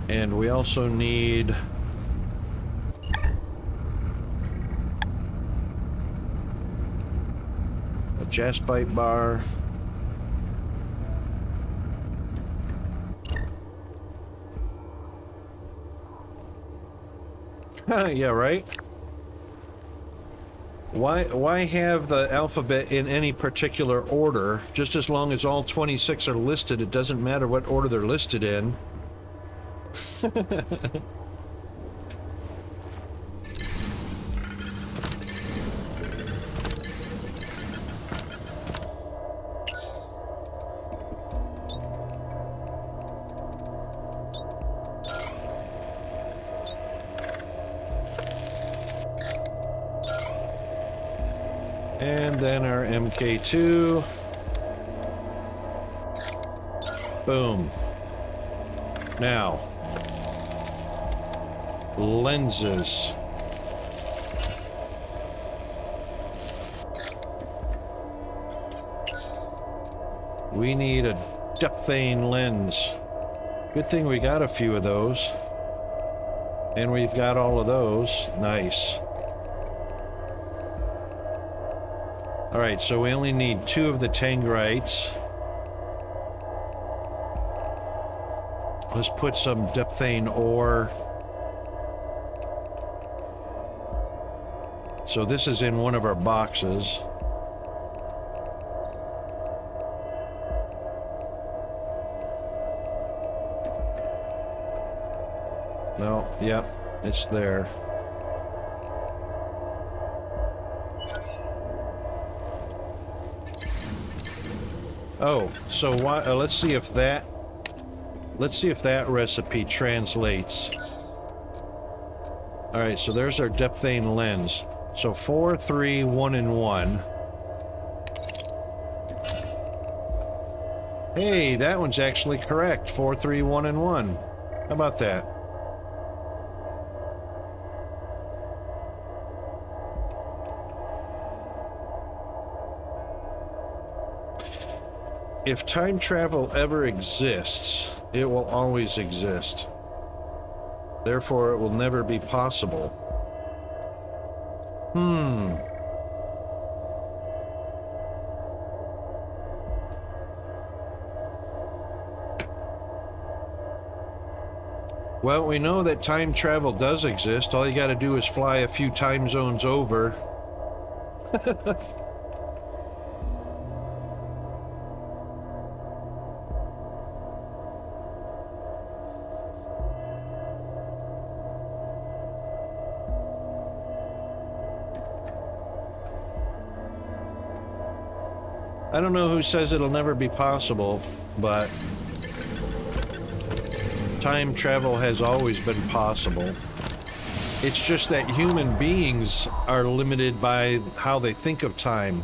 And we also need a jaspite bar. Yeah, right? Why have the alphabet in any particular order? Just as long as all 26 are listed, it doesn't matter what order they're listed in. And then our MK2. Boom. Now, lenses. We need a depthane lens. Good thing we got a few of those. And we've got all of those. Nice. Alright, so we only need 2 of the tangrites. Let's put some depthane ore. So this is in one of our boxes. No, yep, it's there. Oh, so why, let's see if that recipe translates. All right, so there's our depthane lens. So 4, 3, 1, and 1. Hey, that one's actually correct. 4, 3, 1, and 1. How about that? If time travel ever exists, it will always exist. Therefore, it will never be possible. Well, we know that time travel does exist. All you gotta do is fly a few time zones over. I don't know who says it'll never be possible, but time travel has always been possible. It's just that human beings are limited by how they think of time.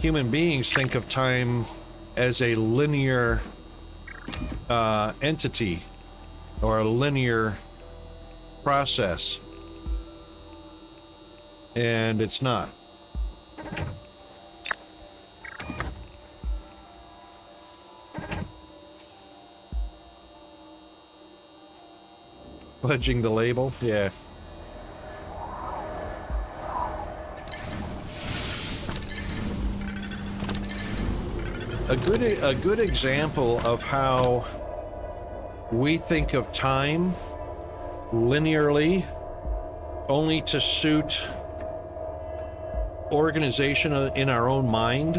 Human beings think of time as a linear entity or a linear process, and it's not. Pledging the label, yeah. A good example of how we think of time linearly only to suit organization in our own mind.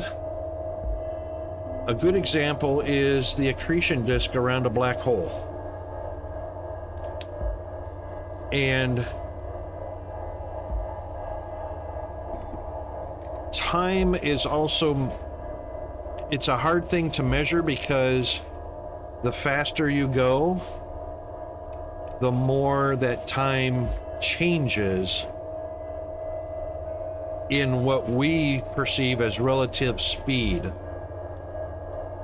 A good example is the accretion disk around a black hole. And time is also, it's a hard thing to measure because the faster you go, the more that time changes in what we perceive as relative speed.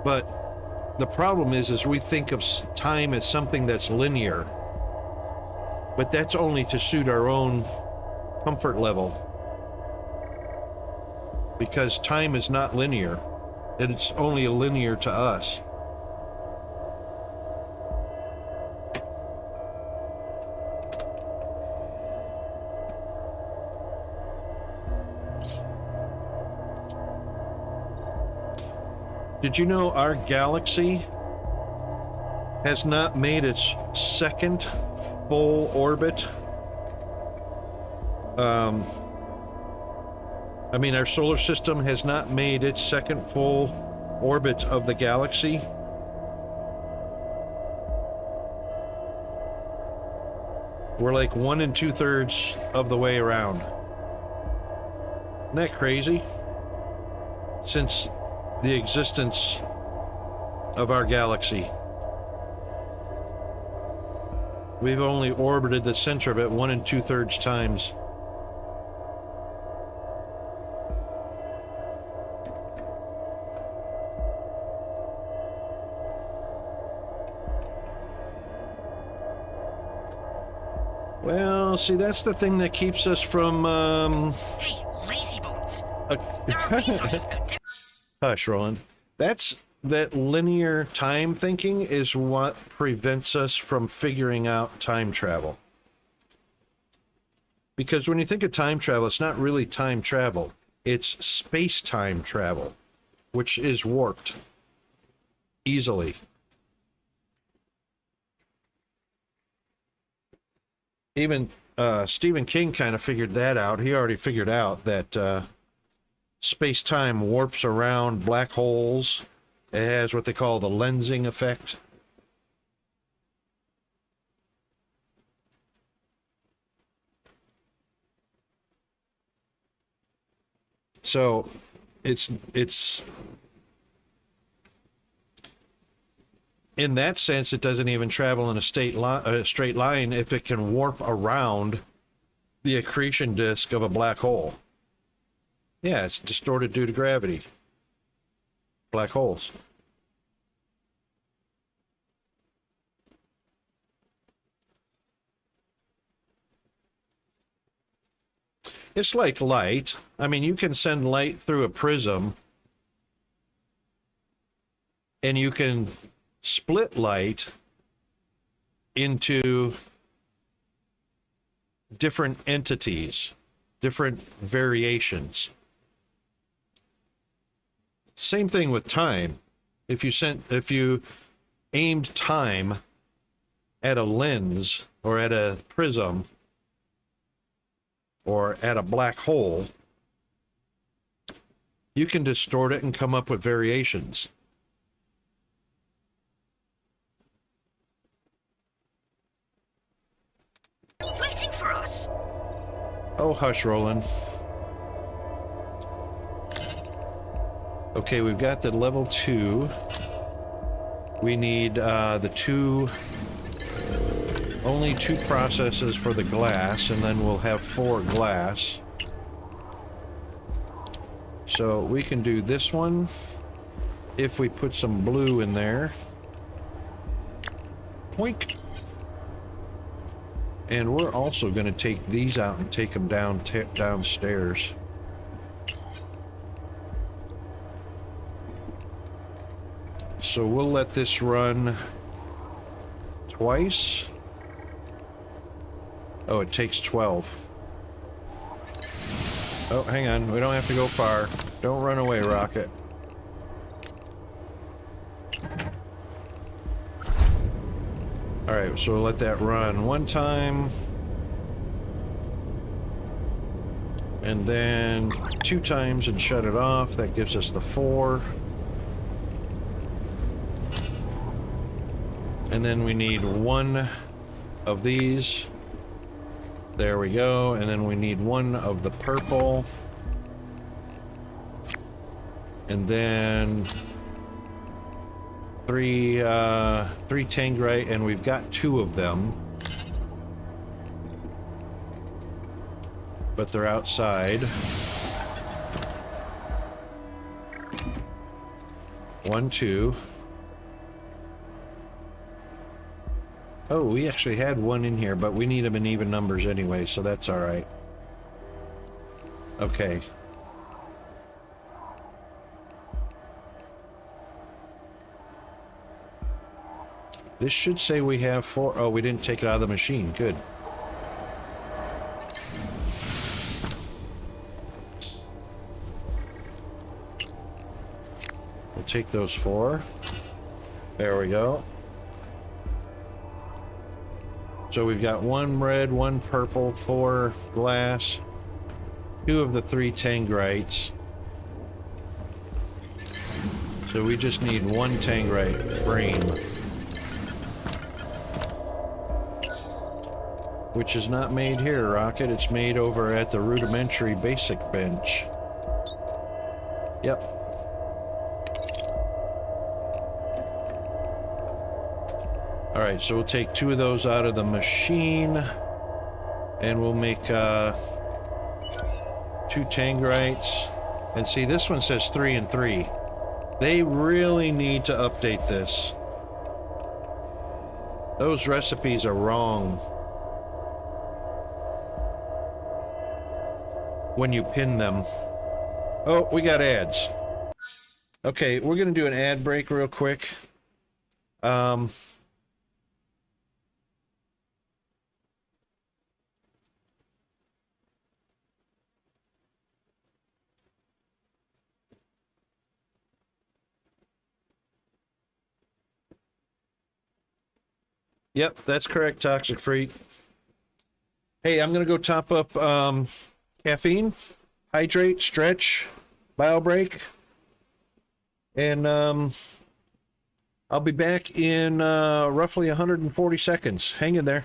But the problem is we think of time as something that's linear, but that's only to suit our own comfort level, because time is not linear. It's only linear to us. Did you know our galaxy has not made its second full orbit? Our solar system has not made its second full orbit of the galaxy. We're like 1 2/3 of the way around. Isn't that crazy? Since the existence of our galaxy, we've only orbited the center of it 1 2/3 times. Well, see, that's the thing that keeps us from, Hey, lazy bones. There are resources out there. Hush, Roland. That linear time thinking is what prevents us from figuring out time travel. Because when you think of time travel, it's not really time travel. It's space-time travel, which is warped easily. Even Stephen King kind of figured that out. He already figured out that space-time warps around black holes. It has what they call the lensing effect. So it's in that sense, it doesn't even travel in a straight line if it can warp around the accretion disk of a black hole. Yeah, it's distorted due to gravity. Black holes. It's like light. You can send light through a prism, and you can split light into different entities, different variations. Same thing with time. If you aimed time at a lens or at a prism or at a black hole, you can distort it and come up with variations. Waiting for us. Oh, hush, Roland. Okay, we've got the level 2. We need only 2 processes for the glass, and then we'll have 4 glass. So we can do this one if we put some blue in there. Poink. And we're also going to take these out and take them downstairs. So we'll let this run twice. Oh, it takes 12. Oh, hang on. We don't have to go far. Don't run away, Rocket. Alright, so we'll let that run 1 time. And then 2 times and shut it off. That gives us the 4. And then we need 1 of these. There we go. And then we need 1 of the purple. And then three Tangrite, and we've got 2 of them. But they're outside. 1, 2. Oh, we actually had 1 in here, but we need them in even numbers anyway, so that's all right. Okay. This should say we have 4. Oh, we didn't take it out of the machine. Good. We'll take those 4. There we go. So we've got 1 red, 1 purple, 4 glass, 2 of the 3 Tangrites. So we just need 1 Tangrite frame. Which is not made here, Rocket. It's made over at the rudimentary basic bench. Yep. Alright, so we'll take 2 of those out of the machine. And we'll make 2 Tangrites. And see, this one says 3 and 3. They really need to update this. Those recipes are wrong. When you pin them. Oh, we got ads. Okay, we're gonna do an ad break real quick. Yep, that's correct, Toxic Freak. Hey, I'm gonna go top up caffeine, hydrate, stretch, bio break, and I'll be back in roughly 140 seconds. Hang in there.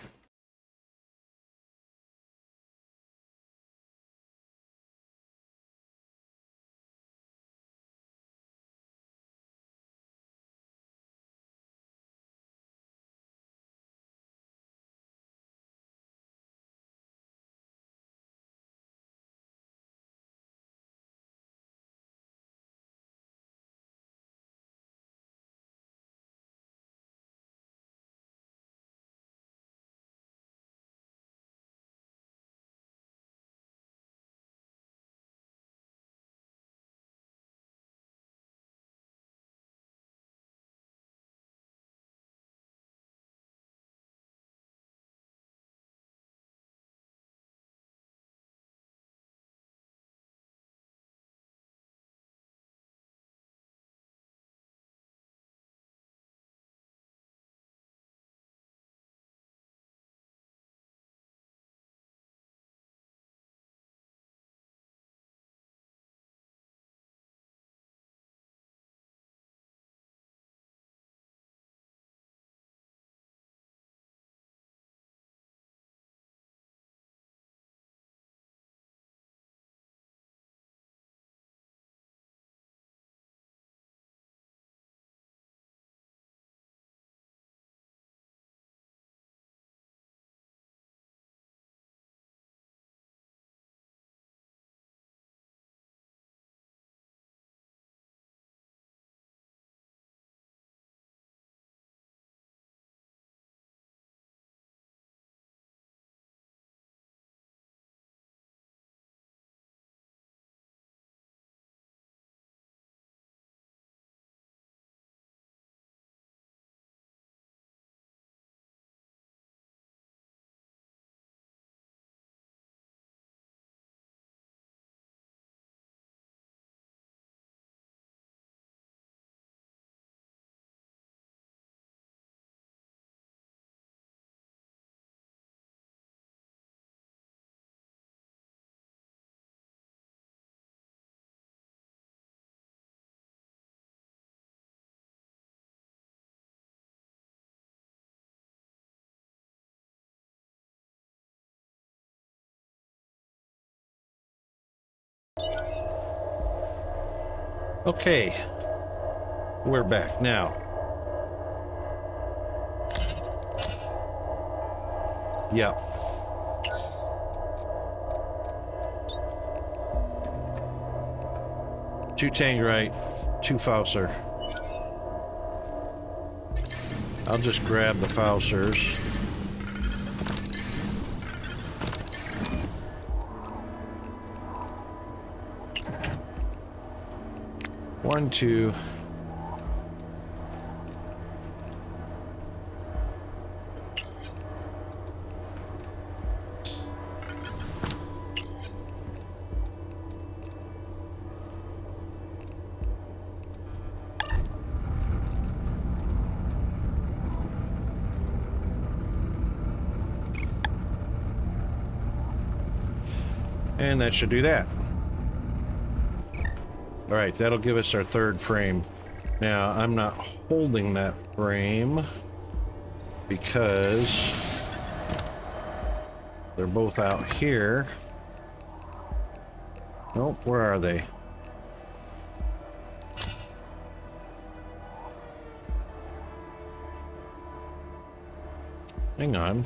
Okay. We're back now. Yep. Two Tangerite, two Faucer. I'll just grab the Faucers. One, two. And that should do that. All right, that'll give us our third frame. Now, I'm not holding that frame because they're both out here. Nope, where are they? Hang on.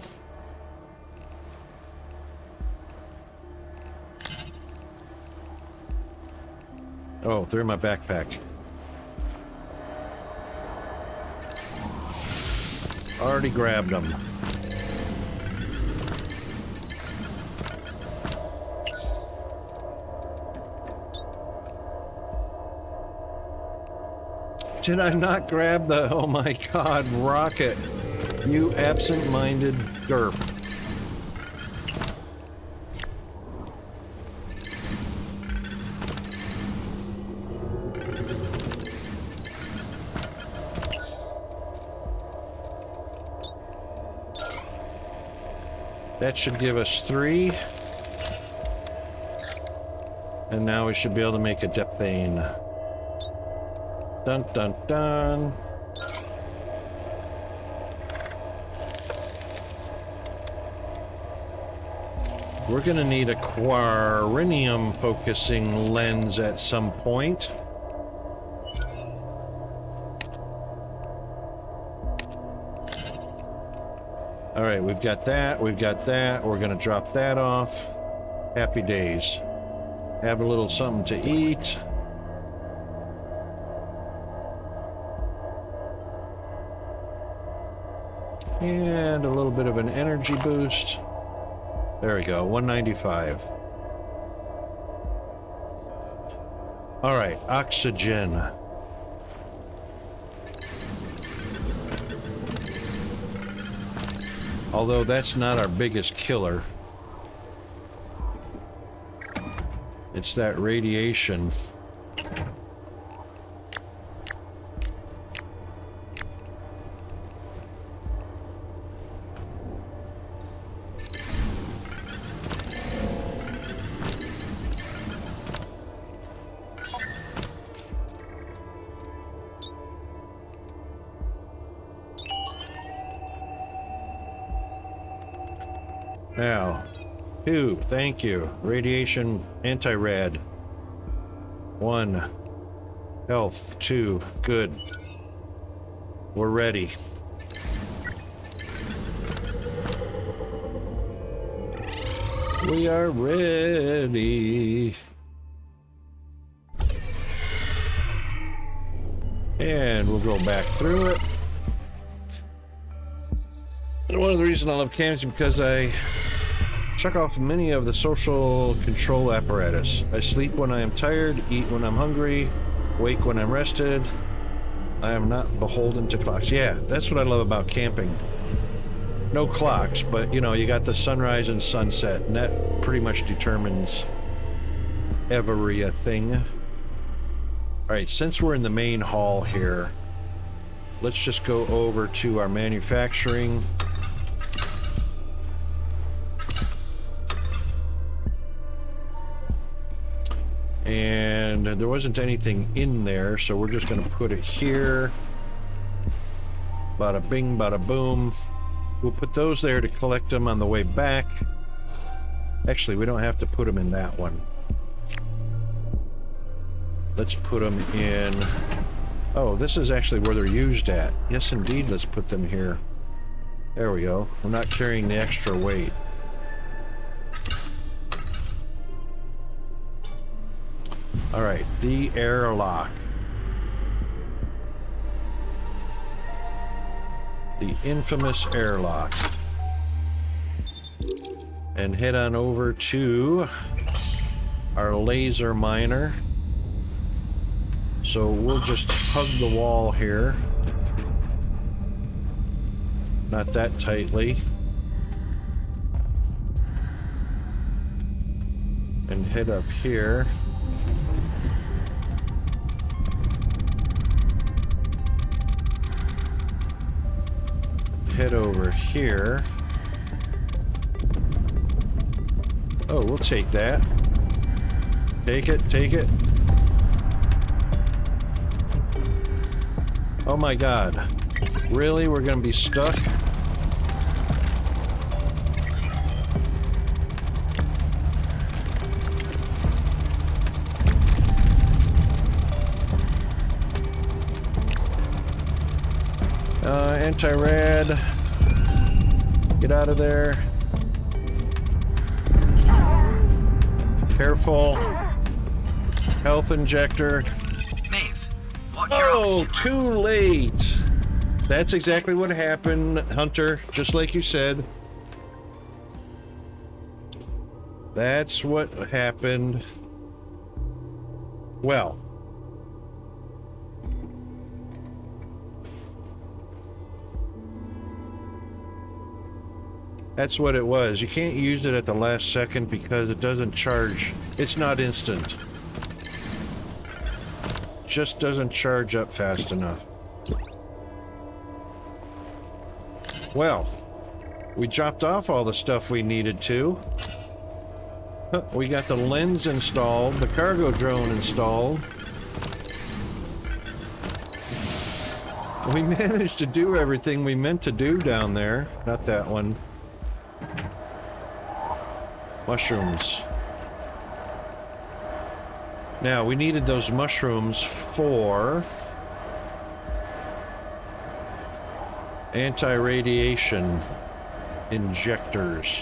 Oh, they're in my backpack. Already grabbed them. Did I not grab the, oh my god, rocket? You absent-minded derp. That should give us 3. And now we should be able to make a depthane. Dun dun dun. We're gonna need a quarinium focusing lens at some point. All right, we've got that, we've got that. We're gonna drop that off. Happy days. Have a little something to eat. And a little bit of an energy boost. There we go, 195. All right, oxygen. Although that's not our biggest killer. It's that radiation. Now, 2, thank you. Radiation anti-rad. 1, health. 2, good. We're ready. We are ready. And we'll go back through it. And one of the reasons I love camping is because I check off many of the social control apparatus. I sleep when I am tired, eat when I'm hungry, wake when I'm rested. I am not beholden to clocks. Yeah, that's what I love about camping. No clocks, but you know, you got the sunrise and sunset, and that pretty much determines everything. All right, since we're in the main hall here, let's just go over to our manufacturing. And there wasn't anything in there, so we're just going to put it here. Bada bing, bada boom. We'll put those there to collect them on the way back. Actually, we don't have to put them in that one. Let's put them in... Oh, this is actually where they're used at. Yes, indeed, let's put them here. There we go. We're not carrying the extra weight. Alright, the airlock. The infamous airlock. And head on over to our laser miner. So we'll just hug the wall here. Not that tightly. And head up here. Head over here. Oh, we'll take that. Take it, take it. Oh my god. Really? We're gonna be stuck? Anti-rad. Get out of there. Careful. Health injector. Maeve, watch your Oh, oxygen too levels. late. That's exactly what happened, Hunter, just like you said. That's what happened. Well. That's what it was. You can't use it at the last second because it doesn't charge. It's not instant. Just doesn't charge up fast enough. Well, we dropped off all the stuff we needed to. We got the lens installed, the cargo drone installed. We managed to do everything we meant to do down there. Not that one. Mushrooms. Now, we needed those mushrooms for anti-radiation injectors.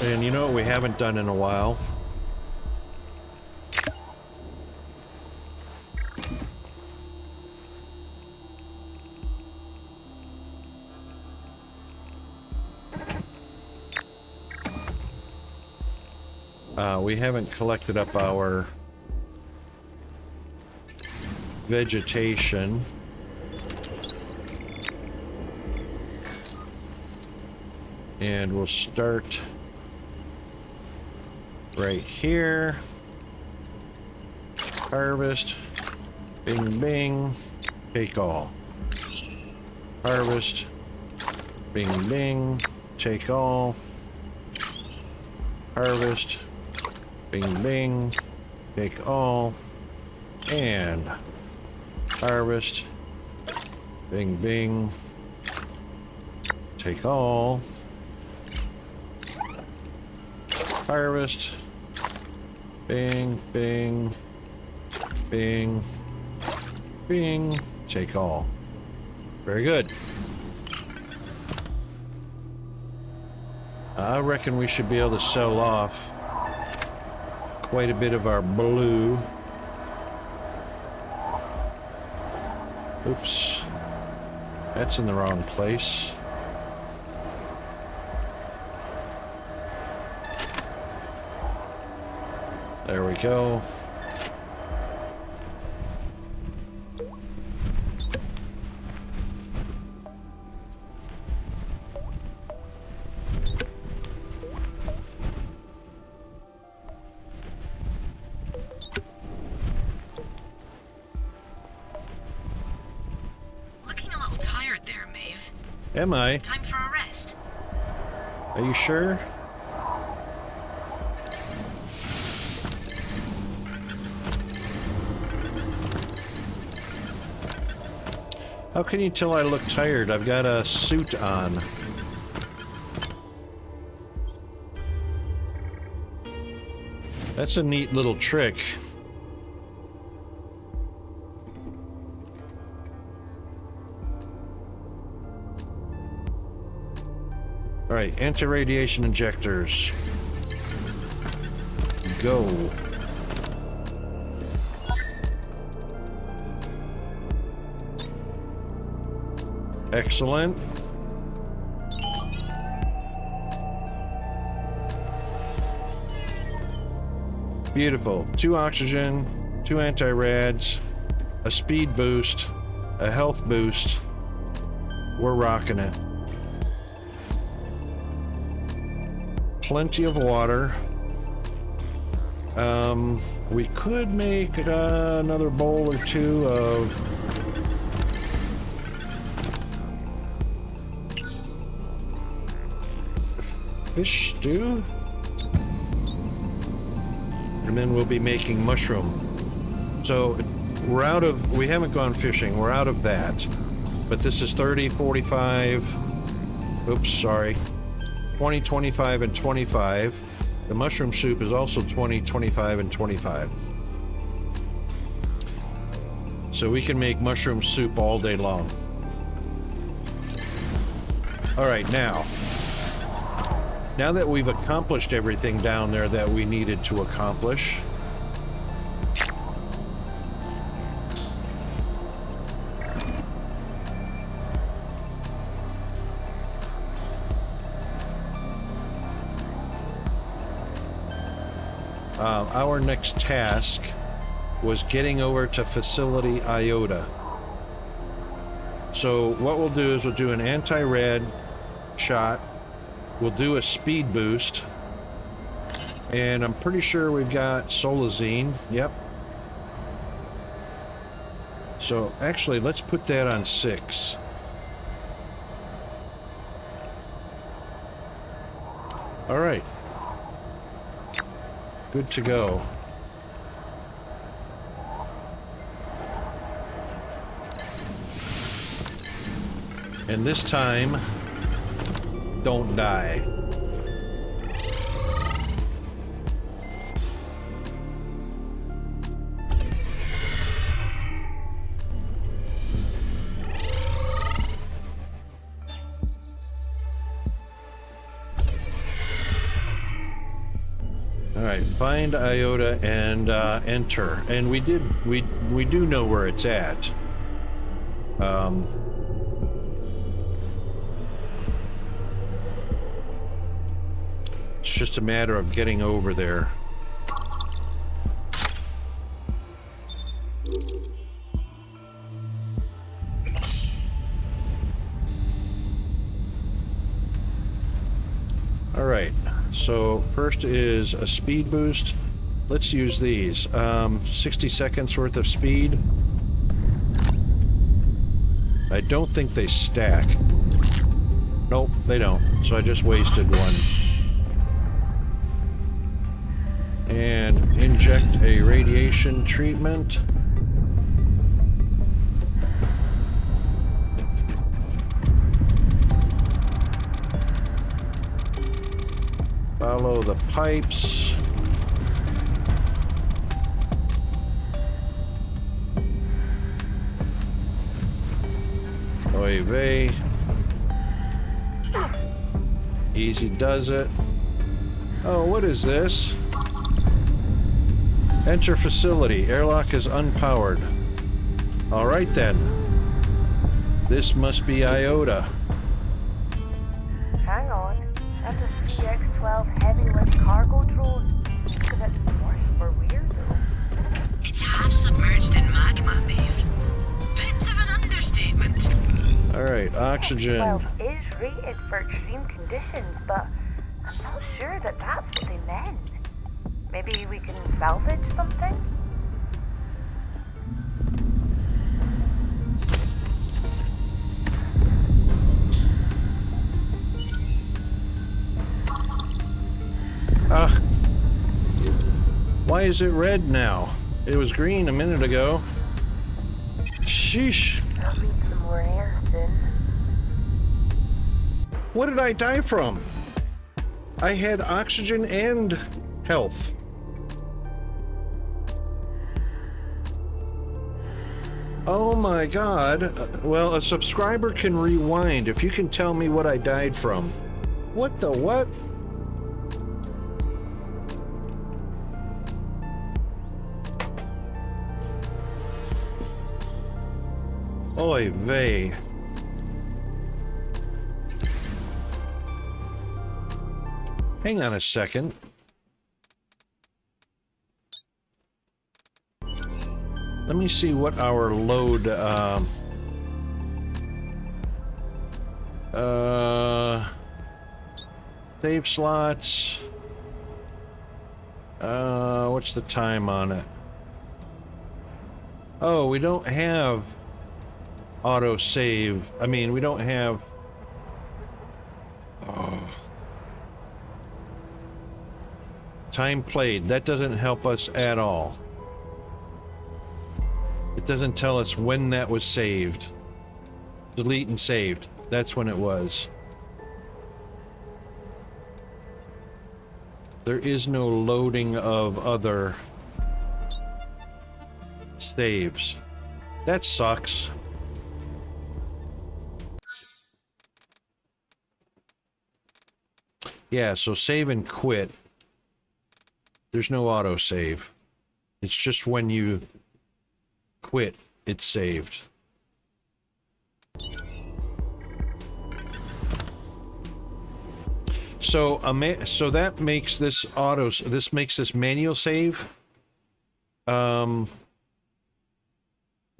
And you know what we haven't done in a while? We haven't collected up our vegetation. And we'll start right here. Harvest. Bing, bing. Take all. Harvest. Bing, bing. Take all. Harvest. Bing, bing. Take all. And harvest. Bing, bing. Take all. Harvest. Bing, bing. Bing. Bing. Take all. Very good. I reckon we should be able to sell off quite a bit of our blue. Oops. That's in the wrong place. There we go. Am I? Time for a rest. Are you sure? How can you tell I look tired? I've got a suit on. That's a neat little trick. All right, anti-radiation injectors. Go. Excellent. Beautiful. 2 oxygen, 2 anti-rads, a speed boost, a health boost. We're rocking it. Plenty of water. We could make another bowl or 2 of fish stew. And then we'll be making mushroom. So we're out of, we haven't gone fishing, we're out of that. But this is 30, 45, oops, sorry. 20, 25, and 25. The mushroom soup is also 20, 25, and 25. So we can make mushroom soup all day long. All right, now that we've accomplished everything down there that we needed to accomplish, our next task was getting over to facility Iota. So what we'll do is we'll do an anti-red shot, we'll do a speed boost, and I'm pretty sure we've got Solazine. Yep. So actually, let's put that on 6. All right. Good to go. And this time, don't die. All right, find Iota and enter. And we do know where it's at. It's just a matter of getting over there. All right, so first is a speed boost. Let's use these. 60 seconds worth of speed. I don't think they stack. Nope, they don't. So I just wasted one. And inject a radiation treatment. Follow the pipes. Oy vey. Easy does it. Oh, what is this? Enter facility. Airlock is unpowered. All right then. This must be Iota. Hang on. That's a CX-12 heavy-lift cargo drone. It's a bit worse for weird, though. It's half submerged in magma, Maeve. Bit of an understatement. All right, oxygen. CX-12 is rated for extreme conditions, but I'm not sure that that's what they meant. Maybe we can salvage something? Ugh. Why is it red now? It was green a minute ago. Sheesh. I'll need some more air soon. What did I die from? I had oxygen and health. Oh my god. Well, a subscriber can rewind if you can tell me what I died from. What the what? Oy vey. Hang on a second. Let me see what our load, save slots. What's the time on it? Oh, we don't have auto save. I mean, we don't have... Oh. Time played. That doesn't help us at all. It doesn't tell us when that was saved. Delete and saved. That's when it was. There is no loading of other saves. That sucks. Yeah, so save and quit. There's no auto save. It's just when you quit, it's saved. So so that makes this makes this manual save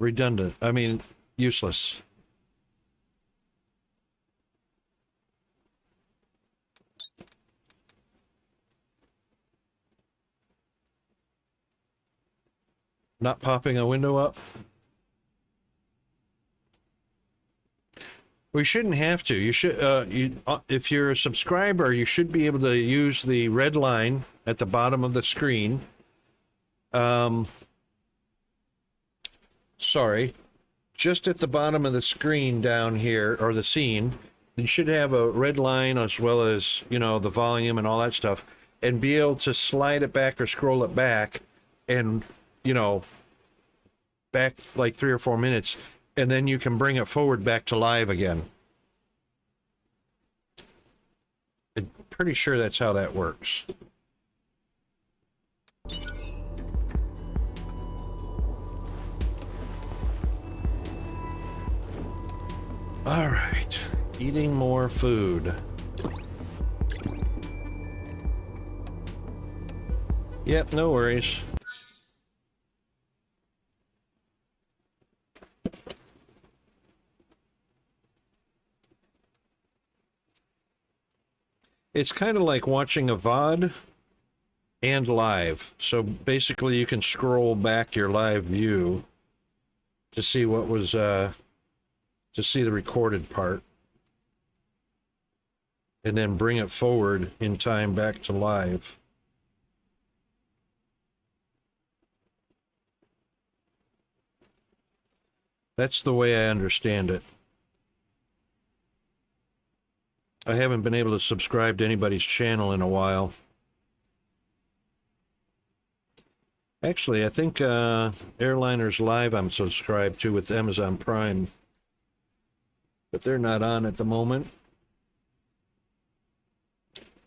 redundant. I mean, useless. Not popping a window up. We shouldn't have to. You should, if you're a subscriber, you should be able to use the red line at the bottom of the screen. Sorry, just at the bottom of the screen down here, or the scene, you should have a red line as well as, you know, the volume and all that stuff, and be able to slide it back or scroll it back, and, you know, back like 3 or 4 minutes. And then you can bring it forward back to live again. I'm pretty sure that's how that works. All right, eating more food. Yep, no worries. It's kind of like watching a VOD and live. So basically you can scroll back your live view to see what was, to see the recorded part. And then bring it forward in time back to live. That's the way I understand it. I haven't been able to subscribe to anybody's channel in a while. Actually, I think Airliners Live I'm subscribed to with Amazon Prime. But they're not on at the moment.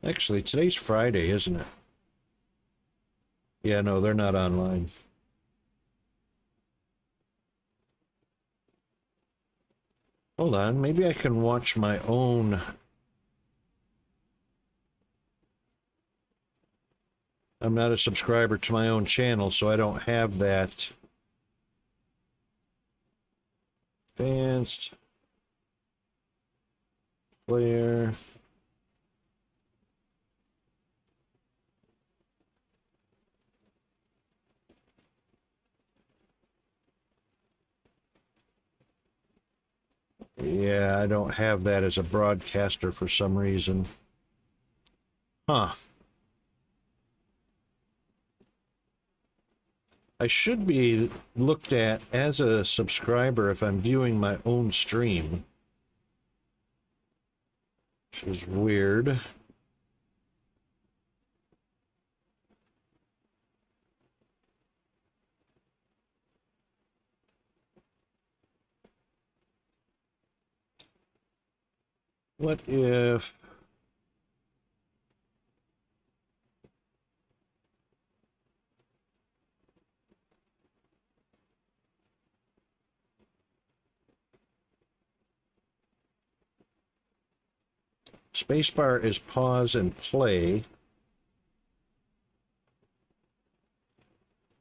Actually, today's Friday, isn't it? Yeah, no, they're not online. Hold on, maybe I can watch my own... I'm not a subscriber to my own channel, so I don't have that. Advanced. Player. Yeah, I don't have that as a broadcaster for some reason. Huh. I should be looked at as a subscriber if I'm viewing my own stream. Which is weird. What if... Spacebar is pause and play.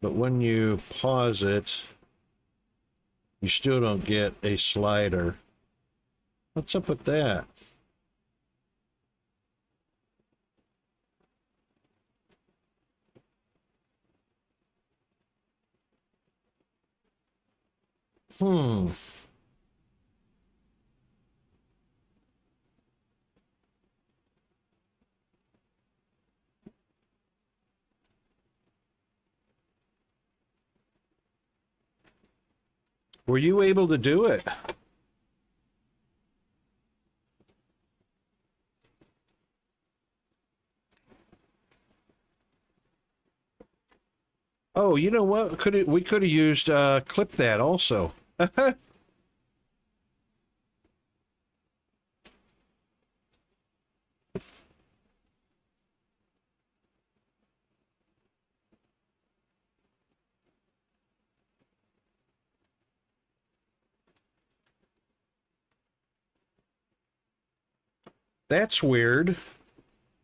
But when you pause it, you still don't get a slider. What's up with that? Hmm. Were you able to do it? Oh, you know what? We could have used clip that also. That's weird.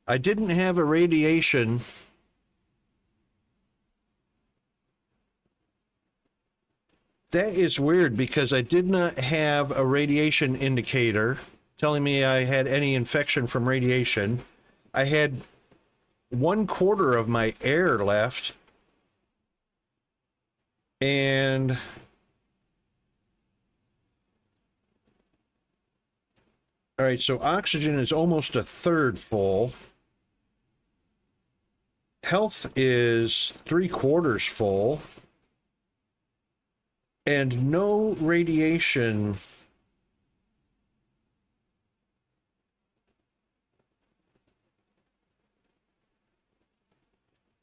I didn't have a radiation. That is weird because I did not have a radiation indicator telling me I had any infection from radiation. I had 1/4 of my air left. And all right, so oxygen is almost 1/3 full. Health is 3/4 full. And no radiation.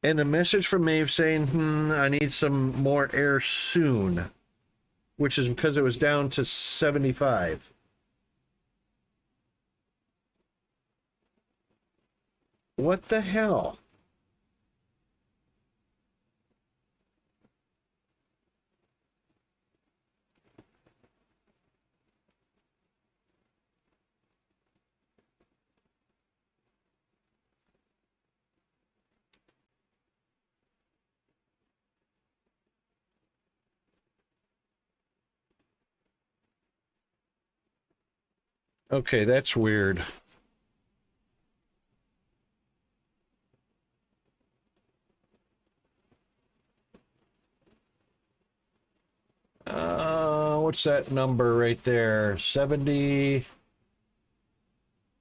And a message from Maeve saying, I need some more air soon, which is because it was down to 75. What the hell? Okay, that's weird. What's that number right there? 70.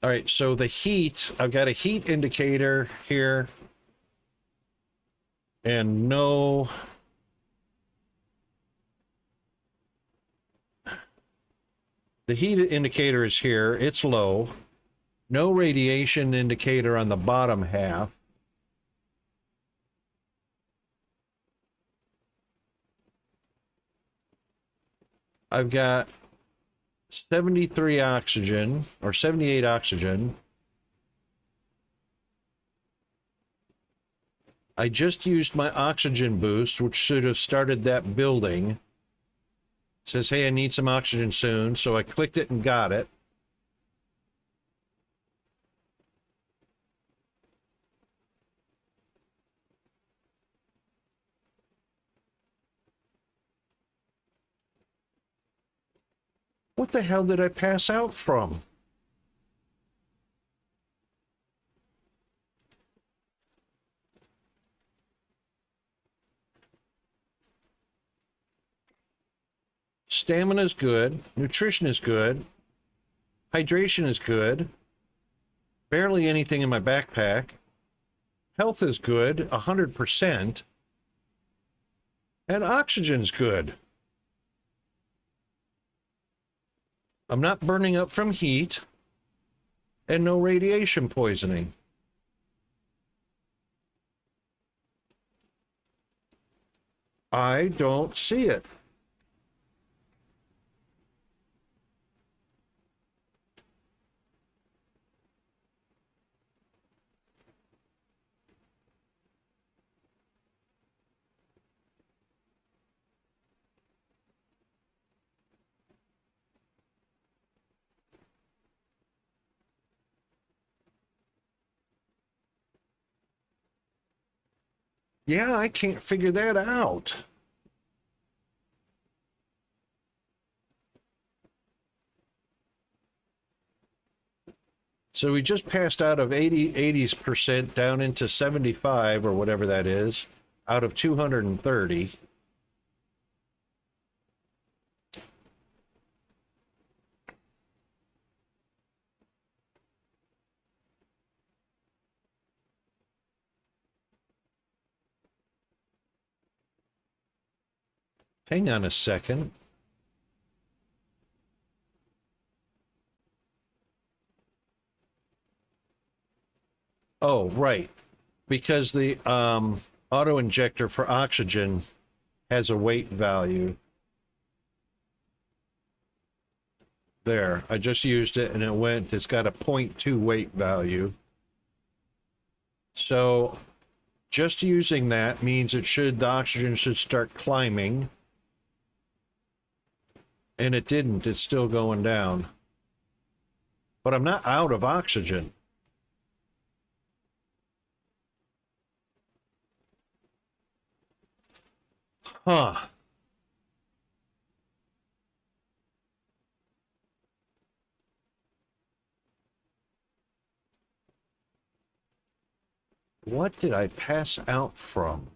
All right, so the heat, I've got a heat indicator here. And no... The heat indicator is here. It's low. No radiation indicator on the bottom half. I've got 73 oxygen, or 78 oxygen. I just used my oxygen boost, which should have started that building. It says, hey, I need some oxygen soon. So I clicked it and got it. What the hell did I pass out from? Stamina is good. Nutrition is good. Hydration is good. Barely anything in my backpack. Health is good, 100%. And oxygen's good. I'm not burning up from heat. And no radiation poisoning. I don't see it. Yeah, I can't figure that out. So we just passed out of 80% down into 75 or whatever that is, out of 230. Hang on a second. Oh, right. Because the auto injector for oxygen has a weight value. There, I just used it and it's got a 0.2 weight value. So just using that means the oxygen should start climbing. And it didn't, it's still going down. But I'm not out of oxygen. Huh. What did I pass out from?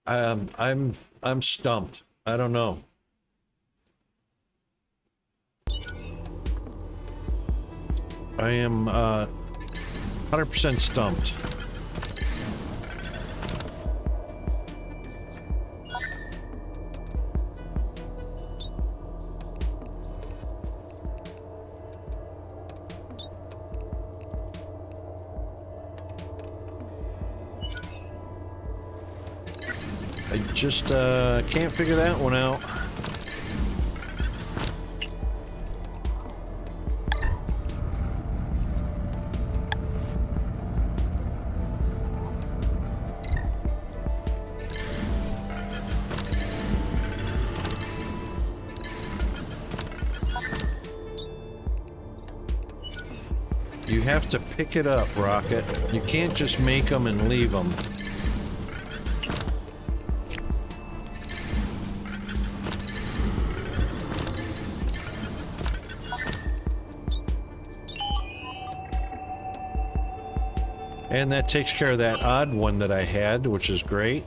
I'm stumped. I don't know. I am 100% stumped. I just can't figure that one out. You have to pick it up, Rocket. You can't just make them and leave them. And that takes care of that odd one that I had, which is great.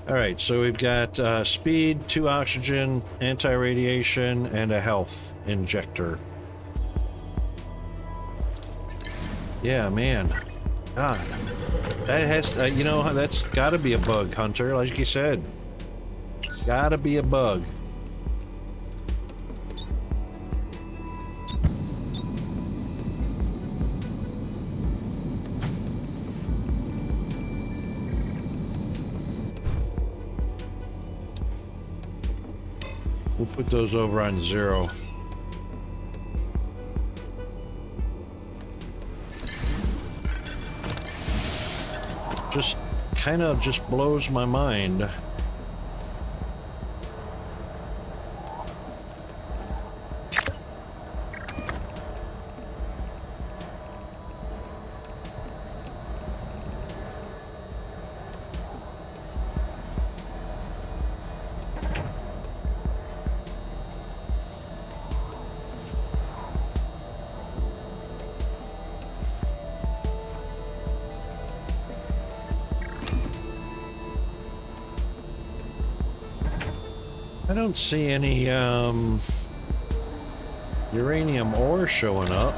All right, so we've got speed, 2 oxygen, anti-radiation, and a health injector. Yeah, man. God. That has, you know, that's gotta be a bug, Hunter, like you said. Gotta be a bug. We'll put those over on 0. Just kind of just blows my mind. I don't see any uranium ore showing up.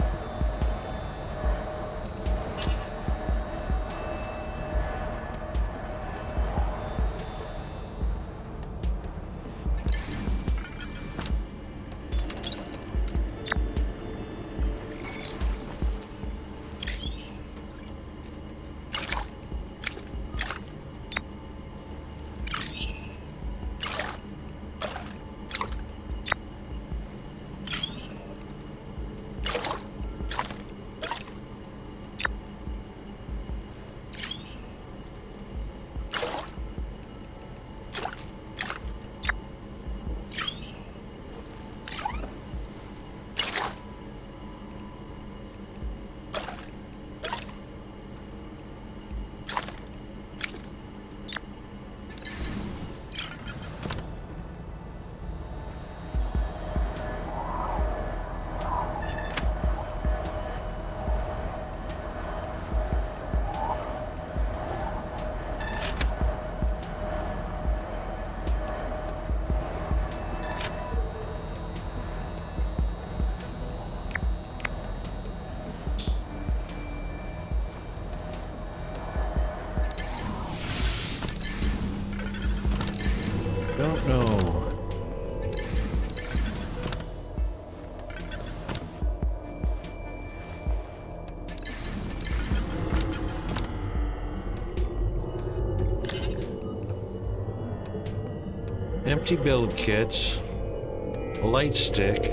empty build kit, a light stick.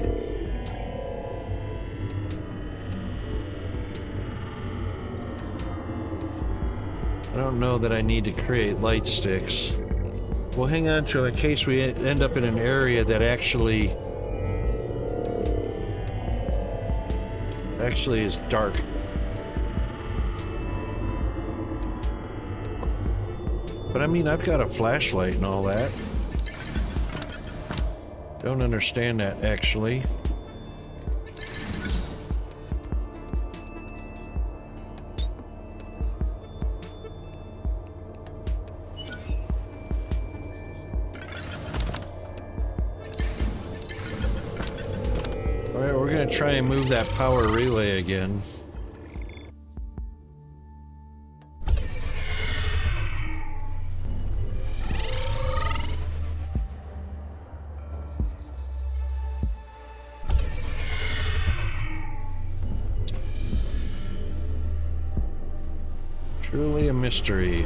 I don't know that I need to create light sticks. We'll hang on to it in case we end up in an area that actually is dark. But I mean, I've got a flashlight and all that. Don't understand that, actually. Alright, we're gonna try and move that power relay again. Truly a mystery.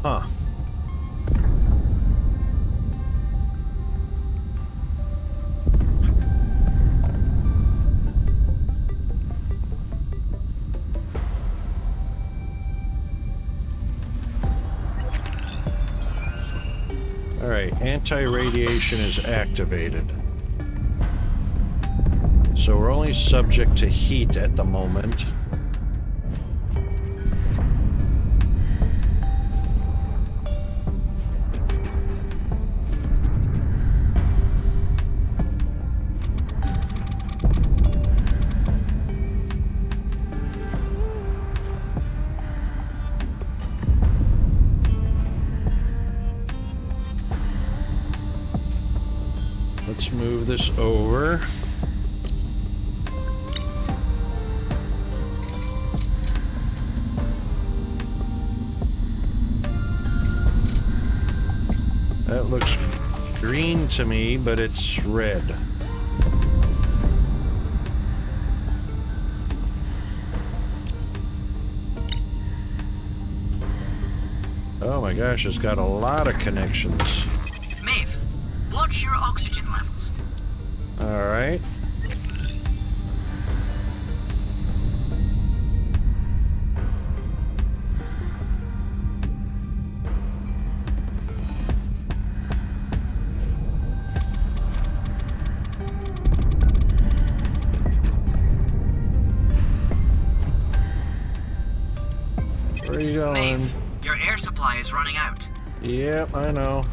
Huh. Alright, anti-radiation is activated. So we're only subject to heat at the moment. Let's move this over. That looks green to me, but it's red. Oh my gosh, it's got a lot of connections. Maeve, watch your oxygen levels. All right. Where are you going? Maeve, your air supply is running out. Yep, I know.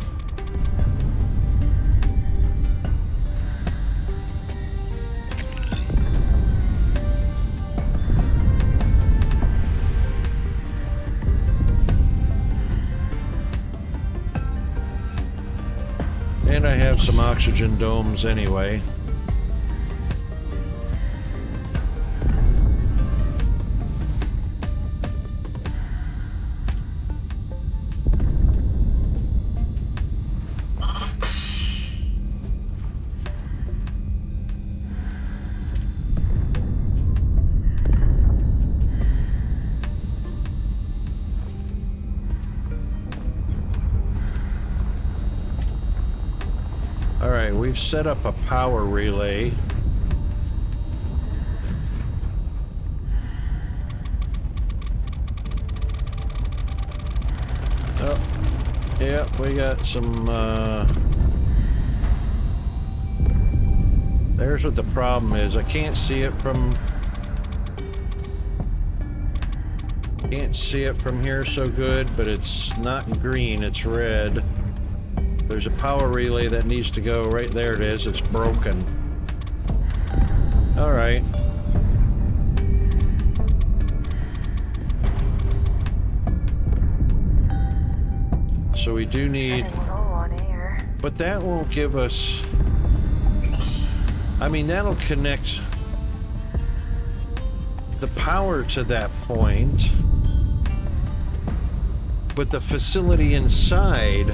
And I have some oxygen domes anyway. Alright, we've set up a power relay. Oh, yeah, we got some, there's what the problem is. I can't see it from... Can't see it from here so good, but it's not green, it's red. There's a power relay that needs to go right there. It is. It's broken. All right. So we do need... Running low on air. But that won't give us... I mean, that'll connect the power to that point, but the facility inside,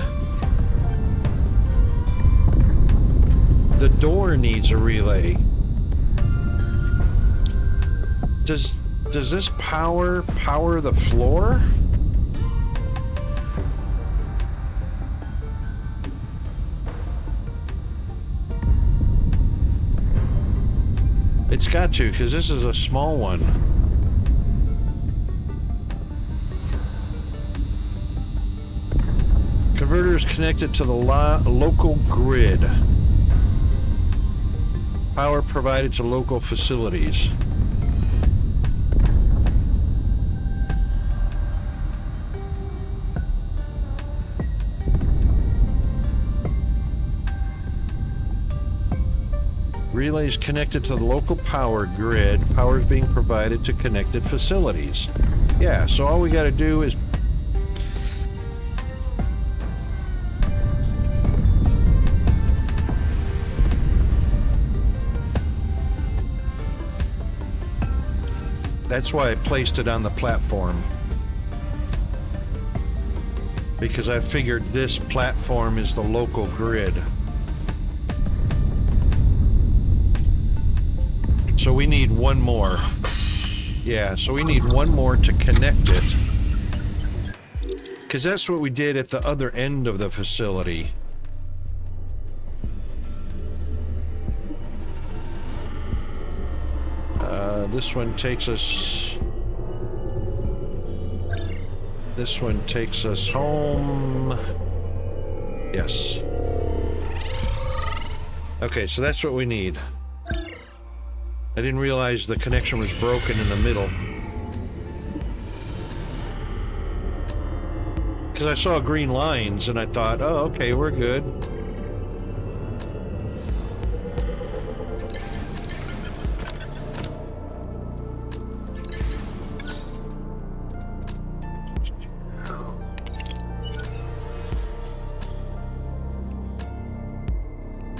the door needs a relay. Does this power the floor? It's got to, because this is a small one. Converter is connected to the local grid. Power provided to local facilities. Relays connected to the local power grid. Power is being provided to connected facilities. Yeah, so all we got to do is that's why I placed it on the platform. Because I figured this platform is the local grid. So we need one more. Yeah, so we need one more to connect it. Because that's what we did at the other end of the facility. This one takes us... This one takes us home. Yes. Okay, so that's what we need. I didn't realize the connection was broken in the middle. Because I saw green lines and I thought, oh, okay, we're good.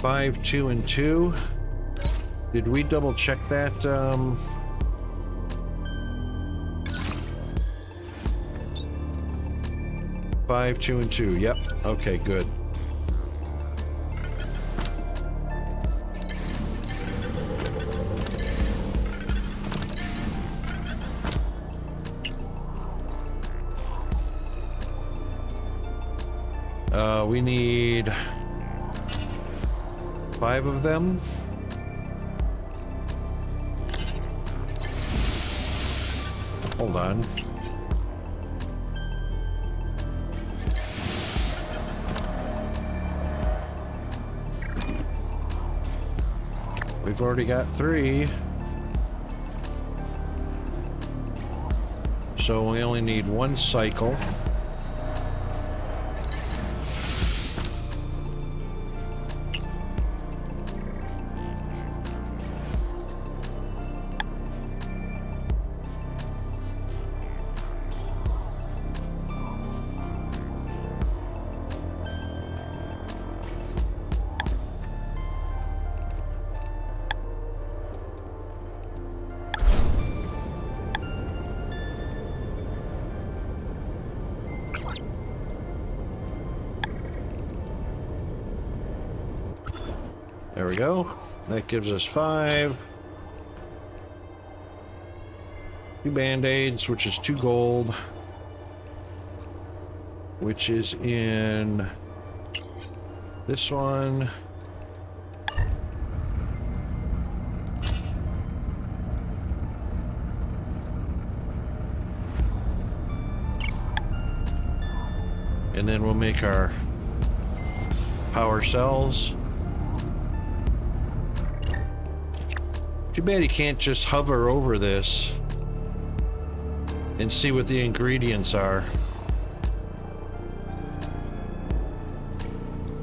Five, 2, and 2. Did we double check that? 5, 2, and 2. Yep. Okay, good. We need 5 of them. Hold on. We've already got 3. So we only need 1 cycle. There we go. That gives us 5. 2 band-aids, which is 2 gold. Which is in this one. And then we'll make our power cells. Too bad you can't just hover over this and see what the ingredients are.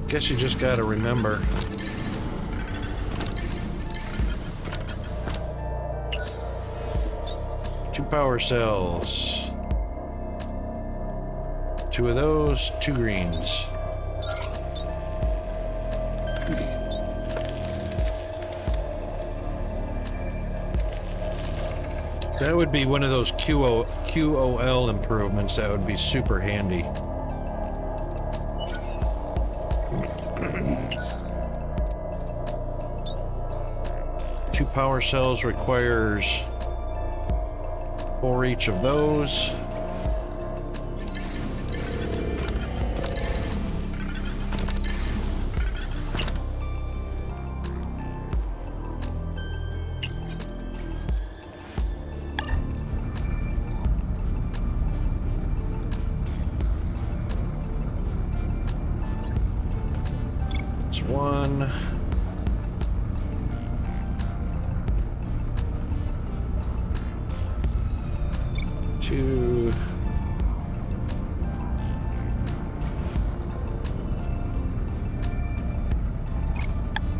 Guess you just gotta remember. Two power cells. 2 of those, 2 greens. That would be one of those QOL improvements that would be super handy. Two power cells requires 4 each of those. It's 1. 2.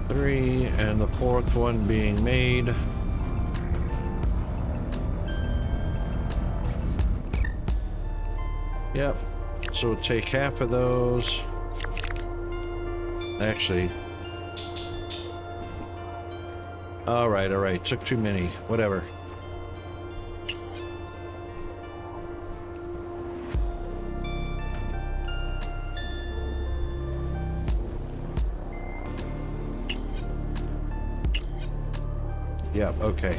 3, and the 4th one being made. Yep. So take half of those. Actually. All right. Took too many. Whatever. Yep, okay.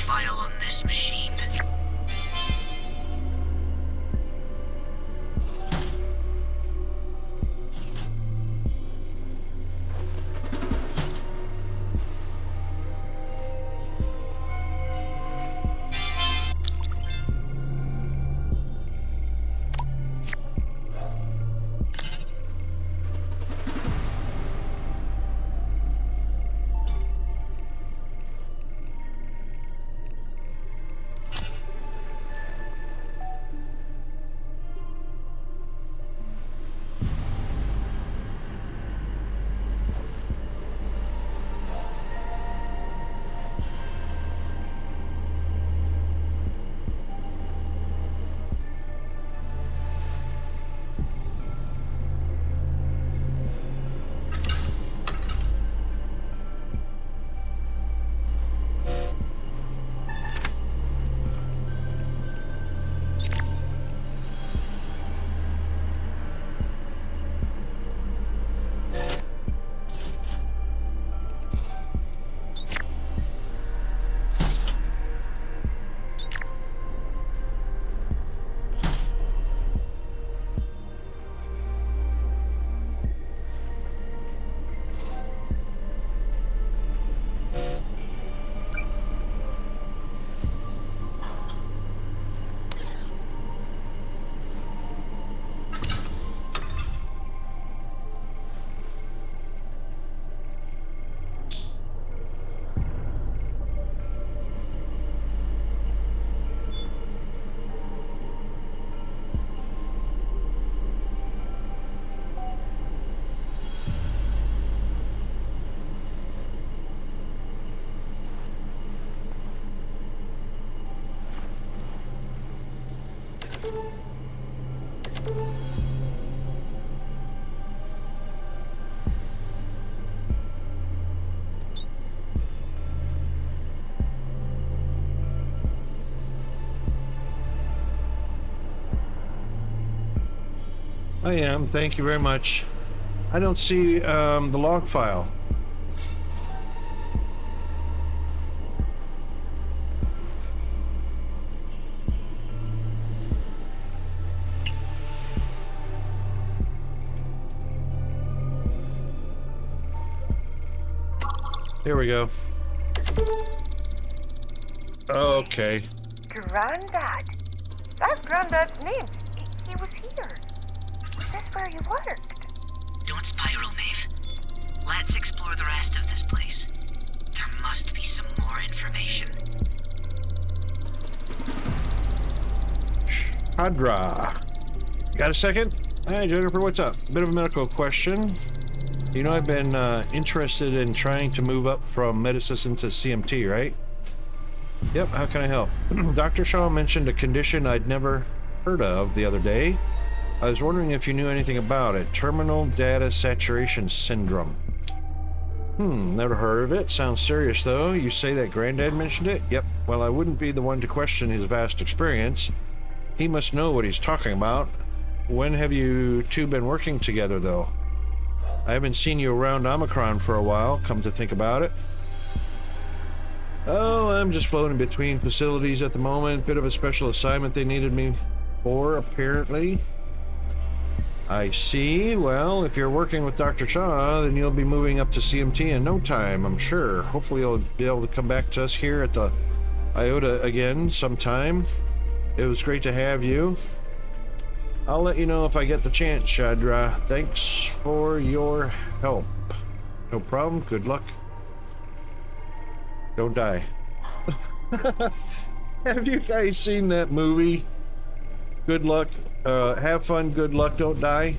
file on this machine. I am. Thank you very much. I don't see the log file. Here we go. Okay. Grandad. That's Grandad's name. He was here. Was this where you worked? Don't spiral, Maeve. Let's explore the rest of this place. There must be some more information. Hadra. Got a second? Hi, Jennifer, what's up? Bit of a medical question. You know, I've been interested in trying to move up from medicine to CMT, right? Yep, how can I help? Dr. Shaw mentioned a condition I'd never heard of the other day. I was wondering if you knew anything about it. Terminal data saturation syndrome. Never heard of it. Sounds serious, though. You say that Granddad mentioned it? Yep. Well, I wouldn't be the one to question his vast experience. He must know what he's talking about. When have you two been working together, though? I haven't seen you around Omicron for a while, come to think about it. Oh, I'm just floating between facilities at the moment. Bit of a special assignment they needed me for, apparently. I see. Well, if you're working with Dr. Shaw, then you'll be moving up to CMT in no time, I'm sure. Hopefully you'll be able to come back to us here at the IOTA again sometime. It was great to have you. I'll let you know if I get the chance, Shadra. Thanks for your help. No problem. Good luck. Don't die. Have you guys seen that movie? Good luck. Have fun. Good luck. Don't die.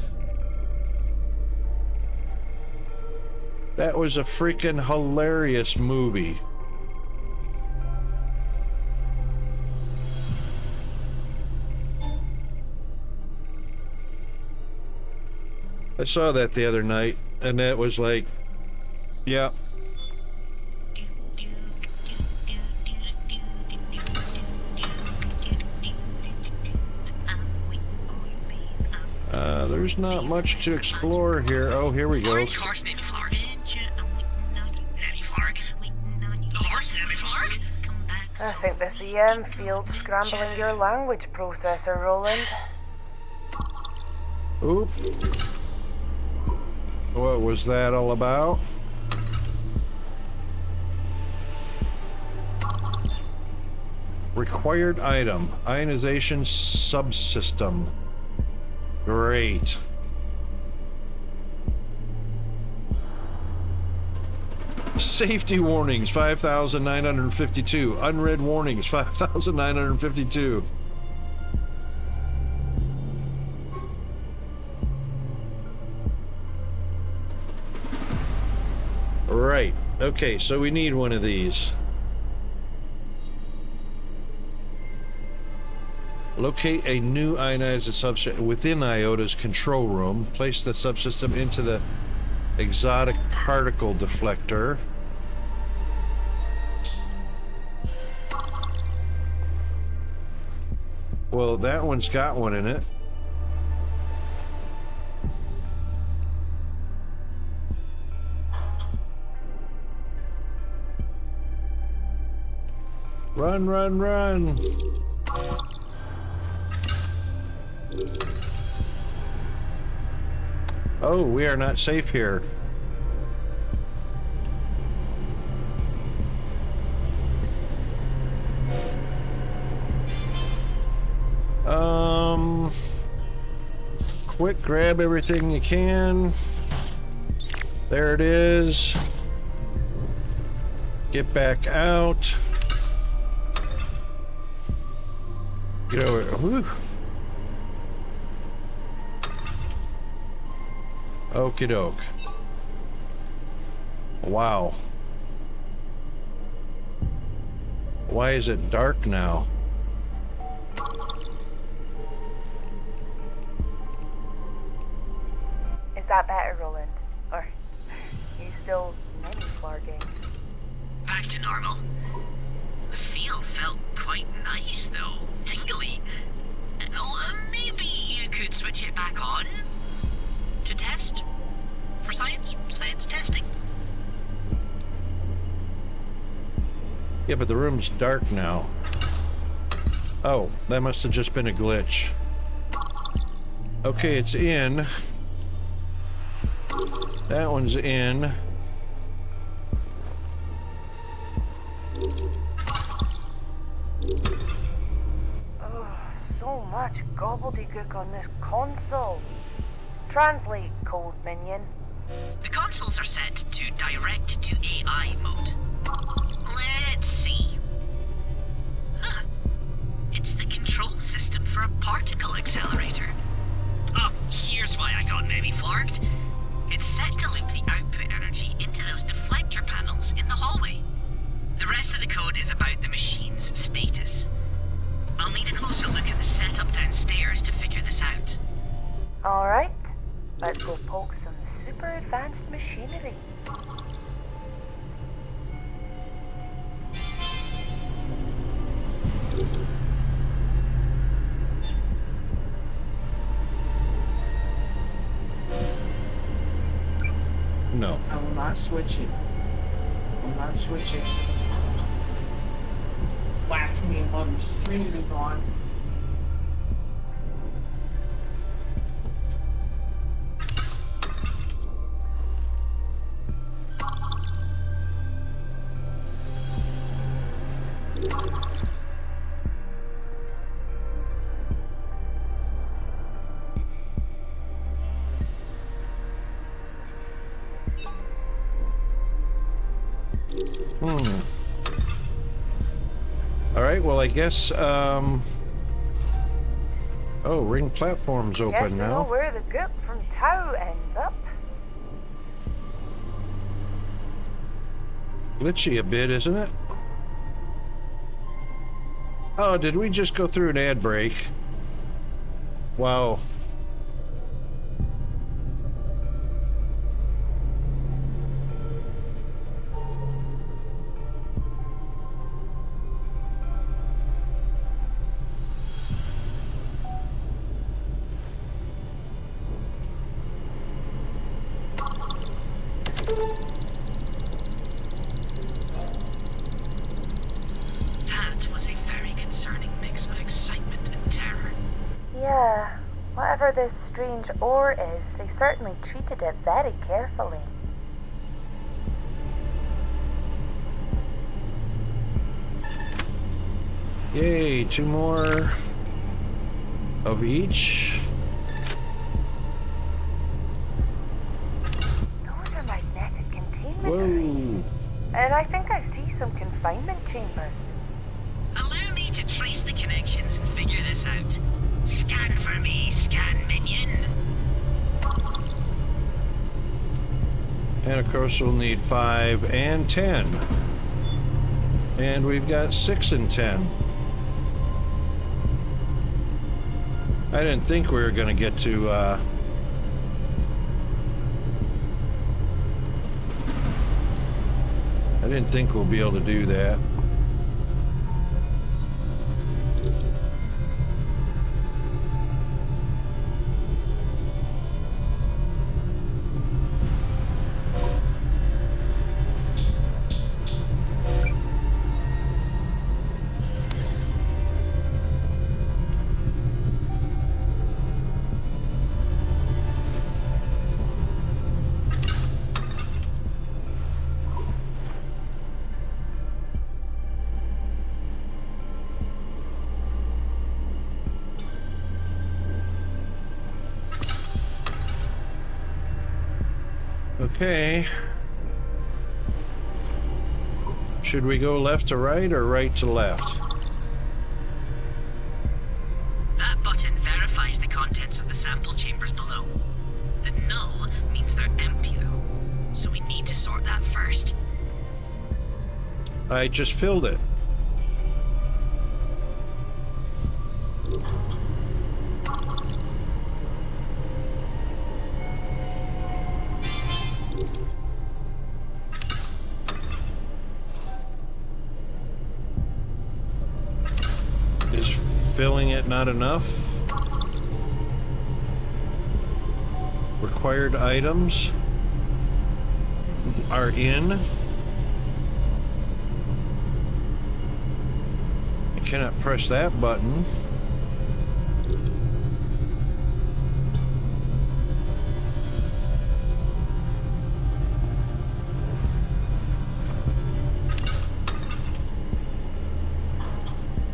That was a freaking hilarious movie. I saw that the other night, and that was like, yeah. There's not much to explore here. Oh, here we go. Orange horse, Navy Flark. Navy Flark. The horse, Navy Flark. Come back I think this EM field's scrambling your language processor, Roland. Oop. What was that all about? Required item. Ionization subsystem. Great. Safety warnings, 5,952. Unread warnings, 5,952. Right. Okay, so we need one of these. Locate a new ionized subsystem within IOTA's control room. Place the subsystem into the exotic particle deflector. Well, that one's got one in it. Run, run, run. Oh, we are not safe here. Quick, grab everything you can. There it is. Get back out. Get over. Whew. Okie doke. Wow. Why is it dark now? Is that better, Roland? Or are you still mini flarging? Back to normal. The field felt quite nice, though. Tingly. Maybe you could switch it back on? To test? For science testing? Yeah, but the room's dark now. Oh, that must have just been a glitch. Okay, it's in. That one's in. So much gobbledygook on this console. Translate code, minion. The consoles are set to direct to AI mode. Let's see. Huh. It's the control system for a particle accelerator. Oh, here's why I got maybe flarked. It's set to loop the output energy into those deflector panels in the hallway. The rest of the code is about the machine's status. I'll need a closer look at the setup downstairs to figure this out. Alright, let's go poke some super advanced machinery. No. I will not switch it. I'm not switching. Whack me on the stream is on. Alright, well I guess, oh, ring platform's open Guess we now. know where the goop from Tau ends up. Glitchy a bit, isn't it? Oh, did we just go through an ad break? Wow. whatever this strange ore is, they certainly treated it very carefully. Yay, 2 more of each. Those are magnetic containment Whoa. arrays. And I think I see some confinement chambers. Allow me to trace the connections and figure this out. Scan for me, scan minion. And of course we'll need 5 and 10. And we've got 6 and 10. I didn't think we were going to get to, I didn't think we'll be able to do that. Okay. Should we go left to right or right to left? That button verifies the contents of the sample chambers below. The null means they're empty though, so we need to sort that first. I just filled it. Is filling it not enough? Required items are in. I cannot press that button.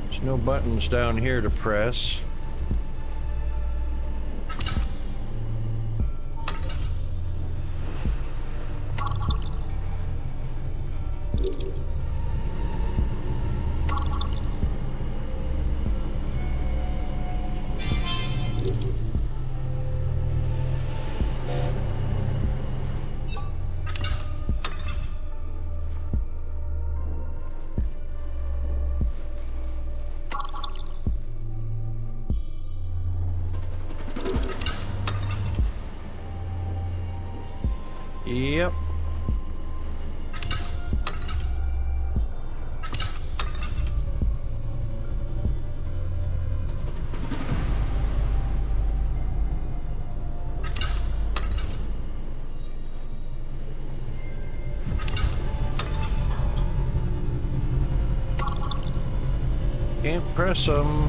There's no buttons down here to press. Yep. Can't press them.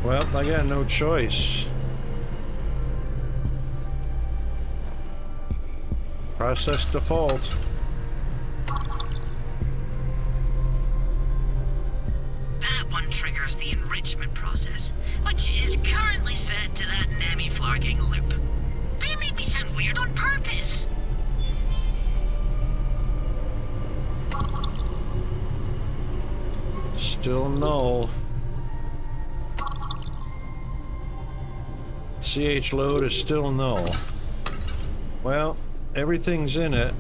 Well, I got no choice. Process default. That one triggers the enrichment process, which is currently set to that Nemi-flarking loop. They made me sound weird on purpose. Still null. CH load is still null. Well, everything's in it.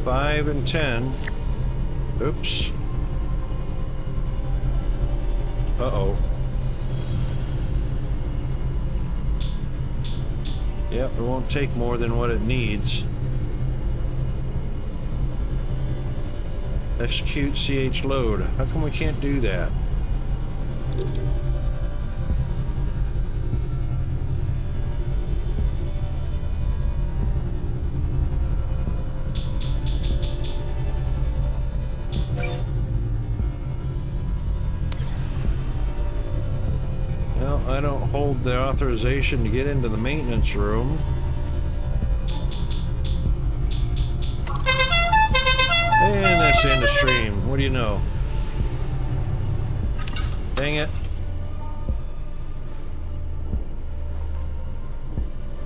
5 and 10. Oops. Uh-oh. Yep, it won't take more than what it needs. Execute CH load. How come we can't do that? Well, I don't hold the authorization to get into the maintenance room. And that's the end of stream. What do you know? Dang it.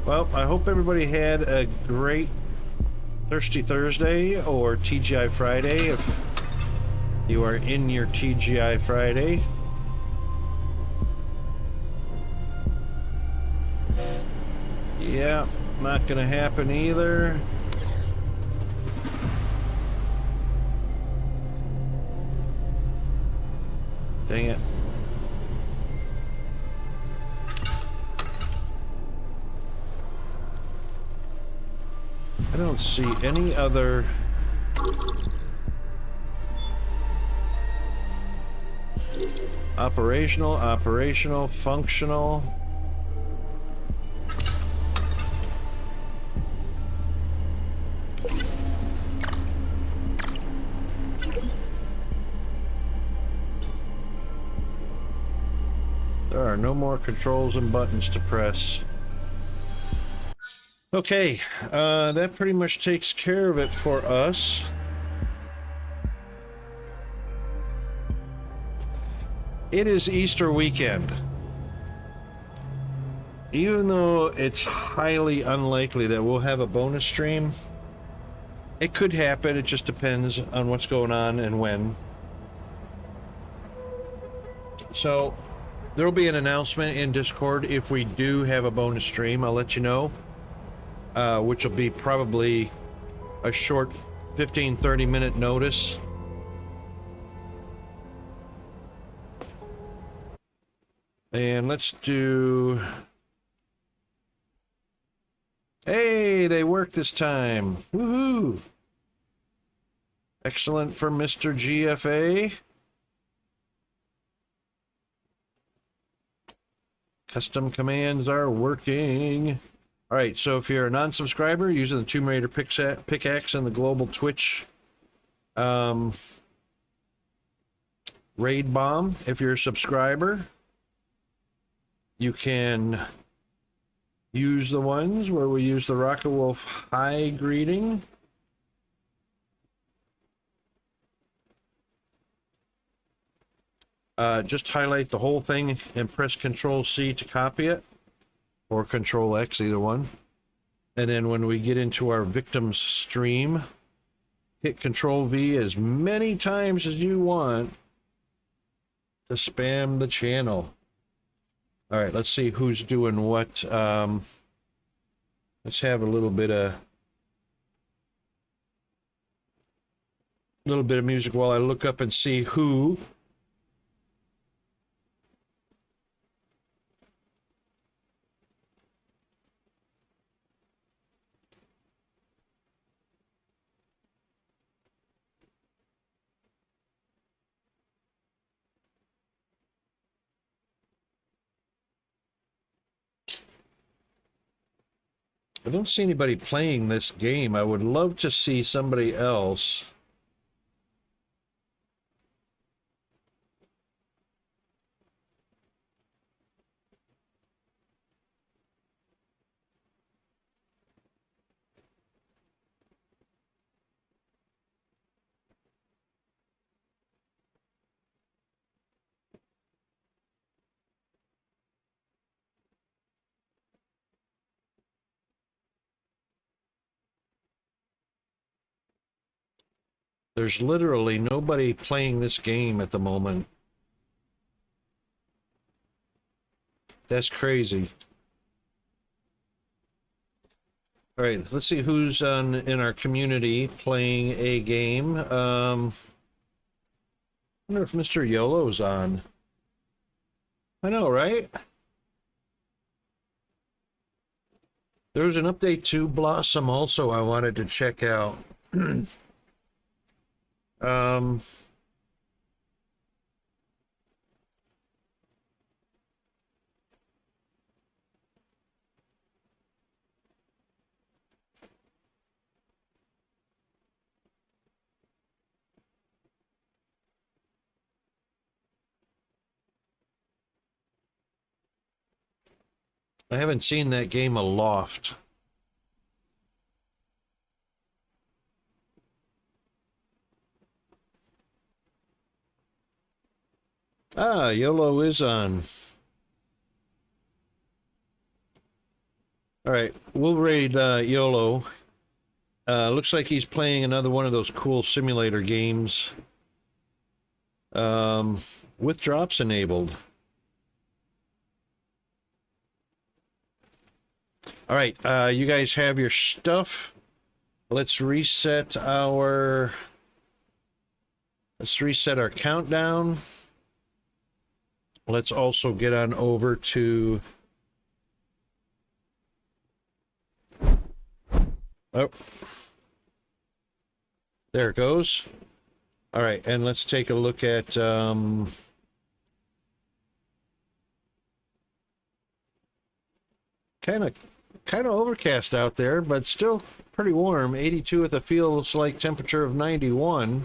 Well, I hope everybody had a great Thirsty Thursday or TGI Friday if you are in your TGI Friday. Yeah, not gonna happen either. Dang it. I don't see any other operational, functional. There are no more controls and buttons to press. Okay, that pretty much takes care of it for us. It is Easter weekend. Even though it's highly unlikely that we'll have a bonus stream, it could happen. It just depends on what's going on and when. So there will be an announcement in Discord if we do have a bonus stream. I'll let you know, which will be probably a short 15-30 minute notice. And let's do... Hey, they worked this time. Woohoo! Excellent for Mr. GFA. Custom commands are working. All right, so if you're a non-subscriber using the Tomb Raider pickaxe and the global Twitch raid bomb, if you're a subscriber, you can use the ones where we use the Rocket Wolf High greeting. Just highlight the whole thing and press Control-C to copy it, or Control-X, either one. And then when we get into our victims stream, hit Control-V as many times as you want to spam the channel. All right, let's see who's doing what. Let's have a little bit of music while I look up and see who. I don't see anybody playing this game. I would love to see somebody else. There's literally nobody playing this game at the moment. That's crazy. All right, let's see who's in our community playing a game. I wonder if Mr. YOLO's on. I know, right? There was an update to Blossom also I wanted to check out. I haven't seen that game Aloft. Ah, YOLO is on. All right, we'll raid YOLO. Looks like he's playing another one of those cool simulator games with drops enabled. All right, you guys have your stuff. Let's reset our countdown. Let's also get on over to oh, there it goes. All right, and let's take a look at kind of overcast out there, but still pretty warm. 82 with a feels like temperature of 91.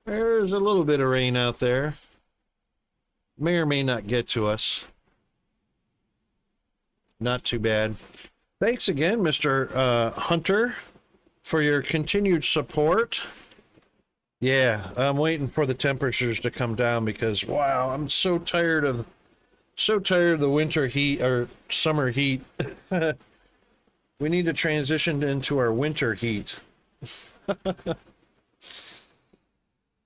There's a little bit of rain out there. May or may not get to us. Not too bad. Thanks again, Mr. Hunter, for your continued support. Yeah, I'm waiting for the temperatures to come down because, wow, I'm so tired of the winter heat or summer heat. We need to transition into our winter heat.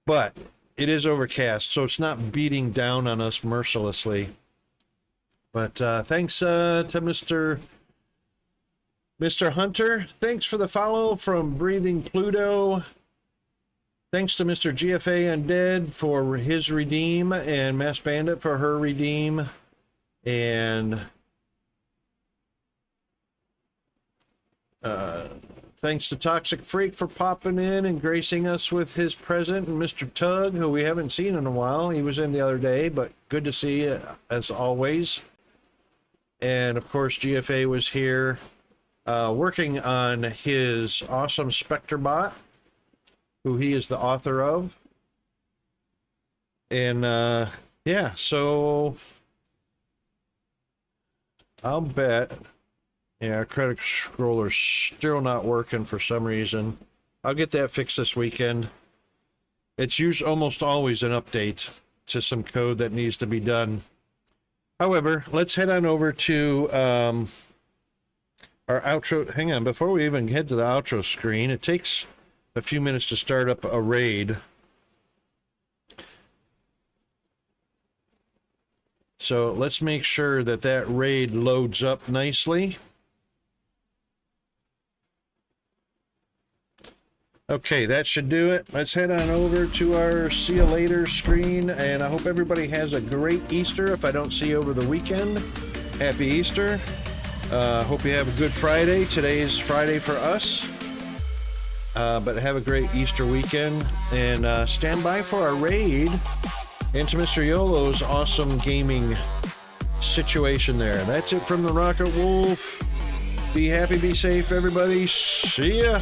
But it is overcast, so it's not beating down on us mercilessly. But thanks to Mr. Hunter. Thanks for the follow from Breathing Pluto. Thanks to Mr. GFA Undead for his redeem and Mass Bandit for her redeem. And thanks to Toxic Freak for popping in and gracing us with his present, and Mr. Tug, who we haven't seen in a while. He was in the other day, but good to see you as always. And of course, GFA was here working on his awesome Spectre bot, who he is the author of. And yeah, so I'll bet. Yeah, our credit scroller's still not working for some reason. I'll get that fixed this weekend. It's usually almost always an update to some code that needs to be done. However, let's head on over to our outro. Hang on, before we even head to the outro screen, it takes a few minutes to start up a raid. So let's make sure that that raid loads up nicely. Okay, that should do it. Let's head on over to our see you later screen, and I hope everybody has a great Easter. If I don't see you over the weekend, happy Easter. Hope you have a good Friday. Today is Friday for us. But have a great Easter weekend, and stand by for our raid into Mr. YOLO's awesome gaming situation there. That's it from the Rocket Wolf. Be happy, be safe, everybody. See ya.